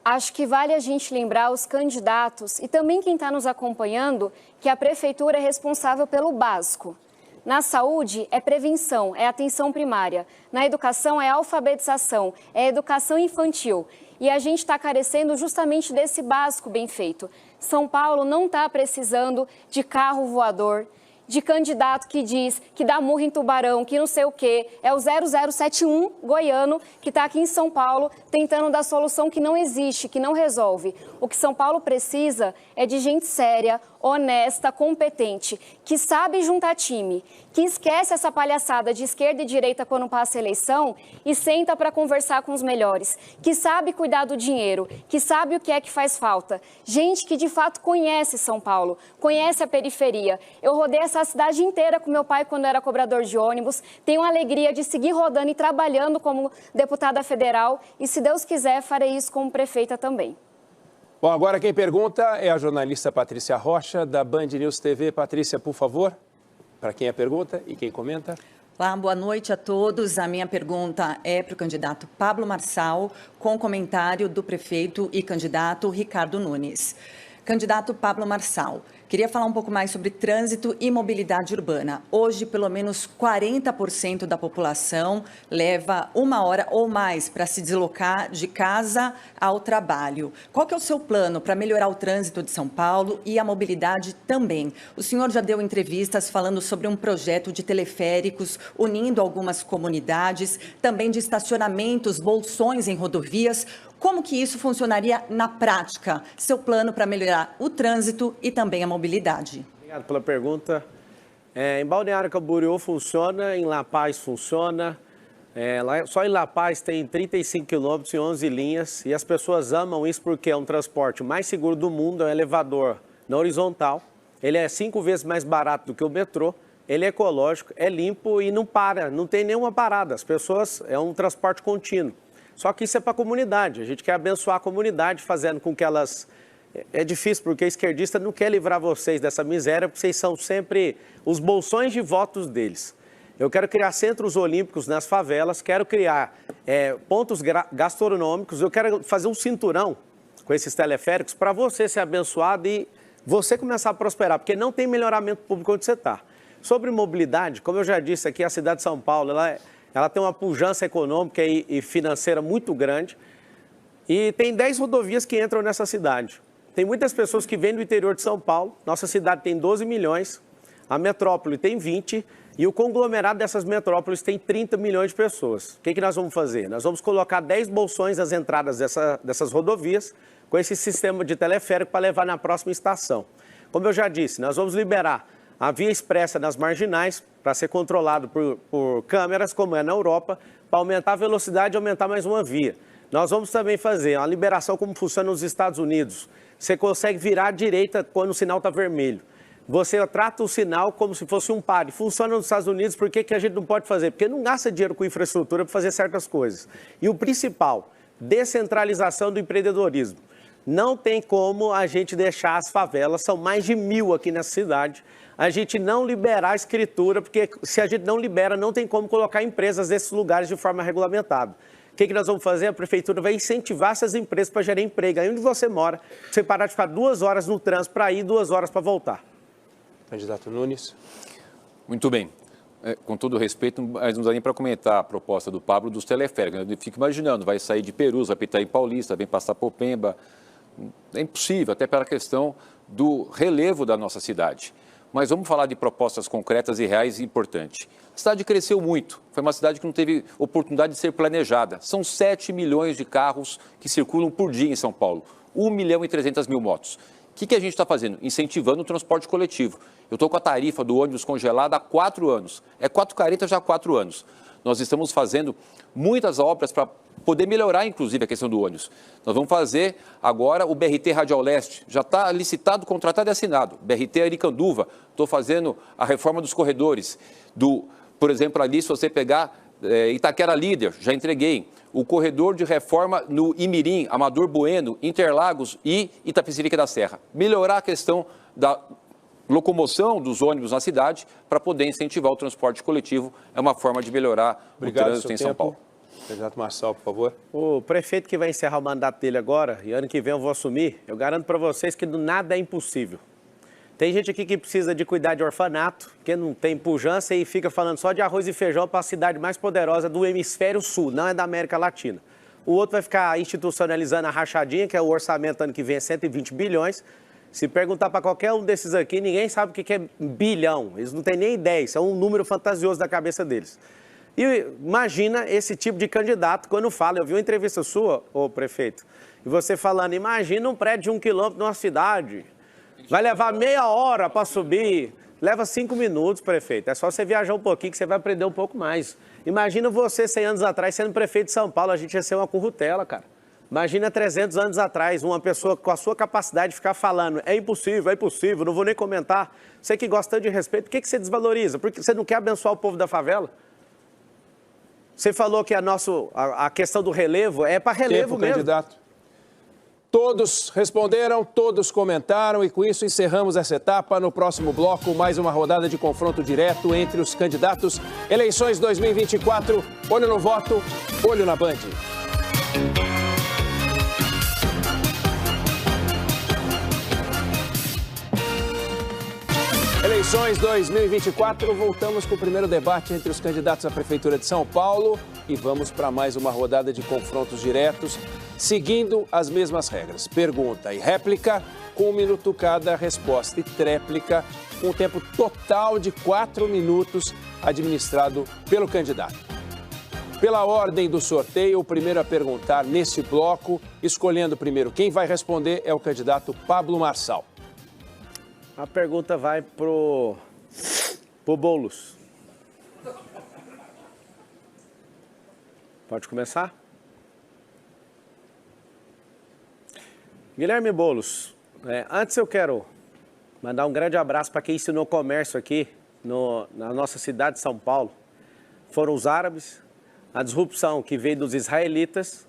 Acho que vale a gente lembrar os candidatos e também quem está nos acompanhando que a prefeitura é responsável pelo básico. Na saúde, é prevenção, é atenção primária. Na educação, é alfabetização, é educação infantil. E a gente está carecendo justamente desse básico bem feito. São Paulo não está precisando de carro voador, de candidato que diz que dá murro em Tubarão, que não sei o quê. É o 0071 goiano que está aqui em São Paulo tentando dar solução que não existe, que não resolve. O que São Paulo precisa é de gente séria, honesta, competente, que sabe juntar time, que esquece essa palhaçada de esquerda e direita quando passa a eleição e senta para conversar com os melhores, que sabe cuidar do dinheiro, que sabe o que é que faz falta. Gente que de fato conhece São Paulo, conhece a periferia. Eu rodei essa cidade inteira com meu pai quando era cobrador de ônibus, tenho a alegria de seguir rodando e trabalhando como deputada federal e, se Deus quiser, farei isso como prefeita também. Bom, agora quem pergunta é a jornalista Patrícia Rocha, da Band News TV. Patrícia, por favor, para quem é a pergunta e quem comenta. Olá, boa noite a todos. A minha pergunta é para o candidato Pablo Marçal, com comentário do prefeito e candidato Ricardo Nunes. Candidato Pablo Marçal, queria falar um pouco mais sobre trânsito e mobilidade urbana. Hoje, pelo menos 40% da população leva 1 hora ou mais para se deslocar de casa ao trabalho. Qual que é o seu plano para melhorar o trânsito de São Paulo e a mobilidade também? O senhor já deu entrevistas falando sobre um projeto de teleféricos unindo algumas comunidades, também de estacionamentos, bolsões em rodovias. Como que isso funcionaria na prática? Seu plano para melhorar o trânsito e também a mobilidade. Obrigado pela pergunta. Em Balneário Camboriú funciona, em La Paz funciona. Só em La Paz tem 35 quilômetros e 11 linhas. E as pessoas amam isso porque é um transporte mais seguro do mundo, é um elevador na horizontal. Ele é 5 vezes mais barato do que o metrô. Ele é ecológico, é limpo e não para, não tem nenhuma parada. As pessoas, é um transporte contínuo. Só que isso é para a comunidade, a gente quer abençoar a comunidade, fazendo com que elas... É difícil, porque a esquerdista não quer livrar vocês dessa miséria, porque vocês são sempre os bolsões de votos deles. Eu quero criar centros olímpicos nas favelas, quero criar pontos gastronômicos, eu quero fazer um cinturão com esses teleféricos para você ser abençoado e você começar a prosperar, porque não tem melhoramento público onde você está. Sobre mobilidade, como eu já disse aqui, a cidade de São Paulo, ela tem uma pujança econômica e financeira muito grande e tem 10 rodovias que entram nessa cidade. Tem muitas pessoas que vêm do interior de São Paulo, nossa cidade tem 12 milhões, a metrópole tem 20 e o conglomerado dessas metrópoles tem 30 milhões de pessoas. O que nós vamos fazer? Nós vamos colocar 10 bolsões nas entradas dessas rodovias com esse sistema de teleférico para levar na próxima estação. Como eu já disse, nós vamos liberar a via expressa nas marginais, para ser controlado por câmeras, como é na Europa, para aumentar a velocidade e aumentar mais uma via. Nós vamos também fazer uma liberação como funciona nos Estados Unidos. Você consegue virar à direita quando o sinal está vermelho. Você trata o sinal como se fosse um par. Funciona nos Estados Unidos, por que a gente não pode fazer? Porque não gasta dinheiro com infraestrutura para fazer certas coisas. E o principal, descentralização do empreendedorismo. Não tem como a gente deixar as favelas, são mais de 1.000 aqui nessa cidade, a gente não liberar a escritura, porque se a gente não libera, não tem como colocar empresas nesses lugares de forma regulamentada. O que nós vamos fazer? A prefeitura vai incentivar essas empresas para gerar emprego. Aí onde você mora, você parar de ficar 2 horas no trânsito para ir, 2 horas para voltar. Candidato Nunes. Muito bem. Com todo respeito, mas não dá nem para comentar a proposta do Pablo dos teleféricos. Eu fico imaginando, vai sair de Perus, vai pitar em Paulista, vem passar por Pemba. É impossível, até pela questão do relevo da nossa cidade. Mas vamos falar de propostas concretas e reais e importantes. A cidade cresceu muito, foi uma cidade que não teve oportunidade de ser planejada. São 7 milhões de carros que circulam por dia em São Paulo, 1.300.000 motos. O que a gente está fazendo? Incentivando o transporte coletivo. Eu estou com a tarifa do ônibus congelada há 4 anos, é 4,40 já há 4 anos. Nós estamos fazendo muitas obras para poder melhorar, inclusive, a questão do ônibus. Nós vamos fazer agora o BRT Radial Leste, já está licitado, contratado e assinado. BRT Aricanduva, estou fazendo a reforma dos corredores. Por exemplo, ali, se você pegar Itaquera Líder, já entreguei. O corredor de reforma no Imirim, Amador Bueno, Interlagos e Itapecerica da Serra. Melhorar a questão da locomoção dos ônibus na cidade para poder incentivar o transporte coletivo. É uma forma de melhorar o trânsito em São Paulo. Candidato Marçal, por favor. O prefeito que vai encerrar o mandato dele agora, e ano que vem eu vou assumir, eu garanto para vocês que nada é impossível. Tem gente aqui que precisa de cuidar de orfanato, que não tem pujança e fica falando só de arroz e feijão para a cidade mais poderosa do hemisfério sul, não é da América Latina. O outro vai ficar institucionalizando a rachadinha, que é o orçamento ano que vem é 120 bilhões. Se perguntar para qualquer um desses aqui, ninguém sabe o que é bilhão. Eles não têm nem ideia, isso é um número fantasioso da cabeça deles. E imagina esse tipo de candidato quando fala. Eu vi uma entrevista sua, ô prefeito, e você falando, imagina um prédio de 1 quilômetro numa cidade. Vai levar meia hora para subir. Leva 5 minutos, prefeito. É só você viajar um pouquinho que você vai aprender um pouco mais. Imagina você 100 anos atrás sendo prefeito de São Paulo, a gente ia ser uma currutela, cara. Imagina 300 anos atrás, uma pessoa com a sua capacidade de ficar falando, é impossível, não vou nem comentar. Você que gosta tanto de respeito, por que você desvaloriza? Porque você não quer abençoar o povo da favela? Você falou que a questão do relevo é para relevo mesmo. Candidato. Todos responderam, todos comentaram e com isso encerramos essa etapa. No próximo bloco, mais uma rodada de confronto direto entre os candidatos. Eleições 2024, olho no voto, olho na Band. Eleições 2024, voltamos com o primeiro debate entre os candidatos à Prefeitura de São Paulo e vamos para mais uma rodada de confrontos diretos, seguindo as mesmas regras. Pergunta e réplica, com 1 minuto cada resposta e tréplica, com um tempo total de 4 minutos administrado pelo candidato. Pela ordem do sorteio, o primeiro a perguntar nesse bloco, escolhendo primeiro quem vai responder, é o candidato Pablo Marçal. A pergunta vai pro Boulos. Pode começar? Guilherme Boulos, antes eu quero mandar um grande abraço para quem ensinou comércio aqui na nossa cidade de São Paulo. Foram os árabes, a disrupção que veio dos israelitas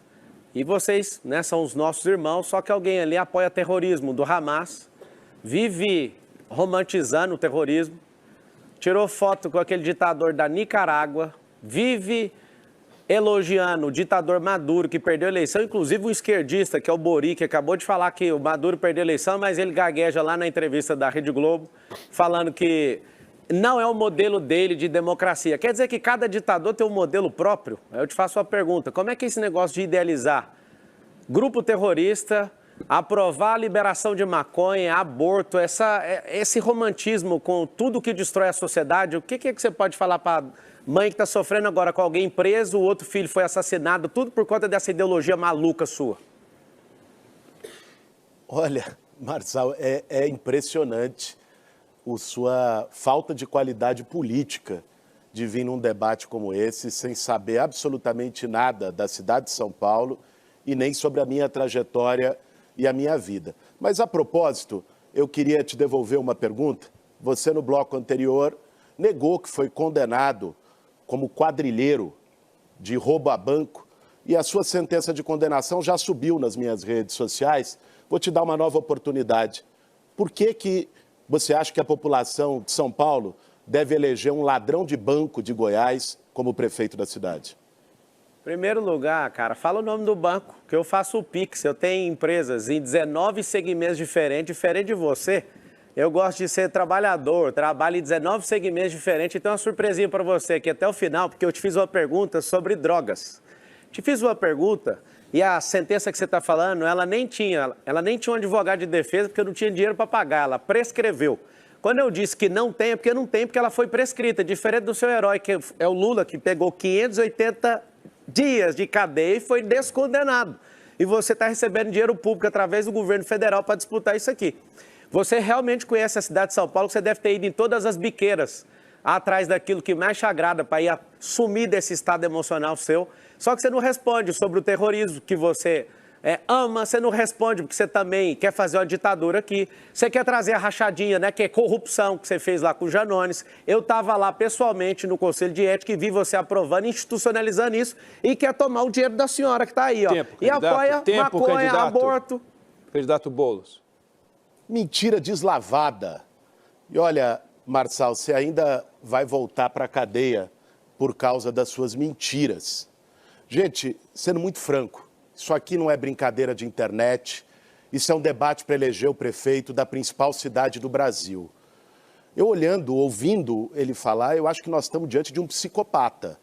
e vocês, são os nossos irmãos, só que alguém ali apoia terrorismo do Hamas, vive romantizando o terrorismo, tirou foto com aquele ditador da Nicarágua, vive elogiando o ditador Maduro, que perdeu a eleição, inclusive um esquerdista, que é o Bori, que acabou de falar que o Maduro perdeu a eleição, mas ele gagueja lá na entrevista da Rede Globo, falando que não é o modelo dele de democracia. Quer dizer que cada ditador tem um modelo próprio? Eu te faço uma pergunta, como é que é esse negócio de idealizar grupo terrorista, aprovar a liberação de maconha, aborto, esse romantismo com tudo que destrói a sociedade, o que você pode falar para mãe que está sofrendo agora com alguém preso, o outro filho foi assassinado, tudo por conta dessa ideologia maluca sua? Olha, Marçal, é impressionante a sua falta de qualidade política de vir num debate como esse sem saber absolutamente nada da cidade de São Paulo e nem sobre a minha trajetória e a minha vida. Mas, a propósito, eu queria te devolver uma pergunta. Você, no bloco anterior, negou que foi condenado como quadrilheiro de roubo a banco e a sua sentença de condenação já subiu nas minhas redes sociais. Vou te dar uma nova oportunidade. Por que você acha que a população de São Paulo deve eleger um ladrão de banco de Goiás como prefeito da cidade? Em primeiro lugar, cara, fala o nome do banco, que eu faço o Pix. Eu tenho empresas em 19 segmentos diferente de você. Eu gosto de ser trabalhador, trabalho em 19 segmentos diferentes. Então, uma surpresinha para você aqui até o final, porque eu te fiz uma pergunta sobre drogas. Te fiz uma pergunta e a sentença que você está falando, ela nem tinha um advogado de defesa porque eu não tinha dinheiro para pagar, ela prescreveu. Quando eu disse que não tem, é porque não tem, porque ela foi prescrita, diferente do seu herói, que é o Lula, que pegou 580 dias de cadeia e foi descondenado. E você está recebendo dinheiro público através do governo federal para disputar isso aqui. Você realmente conhece a cidade de São Paulo, que você deve ter ido em todas as biqueiras, atrás daquilo que mais te agrada, para ir sumir desse estado emocional seu. Só que você não responde sobre o terrorismo que você ama, você não responde porque você também quer fazer uma ditadura aqui. Você quer trazer a rachadinha, né, que é corrupção que você fez lá com o Janones. Eu estava lá pessoalmente no Conselho de Ética e vi você aprovando, institucionalizando isso e quer tomar o dinheiro da senhora que está aí, ó. Tempo, e apoia maconha, aborto. Candidato Boulos. Mentira deslavada. E olha, Marçal, você ainda vai voltar para a cadeia por causa das suas mentiras. Gente, sendo muito franco, isso aqui não é brincadeira de internet, isso é um debate para eleger o prefeito da principal cidade do Brasil. Eu olhando, ouvindo ele falar, eu acho que nós estamos diante de um psicopata,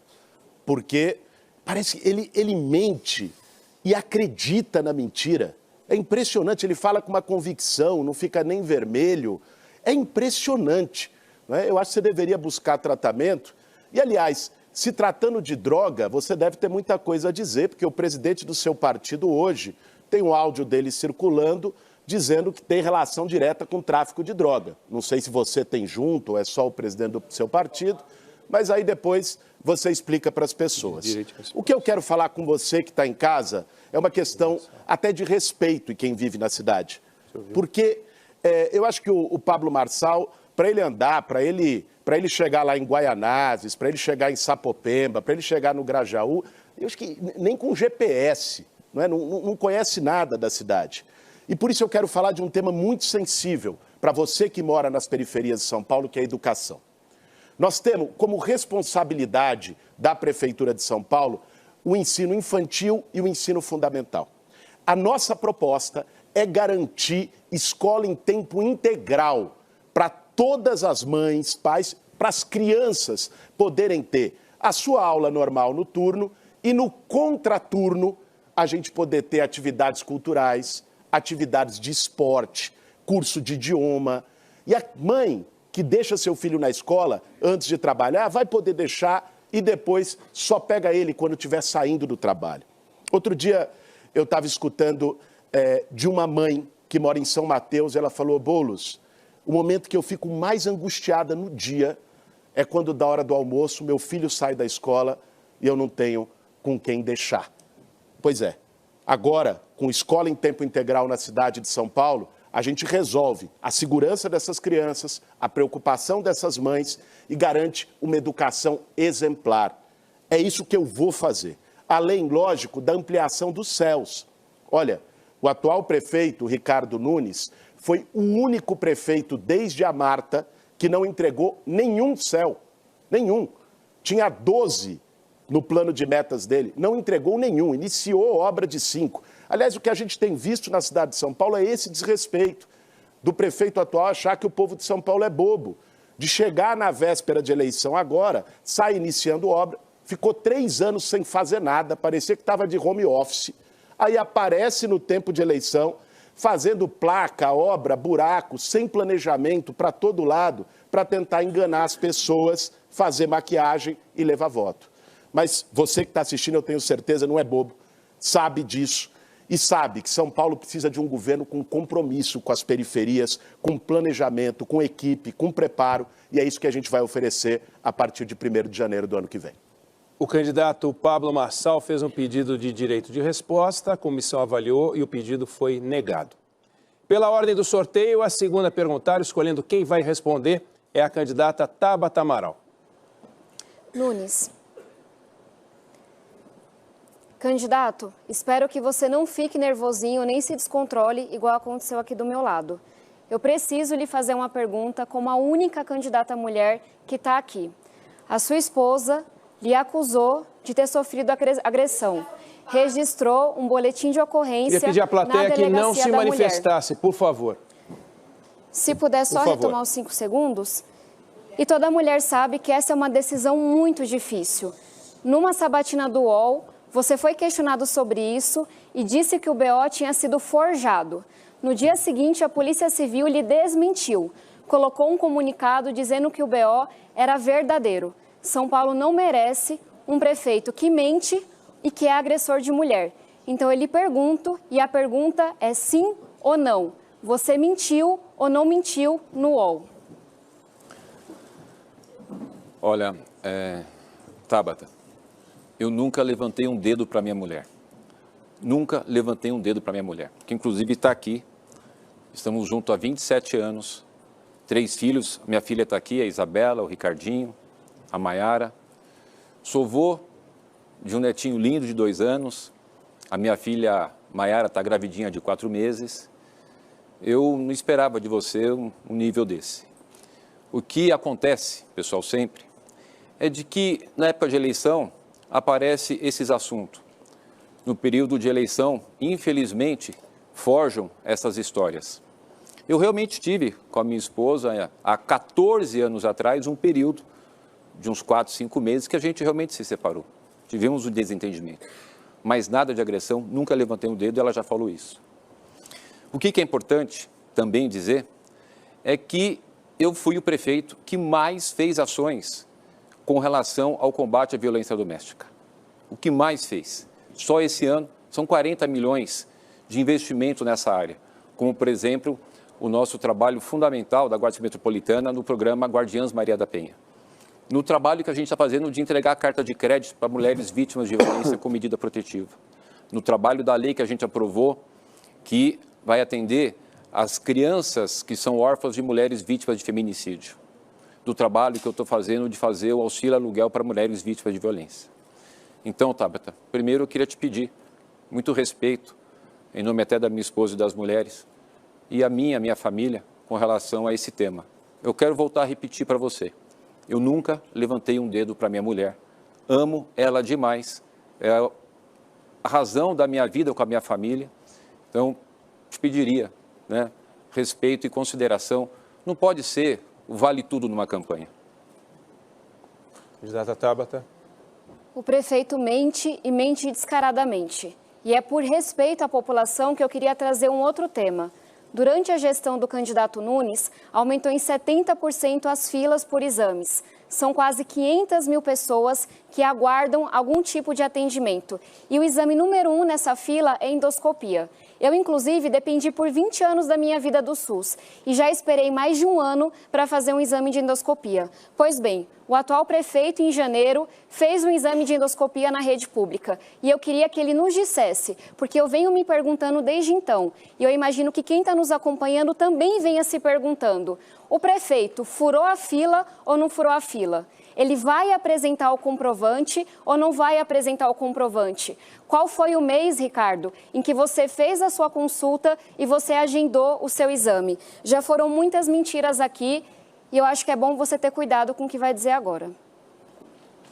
porque parece que ele mente e acredita na mentira. É impressionante, ele fala com uma convicção, não fica nem vermelho, é impressionante. Não é? Eu acho que você deveria buscar tratamento e, aliás, se tratando de droga, você deve ter muita coisa a dizer, porque o presidente do seu partido hoje tem um áudio dele circulando dizendo que tem relação direta com o tráfico de droga. Não sei se você tem junto ou é só o presidente do seu partido, mas aí depois você explica para as pessoas. O que eu quero falar com você que está em casa é uma questão até de respeito em quem vive na cidade. Porque eu acho que o Pablo Marçal, para ele andar, para ele chegar lá em Guaianazes, para ele chegar em Sapopemba, para ele chegar no Grajaú, eu acho que nem com GPS, não conhece nada da cidade. E por isso eu quero falar de um tema muito sensível para você que mora nas periferias de São Paulo, que é a educação. Nós temos como responsabilidade da Prefeitura de São Paulo o ensino infantil e o ensino fundamental. A nossa proposta é garantir escola em tempo integral para todas as mães, pais, para as crianças poderem ter a sua aula normal no turno e no contraturno a gente poder ter atividades culturais, atividades de esporte, curso de idioma. E a mãe que deixa seu filho na escola antes de trabalhar vai poder deixar e depois só pega ele quando estiver saindo do trabalho. Outro dia eu estava escutando de uma mãe que mora em São Mateus, ela falou: Boulos, o momento que eu fico mais angustiada no dia é quando, da hora do almoço, meu filho sai da escola e eu não tenho com quem deixar. Pois é, agora, com escola em tempo integral na cidade de São Paulo, a gente resolve a segurança dessas crianças, a preocupação dessas mães e garante uma educação exemplar. É isso que eu vou fazer. Além, lógico, da ampliação dos céus. Olha, o atual prefeito, Ricardo Nunes, foi o único prefeito desde a Marta que não entregou nenhum céu. Nenhum. Tinha 12 no plano de metas dele, não entregou nenhum, iniciou obra de 5. Aliás, o que a gente tem visto na cidade de São Paulo é esse desrespeito do prefeito atual achar que o povo de São Paulo é bobo, de chegar na véspera de eleição agora, sai iniciando obra, ficou 3 anos sem fazer nada, parecia que estava de home office, aí aparece no tempo de eleição, fazendo placa, obra, buraco, sem planejamento para todo lado, para tentar enganar as pessoas, fazer maquiagem e levar voto. Mas você que está assistindo, eu tenho certeza, não é bobo, sabe disso. e sabe que São Paulo precisa de um governo com compromisso com as periferias, com planejamento, com equipe, com preparo, e é isso que a gente vai oferecer a partir de 1º de janeiro do ano que vem. O candidato Pablo Marçal fez um pedido de direito de resposta, a comissão avaliou e o pedido foi negado. Pela ordem do sorteio, a segunda a perguntar, escolhendo quem vai responder, é a candidata Tabata Amaral. Nunes. Candidato, espero que você não fique nervosinho nem se descontrole igual aconteceu aqui do meu lado. Eu preciso lhe fazer uma pergunta como a única candidata mulher que está aqui. A sua esposa lhe acusou de ter sofrido agressão. Registrou um boletim de ocorrência. Queria pedir à plateia que não se manifestasse, por favor. Se puder só retomar os 5 segundos. E toda mulher sabe que essa é uma decisão muito difícil. Numa sabatina do UOL, você foi questionado sobre isso e disse que o BO tinha sido forjado. No dia seguinte, a Polícia Civil lhe desmentiu. Colocou um comunicado dizendo que o BO era verdadeiro. São Paulo não merece um prefeito que mente e que é agressor de mulher. Então, eu lhe pergunto, e a pergunta é sim ou não. Você mentiu ou não mentiu no UOL? Olha, Tabata, eu nunca levantei um dedo para minha mulher. Nunca levantei um dedo para minha mulher, que inclusive está aqui. Estamos juntos há 27 anos, 3 filhos. Minha filha está aqui, a Isabela, o Ricardinho, a Maiara. Sou avô de um netinho lindo de 2 anos. A minha filha Maiara está gravidinha de 4 meses. Eu não esperava de você um nível desse. O que acontece, pessoal, sempre, é de que na época de eleição aparecem esses assuntos. No período de eleição, infelizmente, forjam essas histórias. Eu realmente tive com a minha esposa, há 14 anos atrás, um período de uns 4, 5 meses que a gente realmente se separou. Tivemos um desentendimento. Mas nada de agressão, nunca levantei um dedo, ela já falou isso. O que é importante também dizer é que eu fui o prefeito que mais fez ações com relação ao combate à violência doméstica. O que mais fez? Só esse ano são 40 milhões de investimento nessa área, como, por exemplo, o nosso trabalho fundamental da Guarda Metropolitana no programa Guardiãs Maria da Penha. No trabalho que a gente está fazendo de entregar carta de crédito para mulheres vítimas de violência com medida protetiva. No trabalho da lei que a gente aprovou, que vai atender as crianças que são órfãs de mulheres vítimas de feminicídio. Do trabalho que eu estou fazendo de fazer o auxílio aluguel para mulheres vítimas de violência. Então, Tabata, primeiro eu queria te pedir muito respeito, em nome até da minha esposa e das mulheres, e a minha família, com relação a esse tema. Eu quero voltar a repetir para você. Eu nunca levantei um dedo para minha mulher. Amo ela demais. É a razão da minha vida com a minha família. Então, te pediria, né, respeito e consideração. Não pode ser o vale tudo numa campanha. Candidata Tabata. O prefeito mente e mente descaradamente. E é por respeito à população que eu queria trazer um outro tema. Durante a gestão do candidato Nunes, aumentou em 70% as filas por exames. São quase 500 mil pessoas que aguardam algum tipo de atendimento. E o exame número 1 nessa fila é endoscopia. Eu, inclusive, dependi por 20 anos da minha vida do SUS e já esperei mais de 1 ano para fazer um exame de endoscopia. Pois bem, o atual prefeito, em janeiro, fez um exame de endoscopia na rede pública. E eu queria que ele nos dissesse, porque eu venho me perguntando desde então. E eu imagino que quem está nos acompanhando também venha se perguntando. O prefeito furou a fila ou não furou a fila? Ele vai apresentar o comprovante ou não vai apresentar o comprovante? Qual foi o mês, Ricardo, em que você fez a sua consulta e você agendou o seu exame? Já foram muitas mentiras aqui e eu acho que é bom você ter cuidado com o que vai dizer agora.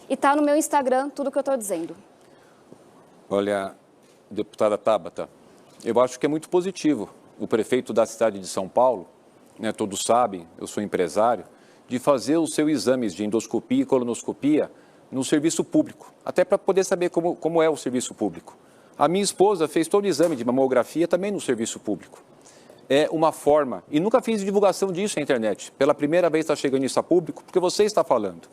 E está no meu Instagram tudo o que eu estou dizendo. Olha, deputada Tabata, eu acho que é muito positivo o prefeito da cidade de São Paulo, né, todos sabem, eu sou empresário, de fazer os seus exames de endoscopia e colonoscopia no serviço público, até para poder saber como é o serviço público. A minha esposa fez todo o exame de mamografia também no serviço público. É uma forma, e nunca fiz divulgação disso na internet, pela primeira vez está chegando isso a público, porque você está falando.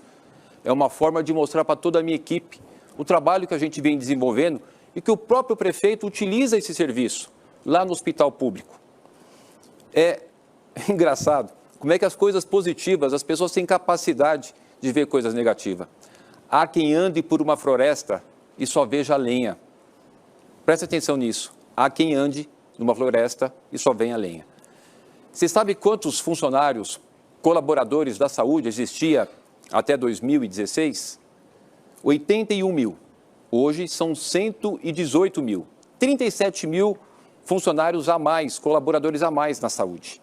É uma forma de mostrar para toda a minha equipe o trabalho que a gente vem desenvolvendo e que o próprio prefeito utiliza esse serviço lá no hospital público. É engraçado como é que as coisas positivas, as pessoas têm capacidade de ver coisas negativas. Há quem ande por uma floresta e só veja lenha. Preste atenção nisso. Há quem ande numa floresta e só venha lenha. Você sabe quantos funcionários, colaboradores da saúde existia até 2016? 81 mil. Hoje são 118 mil. 37 mil funcionários a mais, colaboradores a mais na saúde.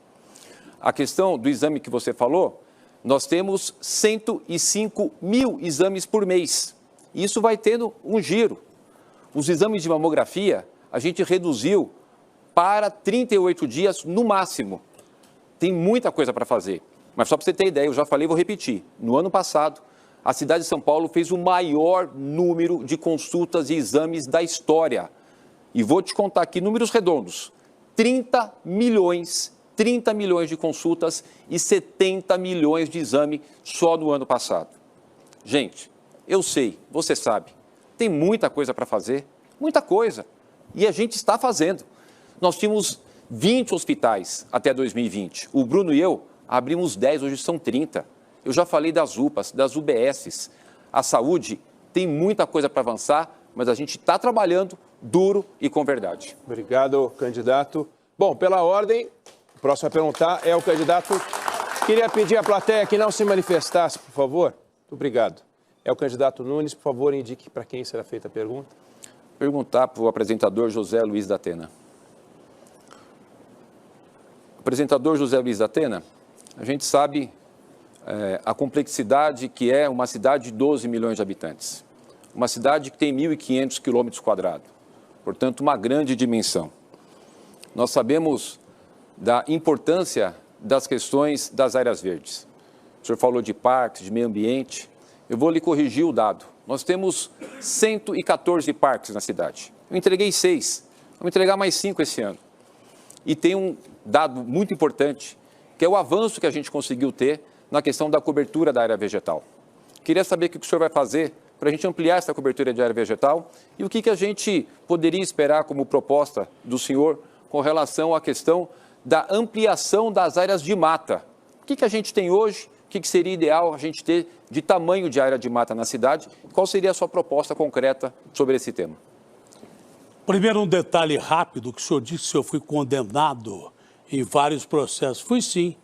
A questão do exame que você falou, nós temos 105 mil exames por mês. Isso vai tendo um giro. Os exames de mamografia, a gente reduziu para 38 dias no máximo. Tem muita coisa para fazer. Mas só para você ter ideia, eu já falei e vou repetir. No ano passado, a cidade de São Paulo fez o maior número de consultas e exames da história. E vou te contar aqui números redondos. 30 milhões de consultas e 70 milhões de exame só no ano passado. Gente, eu sei, você sabe, tem muita coisa para fazer, muita coisa. E a gente está fazendo. Nós tínhamos 20 hospitais até 2020. O Bruno e eu abrimos 10, hoje são 30. Eu já falei das UPAs, das UBSs. A saúde tem muita coisa para avançar, mas a gente está trabalhando duro e com verdade. Obrigado, candidato. Bom, pela ordem, o próximo a perguntar é o candidato. Queria pedir à plateia que não se manifestasse, por favor. Muito obrigado. É o candidato Nunes, por favor, indique para quem será feita a pergunta. Perguntar para o apresentador José Luiz da Atena. Apresentador José Luiz da Atena, a gente sabe a complexidade que é uma cidade de 12 milhões de habitantes. Uma cidade que tem 1.500 quilômetros quadrados, portanto, uma grande dimensão. Nós sabemos da importância das questões das áreas verdes. O senhor falou de parques, de meio ambiente. Eu vou lhe corrigir o dado. Nós temos 114 parques na cidade. Eu entreguei 6, vou entregar mais 5 esse ano. E tem um dado muito importante, que é o avanço que a gente conseguiu ter na questão da cobertura da área vegetal. Queria saber o que o senhor vai fazer para a gente ampliar essa cobertura de área vegetal e o que a gente poderia esperar como proposta do senhor com relação à questão da ampliação das áreas de mata. O que a gente tem hoje, o que seria ideal a gente ter de tamanho de área de mata na cidade, qual seria a sua proposta concreta sobre esse tema? Primeiro, um detalhe rápido, que o senhor disse que eu fui condenado em vários processos. Fui sim,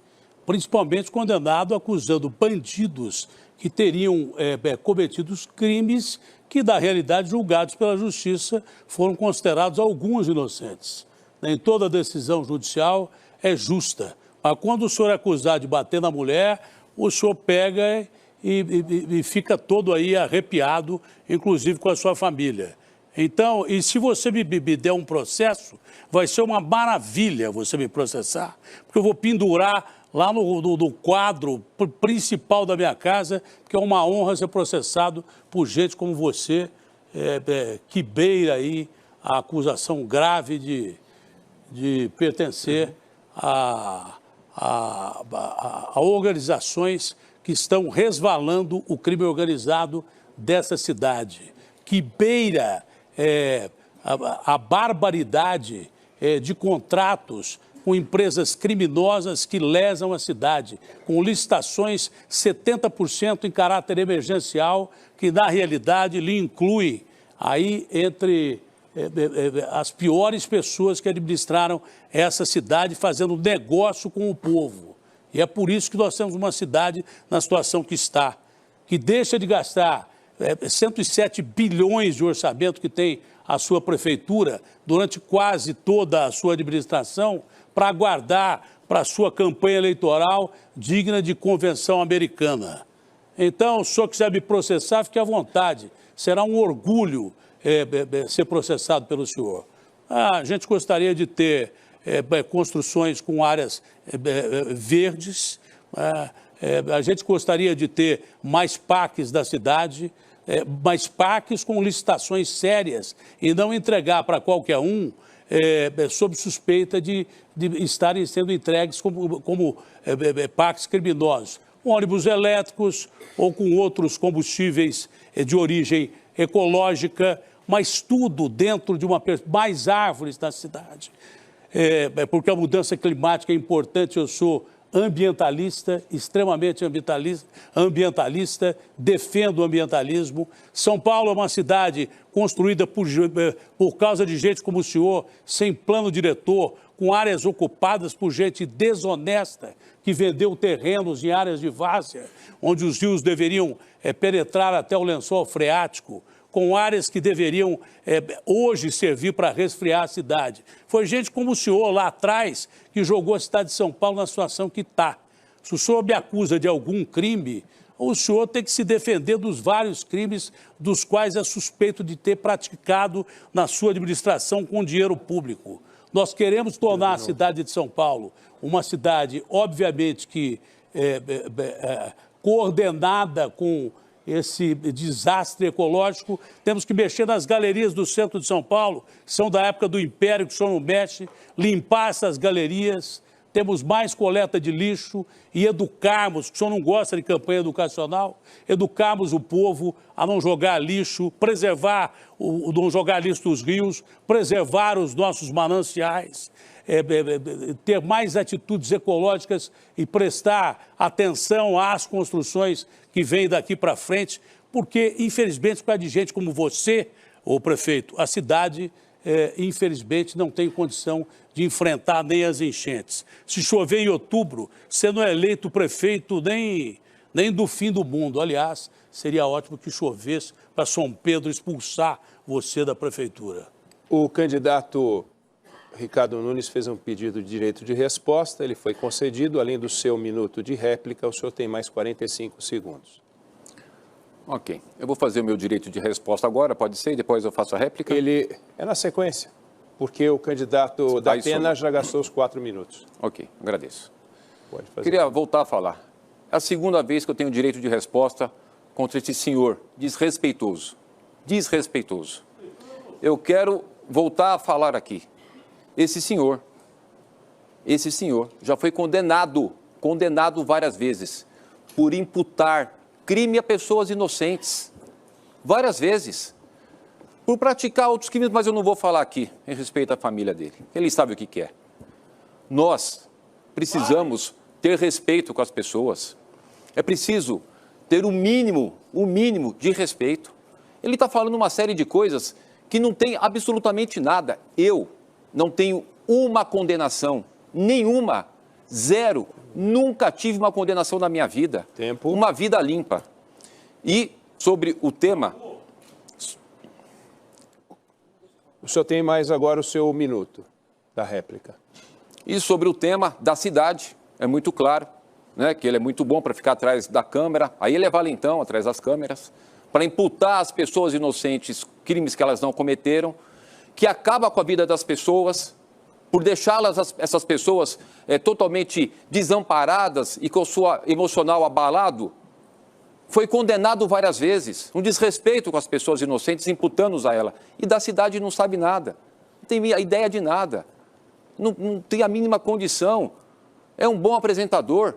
principalmente condenado acusando bandidos que teriam cometido crimes que, na realidade, julgados pela justiça, foram considerados alguns inocentes. Nem toda decisão judicial é justa. Mas quando o senhor é acusado de bater na mulher, o senhor pega e fica todo aí arrepiado, inclusive com a sua família. Então, e se você me der um processo, vai ser uma maravilha você me processar, porque eu vou pendurar lá no quadro principal da minha casa, que é uma honra ser processado por gente como você, que beira aí a acusação grave de pertencer a organizações que estão resvalando o crime organizado dessa cidade, que beira a barbaridade de contratos com empresas criminosas que lesam a cidade, com licitações 70% em caráter emergencial, que na realidade lhe inclui aí entre as piores pessoas que administraram essa cidade, fazendo negócio com o povo. E é por isso que nós temos uma cidade na situação que está, que deixa de gastar 107 bilhões de orçamento que tem a sua prefeitura durante quase toda a sua administração para aguardar para a sua campanha eleitoral digna de convenção americana. Então, se o senhor quiser me processar, fique à vontade. Será um orgulho ser processado pelo senhor. A gente gostaria de ter construções com áreas verdes, a gente gostaria de ter mais parques da cidade, mais parques com licitações sérias e não entregar para qualquer um sob suspeita de estarem sendo entregues como parques criminosos. Ônibus elétricos ou com outros combustíveis de origem ecológica, mas tudo dentro de mais árvores na cidade. Porque a mudança climática é importante, eu sou ambientalista, extremamente ambientalista, defendo o ambientalismo. São Paulo é uma cidade construída por causa de gente como o senhor, sem plano diretor, com áreas ocupadas por gente desonesta, que vendeu terrenos em áreas de várzea, onde os rios deveriam penetrar até o lençol freático, com áreas que deveriam hoje servir para resfriar a cidade. Foi gente como o senhor lá atrás que jogou a cidade de São Paulo na situação que está. Se o senhor me acusa de algum crime, o senhor tem que se defender dos vários crimes dos quais é suspeito de ter praticado na sua administração com dinheiro público. Nós queremos tornar a cidade de São Paulo uma cidade, obviamente, que coordenada com esse desastre ecológico. Temos que mexer nas galerias do centro de São Paulo, que são da época do Império, que o senhor não mexe, limpar essas galerias, temos mais coleta de lixo e educarmos, que o senhor não gosta de campanha educacional, educarmos o povo a não jogar lixo, preservar, não jogar lixo nos rios, preservar os nossos mananciais, ter mais atitudes ecológicas e prestar atenção às construções que vêm daqui para frente, porque, infelizmente, por causa de gente como você, ô prefeito, a cidade, infelizmente, não tem condição de enfrentar nem as enchentes. Se chover em outubro, você não é eleito prefeito nem do fim do mundo. Aliás, seria ótimo que chovesse para São Pedro expulsar você da prefeitura. O candidato Ricardo Nunes fez um pedido de direito de resposta, ele foi concedido. Além do seu minuto de réplica, o senhor tem mais 45 segundos. Ok. Eu vou fazer o meu direito de resposta agora, pode ser, e depois eu faço a réplica? Ele é na sequência, porque o candidato da Atena já gastou os 4 minutos. Ok, agradeço. Pode fazer. Queria voltar a falar. É a segunda vez que eu tenho direito de resposta contra esse senhor desrespeitoso. Desrespeitoso. Eu quero voltar a falar aqui. Esse senhor já foi condenado várias vezes por imputar crime a pessoas inocentes, várias vezes, por praticar outros crimes, mas eu não vou falar aqui, em respeito à família dele. Ele sabe o que quer. Nós precisamos ter respeito com as pessoas. É preciso ter o mínimo de respeito. Ele está falando uma série de coisas que não tem absolutamente nada. Eu não tenho uma condenação, nenhuma, zero. Nunca tive uma condenação na minha vida. Tempo. Uma vida limpa. E sobre o tema... O senhor tem mais agora o seu minuto da réplica. E sobre o tema da cidade, é muito claro, né, que ele é muito bom para ficar atrás da câmera, aí ele é valentão atrás das câmeras, para imputar às pessoas inocentes crimes que elas não cometeram, que acaba com a vida das pessoas, por deixá-las, essas pessoas totalmente desamparadas e com o seu emocional abalado. Foi condenado várias vezes, um desrespeito com as pessoas inocentes, imputando-os a ela. E da cidade não sabe nada, não tem a ideia de nada, não tem a mínima condição. É um bom apresentador,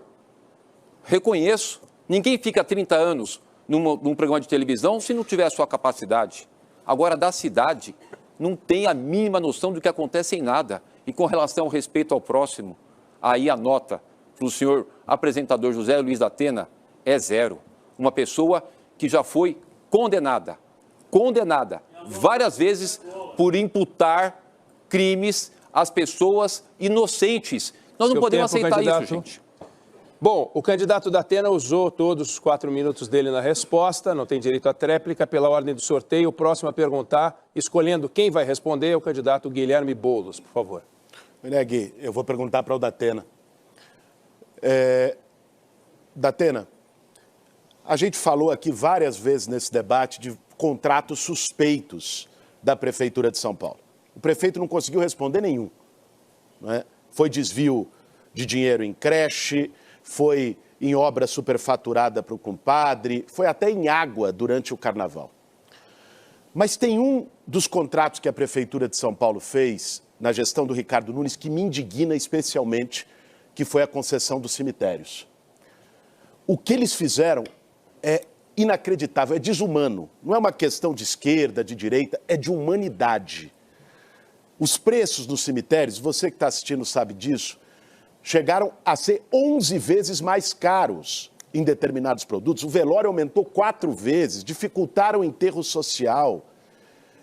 reconheço. Ninguém fica 30 anos num programa de televisão se não tiver a sua capacidade. Agora, da cidade, não tem a mínima noção do que acontece em nada. E com relação ao respeito ao próximo, aí a nota para o senhor apresentador José Luiz da Atena é zero. Uma pessoa que já foi condenada várias vezes por imputar crimes às pessoas inocentes. Nós não podemos aceitar isso, gente. Bom, o candidato da Atena usou todos os 4 minutos dele na resposta, não tem direito à tréplica. Pela ordem do sorteio, o próximo a perguntar, escolhendo quem vai responder, é o candidato Guilherme Boulos, por favor. Gui, eu vou perguntar para o Datena. Datena, a gente falou aqui várias vezes nesse debate de contratos suspeitos da Prefeitura de São Paulo. O prefeito não conseguiu responder nenhum. Né? Foi desvio de dinheiro em creche, foi em obra superfaturada para o compadre, foi até em água durante o carnaval. Mas tem um dos contratos que a Prefeitura de São Paulo fez na gestão do Ricardo Nunes que me indigna especialmente, que foi a concessão dos cemitérios. O que eles fizeram é inacreditável, é desumano. Não é uma questão de esquerda, de direita, é de humanidade. Os preços nos cemitérios, você que está assistindo sabe disso, chegaram a ser 11 vezes mais caros em determinados produtos. O velório aumentou 4 vezes, dificultaram o enterro social.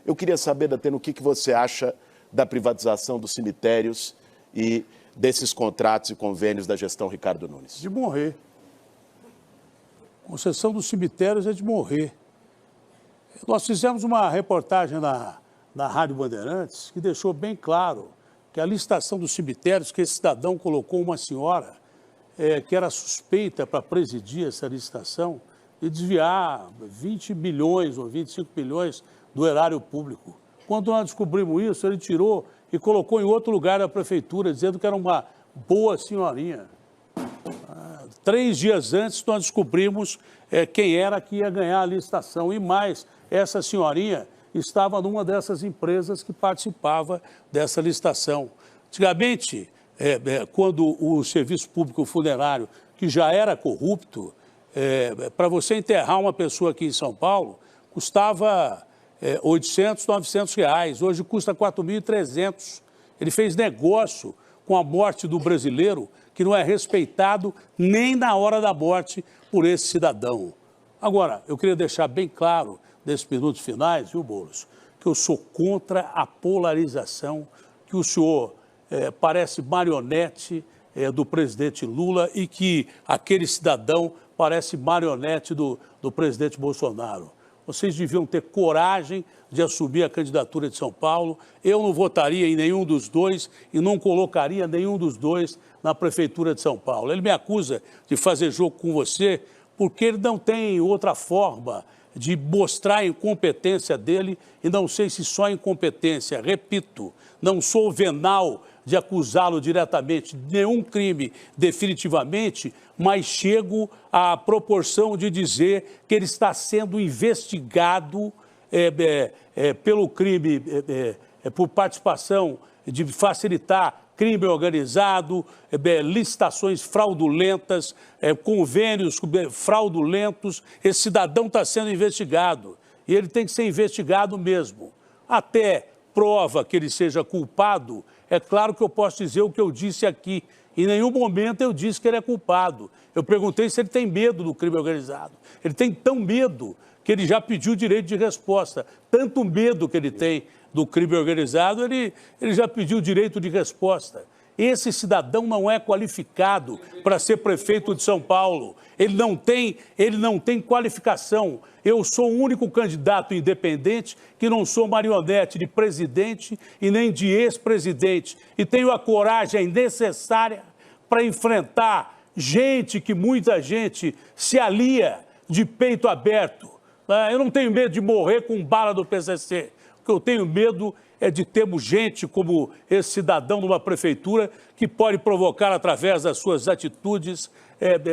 Eu queria saber, Datena, o que você acha da privatização dos cemitérios e desses contratos e convênios da gestão Ricardo Nunes? De morrer. A concessão dos cemitérios é de morrer. Nós fizemos uma reportagem na Rádio Bandeirantes que deixou bem claro que a licitação dos cemitérios, que esse cidadão colocou uma senhora que era suspeita para presidir essa licitação e desviar 20 milhões ou 25 milhões do erário público. Quando nós descobrimos isso, ele tirou e colocou em outro lugar da prefeitura, dizendo que era uma boa senhorinha. 3 dias antes, nós descobrimos quem era que ia ganhar a licitação. E mais, essa senhorinha estava numa dessas empresas que participava dessa licitação. Antigamente, quando o serviço público funerário, que já era corrupto, para você enterrar uma pessoa aqui em São Paulo, custava 800, 900 reais. Hoje custa 4.300. Ele fez negócio com a morte do brasileiro, que não é respeitado nem na hora da morte por esse cidadão. Agora, eu queria deixar bem claro, nesses minutos finais, viu, Boulos, que eu sou contra a polarização, que o senhor parece marionete do presidente Lula e que aquele cidadão parece marionete do presidente Bolsonaro. Vocês deviam ter coragem de assumir a candidatura de São Paulo. Eu não votaria em nenhum dos dois e não colocaria nenhum dos dois na prefeitura de São Paulo. Ele me acusa de fazer jogo com você porque ele não tem outra forma de mostrar a incompetência dele, e não sei se só incompetência. Repito, não sou venal de acusá-lo diretamente de nenhum crime definitivamente, mas chego à proporção de dizer que ele está sendo investigado pelo crime, por participação de facilitar crime organizado, licitações fraudulentas, convênios fraudulentos. Esse cidadão está sendo investigado e ele tem que ser investigado mesmo. Até prova que ele seja culpado, é claro que eu posso dizer o que eu disse aqui. Em nenhum momento eu disse que ele é culpado. Eu perguntei se ele tem medo do crime organizado. Ele tem tão medo que ele já pediu direito de resposta. Tanto medo que ele tem do crime organizado, ele já pediu direito de resposta. Esse cidadão não é qualificado para ser prefeito de São Paulo. Ele não tem qualificação. Eu sou o único candidato independente que não sou marionete de presidente e nem de ex-presidente. E tenho a coragem necessária para enfrentar gente que muita gente se alia de peito aberto. Eu não tenho medo de morrer com bala do PCC. O que eu tenho medo é de termos gente como esse cidadão numa prefeitura que pode provocar, através das suas atitudes,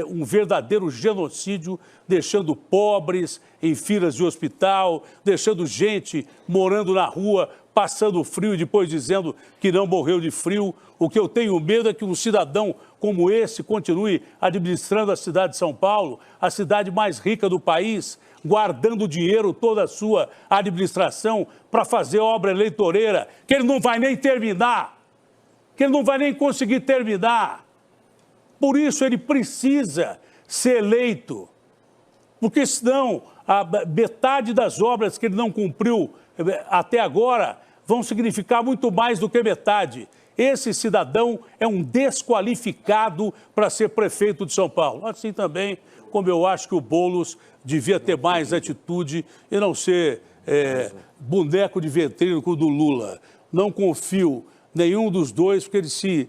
um verdadeiro genocídio, deixando pobres em filas de hospital, deixando gente morando na rua, passando frio e depois dizendo que não morreu de frio. O que eu tenho medo é que um cidadão como esse continue administrando a cidade de São Paulo, a cidade mais rica do país, guardando dinheiro, toda a sua administração, para fazer obra eleitoreira, que ele não vai nem terminar, que ele não vai nem conseguir terminar. Por isso ele precisa ser eleito, porque senão a metade das obras que ele não cumpriu até agora vão significar muito mais do que metade. Esse cidadão é um desqualificado para ser prefeito de São Paulo. Assim também como eu acho que o Boulos devia ter mais atitude e não ser boneco de ventríloco do Lula. Não confio nenhum dos dois, porque eles se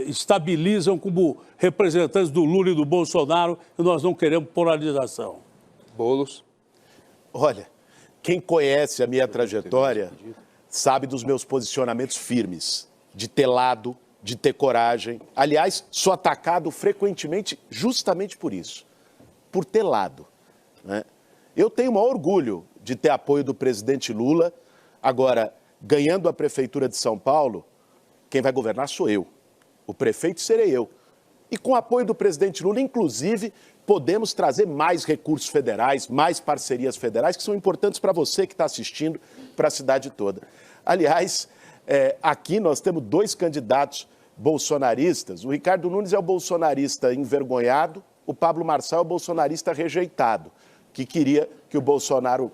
estabilizam como representantes do Lula e do Bolsonaro, e nós não queremos polarização. Boulos. Olha, quem conhece a minha trajetória sabe dos meus posicionamentos firmes, de ter lado, de ter coragem. Aliás, sou atacado frequentemente justamente por isso, por ter lado, né? Eu tenho o maior orgulho de ter apoio do presidente Lula. Agora, ganhando a prefeitura de São Paulo, quem vai governar sou eu. O prefeito serei eu. E com o apoio do presidente Lula, inclusive, podemos trazer mais recursos federais, mais parcerias federais, que são importantes para você que está assistindo, para a cidade toda. Aliás, aqui nós temos 2 candidatos bolsonaristas. O Ricardo Nunes é o bolsonarista envergonhado, o Pablo Marçal é o bolsonarista rejeitado, que queria que o Bolsonaro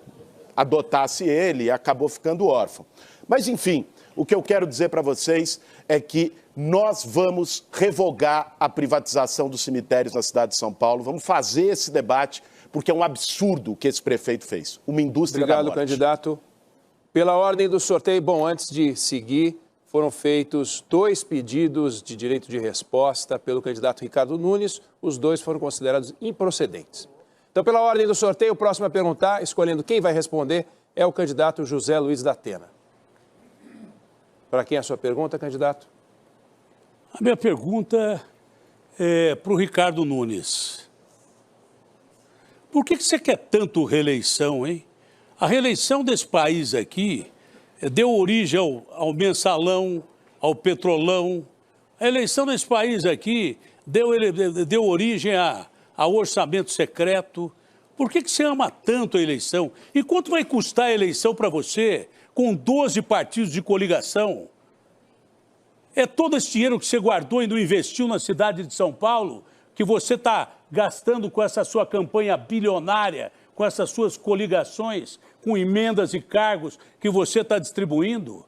adotasse ele e acabou ficando órfão. Mas, enfim, o que eu quero dizer para vocês é que nós vamos revogar a privatização dos cemitérios na cidade de São Paulo, vamos fazer esse debate, porque é um absurdo o que esse prefeito fez, uma indústria da morte. Obrigado, candidato. Pela ordem do sorteio, bom, antes de seguir, foram feitos 2 pedidos de direito de resposta pelo candidato Ricardo Nunes, os 2 foram considerados improcedentes. Então, pela ordem do sorteio, o próximo a perguntar, escolhendo quem vai responder, é o candidato José Luiz da Atena. Para quem é a sua pergunta, candidato? A minha pergunta é para o Ricardo Nunes. Por que você quer tanto reeleição, hein? A reeleição desse país aqui deu origem ao mensalão, ao petrolão. A eleição desse país aqui deu origem ao orçamento secreto. Por que você ama tanto a eleição? E quanto vai custar a eleição para você com 12 partidos de coligação? É todo esse dinheiro que você guardou e não investiu na cidade de São Paulo, que você está gastando com essa sua campanha bilionária, com essas suas coligações, com emendas e cargos que você está distribuindo?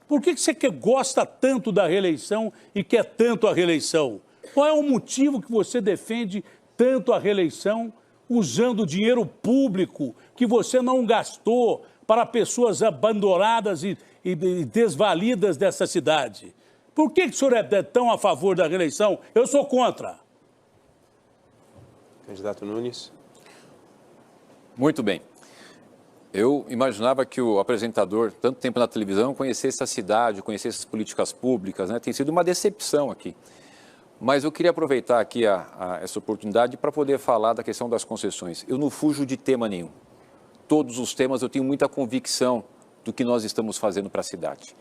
Por que você gosta tanto da reeleição e quer tanto a reeleição? Qual é o motivo que você defende tanto a reeleição usando dinheiro público que você não gastou para pessoas abandonadas e desvalidas dessa cidade? Por que o senhor é tão a favor da reeleição? Eu sou contra. Candidato Nunes. Muito bem. Eu imaginava que o apresentador, tanto tempo na televisão, conhecesse a cidade, conhecesse as políticas públicas, né? Tem sido uma decepção aqui. Mas eu queria aproveitar aqui essa oportunidade para poder falar da questão das concessões. Eu não fujo de tema nenhum. Todos os temas eu tenho muita convicção do que nós estamos fazendo para a cidade.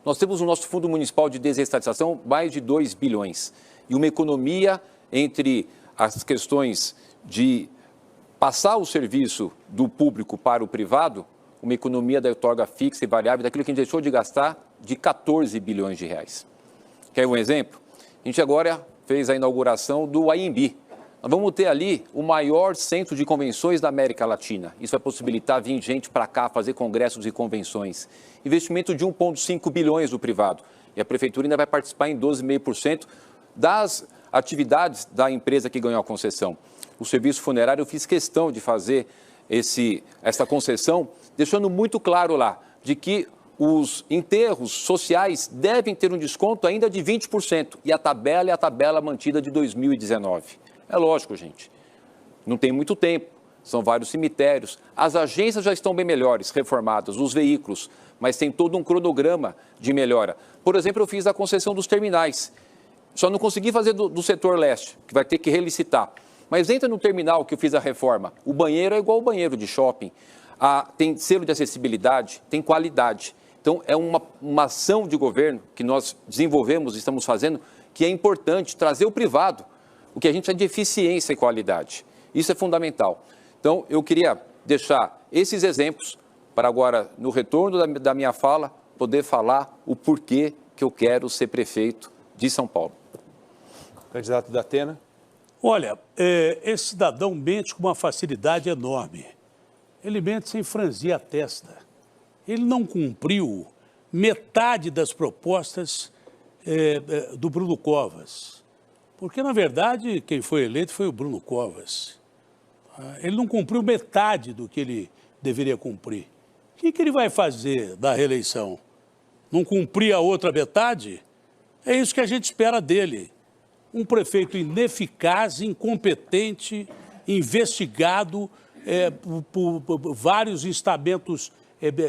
Nós temos no nosso Fundo Municipal de Desestatização mais de 2 bilhões. E uma economia entre as questões de passar o serviço do público para o privado, uma economia da outorga fixa e variável, daquilo que a gente deixou de gastar, de 14 bilhões de reais. Quer um exemplo? A gente agora fez a inauguração do AMB. Nós vamos ter ali o maior centro de convenções da América Latina. Isso vai possibilitar vir gente para cá fazer congressos e convenções. Investimento de 1,5 bilhões do privado. E a Prefeitura ainda vai participar em 12,5% das atividades da empresa que ganhou a concessão. O serviço funerário, eu fiz questão de fazer essa concessão, deixando muito claro lá, de que os enterros sociais devem ter um desconto ainda de 20%. E a tabela é a tabela mantida de 2019. É lógico, gente. Não tem muito tempo, são vários cemitérios. As agências já estão bem melhores, reformadas, os veículos, mas tem todo um cronograma de melhora. Por exemplo, eu fiz a concessão dos terminais. Só não consegui fazer do setor leste, que vai ter que relicitar. Mas entra no terminal que eu fiz a reforma. O banheiro é igual ao banheiro de shopping. Tem selo de acessibilidade, tem qualidade. Então, é uma ação de governo que nós desenvolvemos e estamos fazendo, que é importante trazer o privado, o que a gente chama de eficiência e qualidade. Isso é fundamental. Então, eu queria deixar esses exemplos para agora, no retorno da minha fala, poder falar o porquê que eu quero ser prefeito de São Paulo. Candidato da Atena. Olha, esse cidadão mente com uma facilidade enorme. Ele mente sem franzir a testa. Ele não cumpriu metade das propostas do Bruno Covas. Porque, na verdade, quem foi eleito foi o Bruno Covas. Ele não cumpriu metade do que ele deveria cumprir. O que ele vai fazer da reeleição? Não cumprir a outra metade? É isso que a gente espera dele. Um prefeito ineficaz, incompetente, investigado por vários estamentos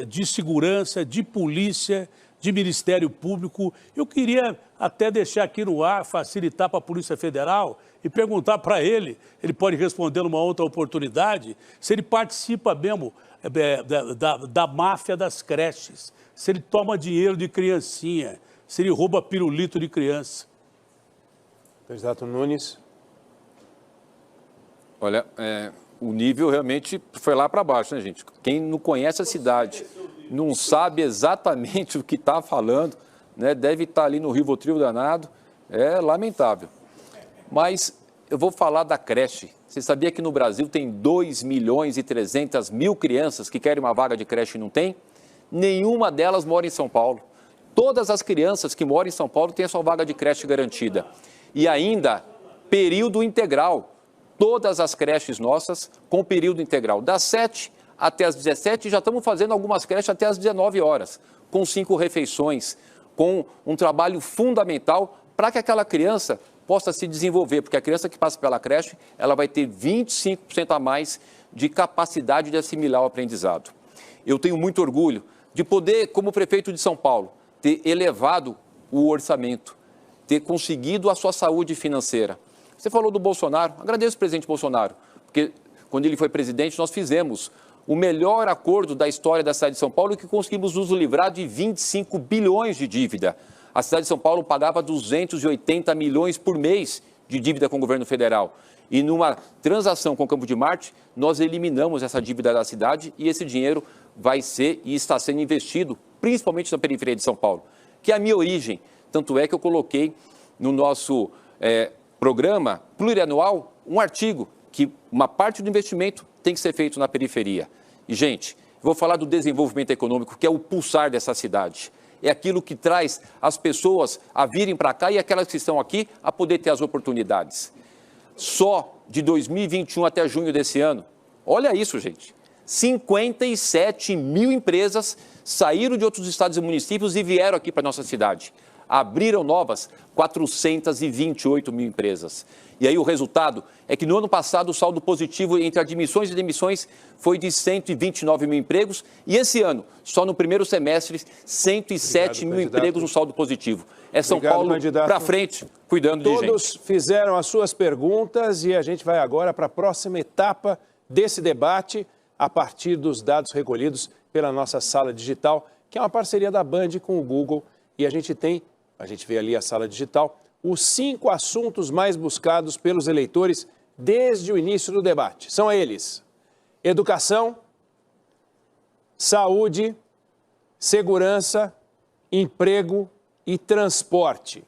de segurança, de polícia, de Ministério Público. Eu queria até deixar aqui no ar, facilitar para a Polícia Federal e perguntar para ele pode responder numa outra oportunidade, se ele participa mesmo da máfia das creches, se ele toma dinheiro de criancinha, se ele rouba pirulito de criança. Candidato Nunes. Olha, o nível realmente foi lá para baixo, né, gente? Quem não conhece a cidade, não sabe exatamente o que está falando, né? Deve estar ali no Rivotril danado, é lamentável. Mas eu vou falar da creche. Você sabia que no Brasil tem 2.300.000 crianças que querem uma vaga de creche e não tem? Nenhuma delas mora em São Paulo. Todas as crianças que moram em São Paulo têm a sua vaga de creche garantida. E ainda, período integral. Todas as creches nossas com período integral. Das 7 até as 17, já estamos fazendo algumas creches até as 19 horas, com 5 refeições, com um trabalho fundamental para que aquela criança possa se desenvolver, porque a criança que passa pela creche, ela vai ter 25% a mais de capacidade de assimilar o aprendizado. Eu tenho muito orgulho de poder, como prefeito de São Paulo, ter elevado o orçamento, ter conseguido a sua saúde financeira. Você falou do Bolsonaro, agradeço o presidente Bolsonaro, porque quando ele foi presidente nós fizemos o melhor acordo da história da cidade de São Paulo, que conseguimos nos livrar de 25 bilhões de dívida. A cidade de São Paulo pagava 280 milhões por mês de dívida com o governo federal. E numa transação com o Campo de Marte, nós eliminamos essa dívida da cidade e esse dinheiro vai ser e está sendo investido, principalmente na periferia de São Paulo, que é a minha origem. Tanto é que eu coloquei no nosso programa plurianual um artigo que uma parte do investimento tem que ser feito na periferia. E, gente, vou falar do desenvolvimento econômico, que é o pulsar dessa cidade. É aquilo que traz as pessoas a virem para cá e aquelas que estão aqui a poder ter as oportunidades. Só de 2021 até junho desse ano, olha isso, gente, 57 mil empresas saíram de outros estados e municípios e vieram aqui para a nossa cidade. Abriram novas 428 mil empresas. E aí o resultado é que no ano passado o saldo positivo entre admissões e demissões foi de 129 mil empregos e esse ano, só no primeiro semestre, 107 mil empregos no saldo positivo. É São Paulo para frente, cuidando de gente. Todos fizeram as suas perguntas e a gente vai agora para a próxima etapa desse debate a partir dos dados recolhidos pela nossa sala digital, que é uma parceria da Band com o Google e a gente vê ali a sala digital, os 5 assuntos mais buscados pelos eleitores desde o início do debate. São eles: educação, saúde, segurança, emprego e transporte.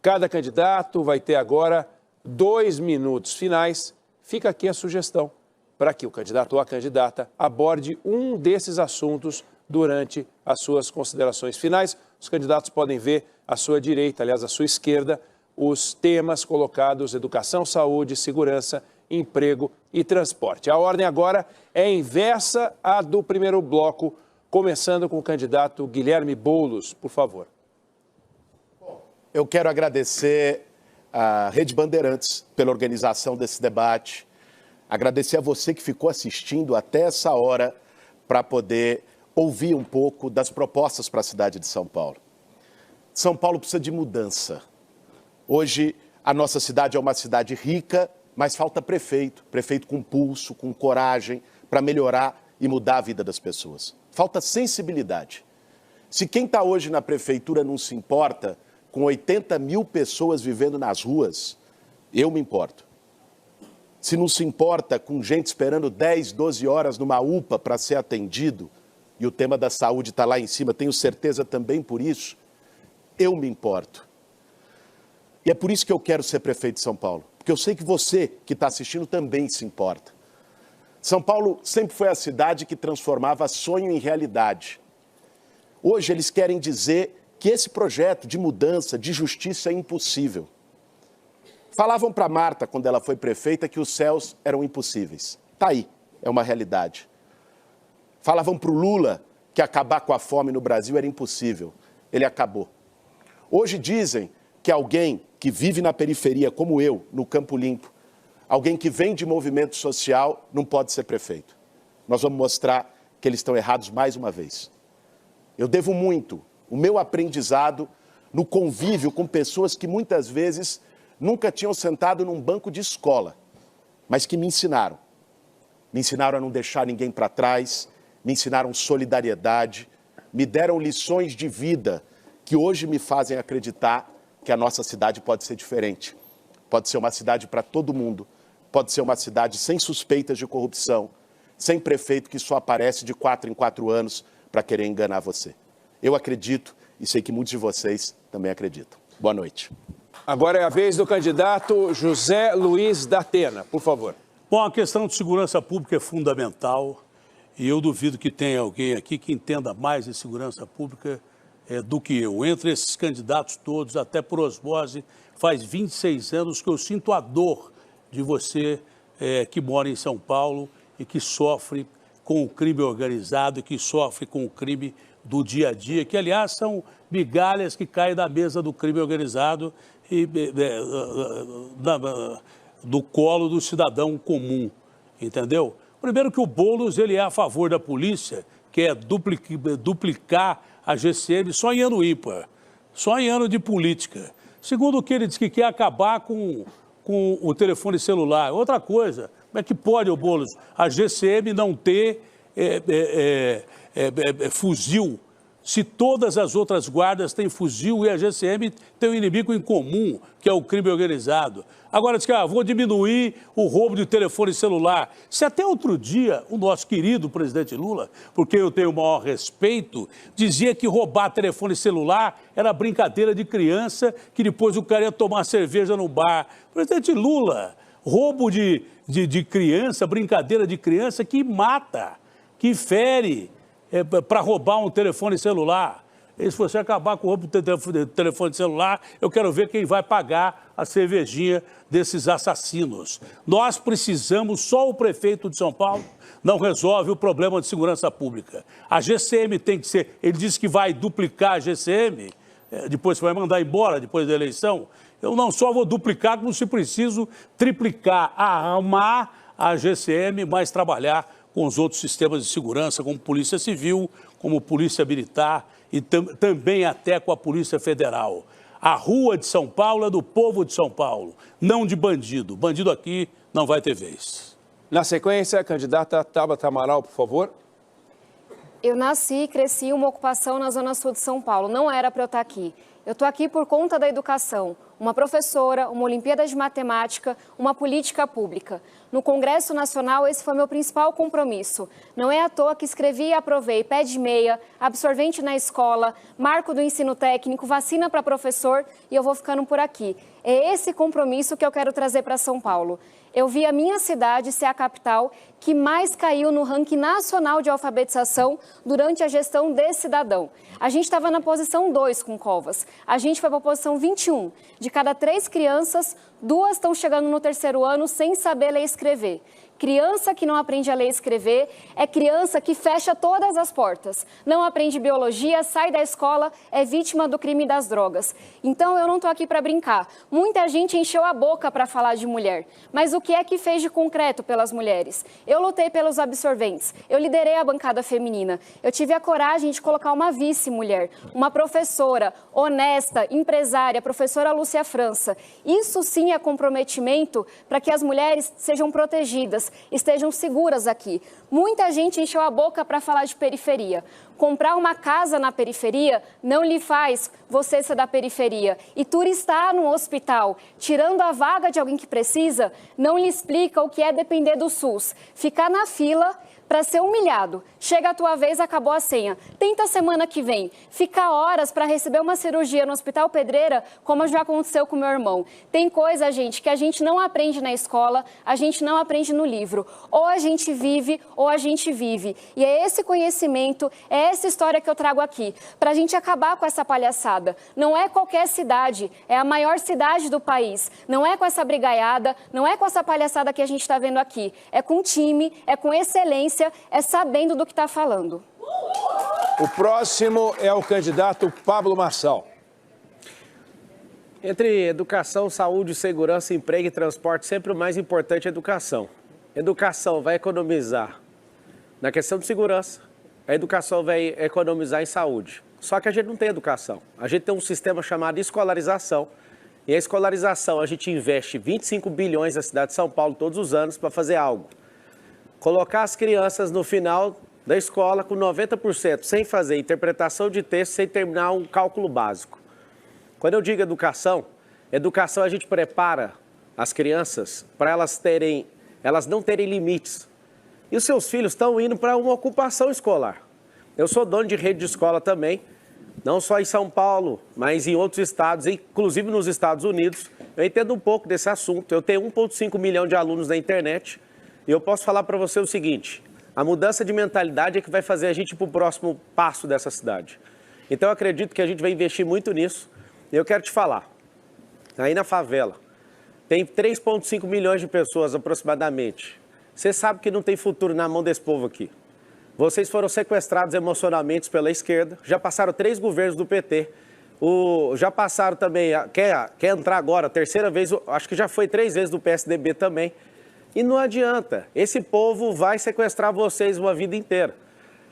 Cada candidato vai ter agora 2 minutos finais. Fica aqui a sugestão para que o candidato ou a candidata aborde um desses assuntos durante as suas considerações finais. Os candidatos podem ver à sua direita, aliás, à sua esquerda, os temas colocados: educação, saúde, segurança, emprego e transporte. A ordem agora é inversa à do primeiro bloco, começando com o candidato Guilherme Boulos, por favor. Eu quero agradecer à Rede Bandeirantes pela organização desse debate, agradecer a você que ficou assistindo até essa hora para poder ouvir um pouco das propostas para a cidade de São Paulo. São Paulo precisa de mudança. Hoje, a nossa cidade é uma cidade rica, mas falta prefeito com pulso, com coragem, para melhorar e mudar a vida das pessoas. Falta sensibilidade. Se quem está hoje na prefeitura não se importa com 80 mil pessoas vivendo nas ruas, eu me importo. Se não se importa com gente esperando 10, 12 horas numa UPA para ser atendido, e o tema da saúde está lá em cima, tenho certeza também por isso, eu me importo. E é por isso que eu quero ser prefeito de São Paulo, porque eu sei que você que está assistindo também se importa. São Paulo sempre foi a cidade que transformava sonho em realidade. Hoje eles querem dizer que esse projeto de mudança, de justiça é impossível. Falavam para Marta, quando ela foi prefeita, que os céus eram impossíveis. Está aí, é uma realidade. Falavam para o Lula que acabar com a fome no Brasil era impossível. Ele acabou. Hoje dizem que alguém que vive na periferia, como eu, no Campo Limpo, alguém que vem de movimento social, não pode ser prefeito. Nós vamos mostrar que eles estão errados mais uma vez. Eu devo muito o meu aprendizado no convívio com pessoas que muitas vezes nunca tinham sentado num banco de escola, mas que me ensinaram. Me ensinaram a não deixar ninguém para trás, me ensinaram solidariedade, me deram lições de vida que hoje me fazem acreditar que a nossa cidade pode ser diferente. Pode ser uma cidade para todo mundo, pode ser uma cidade sem suspeitas de corrupção, sem prefeito que só aparece de 4 em 4 anos para querer enganar você. Eu acredito e sei que muitos de vocês também acreditam. Boa noite. Agora é a vez do candidato José Luiz da Atena, por favor. Bom, a questão de segurança pública é fundamental e eu duvido que tenha alguém aqui que entenda mais de segurança pública do que eu. Entre esses candidatos todos, até por osmose, faz 26 anos que eu sinto a dor de você que mora em São Paulo e que sofre com o crime organizado e que sofre com o crime do dia a dia, que, aliás, são migalhas que caem da mesa do crime organizado e do colo do cidadão comum, entendeu? Primeiro que o Boulos, ele é a favor da polícia, que é duplicar a GCM só em ano ímpar, só em ano de política. Segundo que ele diz que quer acabar com o telefone celular. Outra coisa, como é que pode, o Boulos, a GCM não ter fuzil, se todas as outras guardas têm fuzil e a GCM tem um inimigo em comum, que é o crime organizado. Agora diz que vou diminuir o roubo de telefone celular. Se até outro dia o nosso querido presidente Lula, por quem eu tenho o maior respeito, dizia que roubar telefone celular era brincadeira de criança, que depois o cara ia tomar cerveja no bar. Presidente Lula, roubo de criança, brincadeira de criança que mata, que fere, para roubar um telefone celular. E se você acabar com o roubo do telefone celular, eu quero ver quem vai pagar a cervejinha desses assassinos. Nós precisamos, só o prefeito de São Paulo não resolve o problema de segurança pública. A GCM tem que ser, ele disse que vai duplicar a GCM, depois vai mandar embora, depois da eleição. Eu não só vou duplicar, como se preciso triplicar, armar a GCM, mas trabalhar com os outros sistemas de segurança, como Polícia Civil, como Polícia Militar e também até com a Polícia Federal. A rua de São Paulo é do povo de São Paulo, não de bandido. Bandido aqui não vai ter vez. Na sequência, a candidata Tabata Amaral, por favor. Eu nasci e cresci em uma ocupação na Zona Sul de São Paulo. Não era para eu estar aqui. Eu estou aqui por conta da educação. Uma professora, uma Olimpíada de Matemática, uma política pública. No Congresso Nacional, esse foi meu principal compromisso. Não é à toa que escrevi e aprovei pé de meia, absorvente na escola, marco do ensino técnico, vacina para professor e eu vou ficando por aqui. É esse compromisso que eu quero trazer para São Paulo. Eu vi a minha cidade ser a capital que mais caiu no ranking nacional de alfabetização durante a gestão desse cidadão. A gente estava na posição 2 com Covas. A gente foi para a posição 21. De cada 3 crianças, 2 estão chegando no 3º ano sem saber ler e escrever. Criança que não aprende a ler e escrever é criança que fecha todas as portas. Não aprende biologia, sai da escola, é vítima do crime das drogas. Então eu não estou aqui para brincar. Muita gente encheu a boca para falar de mulher. Mas o que é que fez de concreto pelas mulheres? Eu lutei pelos absorventes. Eu liderei a bancada feminina. Eu tive a coragem de colocar uma vice-mulher, uma professora honesta, empresária, a professora Lúcia França. Isso sim é comprometimento para que as mulheres sejam protegidas, estejam seguras aqui. Muita gente encheu a boca para falar de periferia. Comprar uma casa na periferia não lhe faz você ser da periferia. E turistar num hospital, tirando a vaga de alguém que precisa, não lhe explica o que é depender do SUS. Ficar na fila para ser humilhado. Chega a tua vez, acabou a senha. Tenta semana que vem. Ficar horas para receber uma cirurgia no Hospital Pedreira, como já aconteceu com meu irmão. Tem coisa, gente, que a gente não aprende na escola, a gente não aprende no livro. Ou a gente vive, ou a gente vive. E é esse conhecimento, é essa história que eu trago aqui, para a gente acabar com essa palhaçada. Não é qualquer cidade, é a maior cidade do país. Não é com essa brigaiada, não é com essa palhaçada que a gente está vendo aqui. É com time, é com excelência, é sabendo do que está falando. O próximo é o candidato Pablo Marçal. Entre educação, saúde, segurança, emprego e transporte, sempre o mais importante é educação. Educação vai economizar na questão de segurança, a educação vai economizar em saúde. Só que a gente não tem educação. A gente tem um sistema chamado escolarização. E a escolarização, a gente investe 25 bilhões na cidade de São Paulo todos os anos para fazer algo. Colocar as crianças no final da escola com 90%, sem fazer interpretação de texto, sem terminar um cálculo básico. Quando eu digo educação, educação a gente prepara as crianças para elas não terem limites. E os seus filhos estão indo para uma ocupação escolar. Eu sou dono de rede de escola também, não só em São Paulo, mas em outros estados, inclusive nos Estados Unidos. Eu entendo um pouco desse assunto. Eu tenho 1,5 milhão de alunos na internet e eu posso falar para você o seguinte: a mudança de mentalidade é que vai fazer a gente ir para o próximo passo dessa cidade. Então eu acredito que a gente vai investir muito nisso. E eu quero te falar, aí na favela, tem 3,5 milhões de pessoas aproximadamente. Você sabe que não tem futuro na mão desse povo aqui. Vocês foram sequestrados emocionalmente pela esquerda, já passaram 3 governos do PT, já passaram também, quer entrar agora, terceira vez, acho que já foi 3 vezes do PSDB também. E não adianta, esse povo vai sequestrar vocês uma vida inteira.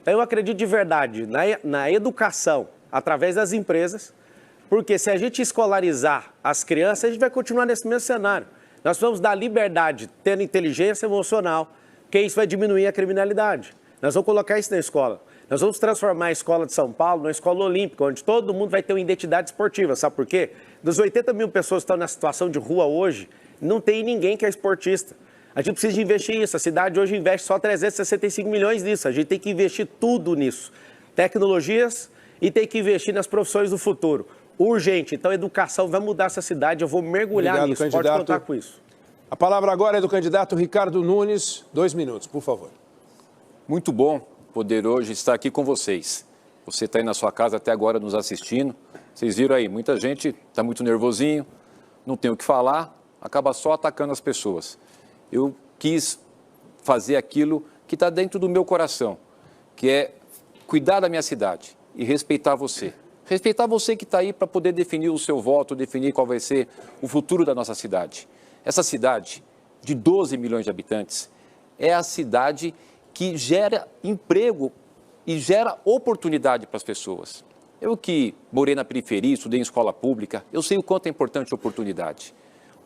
Então eu acredito de verdade na educação, através das empresas, porque se a gente escolarizar as crianças, a gente vai continuar nesse mesmo cenário. Nós vamos dar liberdade, tendo inteligência emocional, que isso vai diminuir a criminalidade. Nós vamos colocar isso na escola. Nós vamos transformar a escola de São Paulo numa escola olímpica, onde todo mundo vai ter uma identidade esportiva. Sabe por quê? Dos 80 mil pessoas que estão na situação de rua hoje, não tem ninguém que é esportista. A gente precisa de investir nisso. A cidade hoje investe só 365 milhões nisso. A gente tem que investir tudo nisso. Tecnologias e tem que investir nas profissões do futuro. Urgente. Então, a educação vai mudar essa cidade. Eu vou mergulhar nisso. Candidato. Pode contar com isso. A palavra agora é do candidato Ricardo Nunes. 2 minutos, por favor. Muito bom poder hoje estar aqui com vocês. Você está aí na sua casa até agora nos assistindo. Vocês viram aí, muita gente está muito nervosinho, não tem o que falar, acaba só atacando as pessoas. Eu quis fazer aquilo que está dentro do meu coração, que é cuidar da minha cidade e respeitar você. Respeitar você que está aí para poder definir o seu voto, definir qual vai ser o futuro da nossa cidade. Essa cidade, de 12 milhões de habitantes, é a cidade que gera emprego e gera oportunidade para as pessoas. Eu que morei na periferia, estudei em escola pública, eu sei o quanto é importante oportunidade.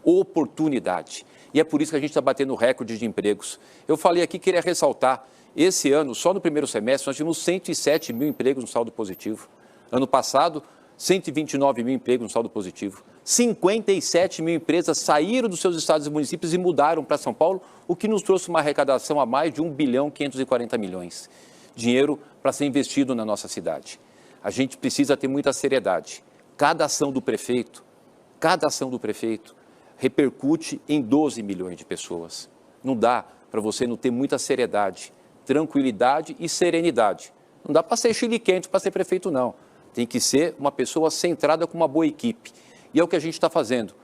Oportunidade. E é por isso que a gente está batendo recorde de empregos. Eu falei aqui, queria ressaltar, esse ano, só no primeiro semestre, nós tivemos 107 mil empregos no saldo positivo. Ano passado, 129 mil empregos no saldo positivo. 57 mil empresas saíram dos seus estados e municípios e mudaram para São Paulo, o que nos trouxe uma arrecadação a mais de 1 bilhão 540 milhões. Dinheiro para ser investido na nossa cidade. A gente precisa ter muita seriedade. Cada ação do prefeito repercute em 12 milhões de pessoas. Não dá para você não ter muita seriedade, tranquilidade e serenidade. Não dá para ser chiliquente para ser prefeito, não. Tem que ser uma pessoa centrada com uma boa equipe. E é o que a gente está fazendo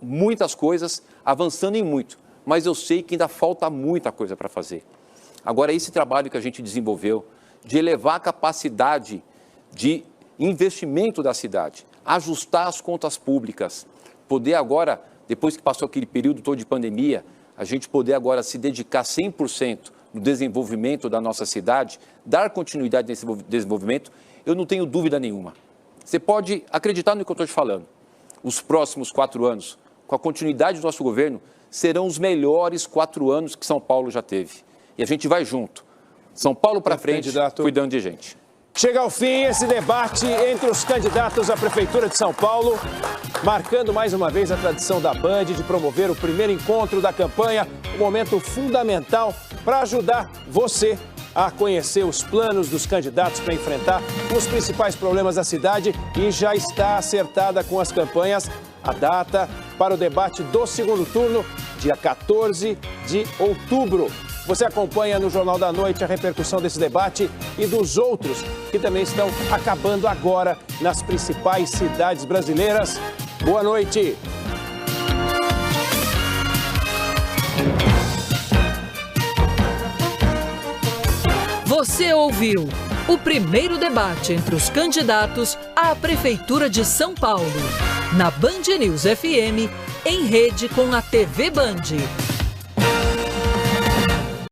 muitas coisas, avançando em muito, mas eu sei que ainda falta muita coisa para fazer. Agora, esse trabalho que a gente desenvolveu, de elevar a capacidade de investimento da cidade, ajustar as contas públicas, poder agora, depois que passou aquele período todo de pandemia, a gente poder agora se dedicar 100% no desenvolvimento da nossa cidade, dar continuidade nesse desenvolvimento, eu não tenho dúvida nenhuma. Você pode acreditar no que eu estou te falando. Os próximos 4 anos, com a continuidade do nosso governo, serão os melhores 4 anos que São Paulo já teve. E a gente vai junto. São Paulo para frente, candidato, cuidando de gente. Chega ao fim esse debate entre os candidatos à Prefeitura de São Paulo, marcando mais uma vez a tradição da Band de promover o primeiro encontro da campanha, um momento fundamental para ajudar você a conhecer os planos dos candidatos para enfrentar os principais problemas da cidade, e já está acertada com as campanhas a data para o debate do segundo turno, dia 14 de outubro. Você acompanha no Jornal da Noite a repercussão desse debate e dos outros que também estão acabando agora nas principais cidades brasileiras. Boa noite! Você ouviu o primeiro debate entre os candidatos à Prefeitura de São Paulo, na Band News FM, em rede com a TV Band.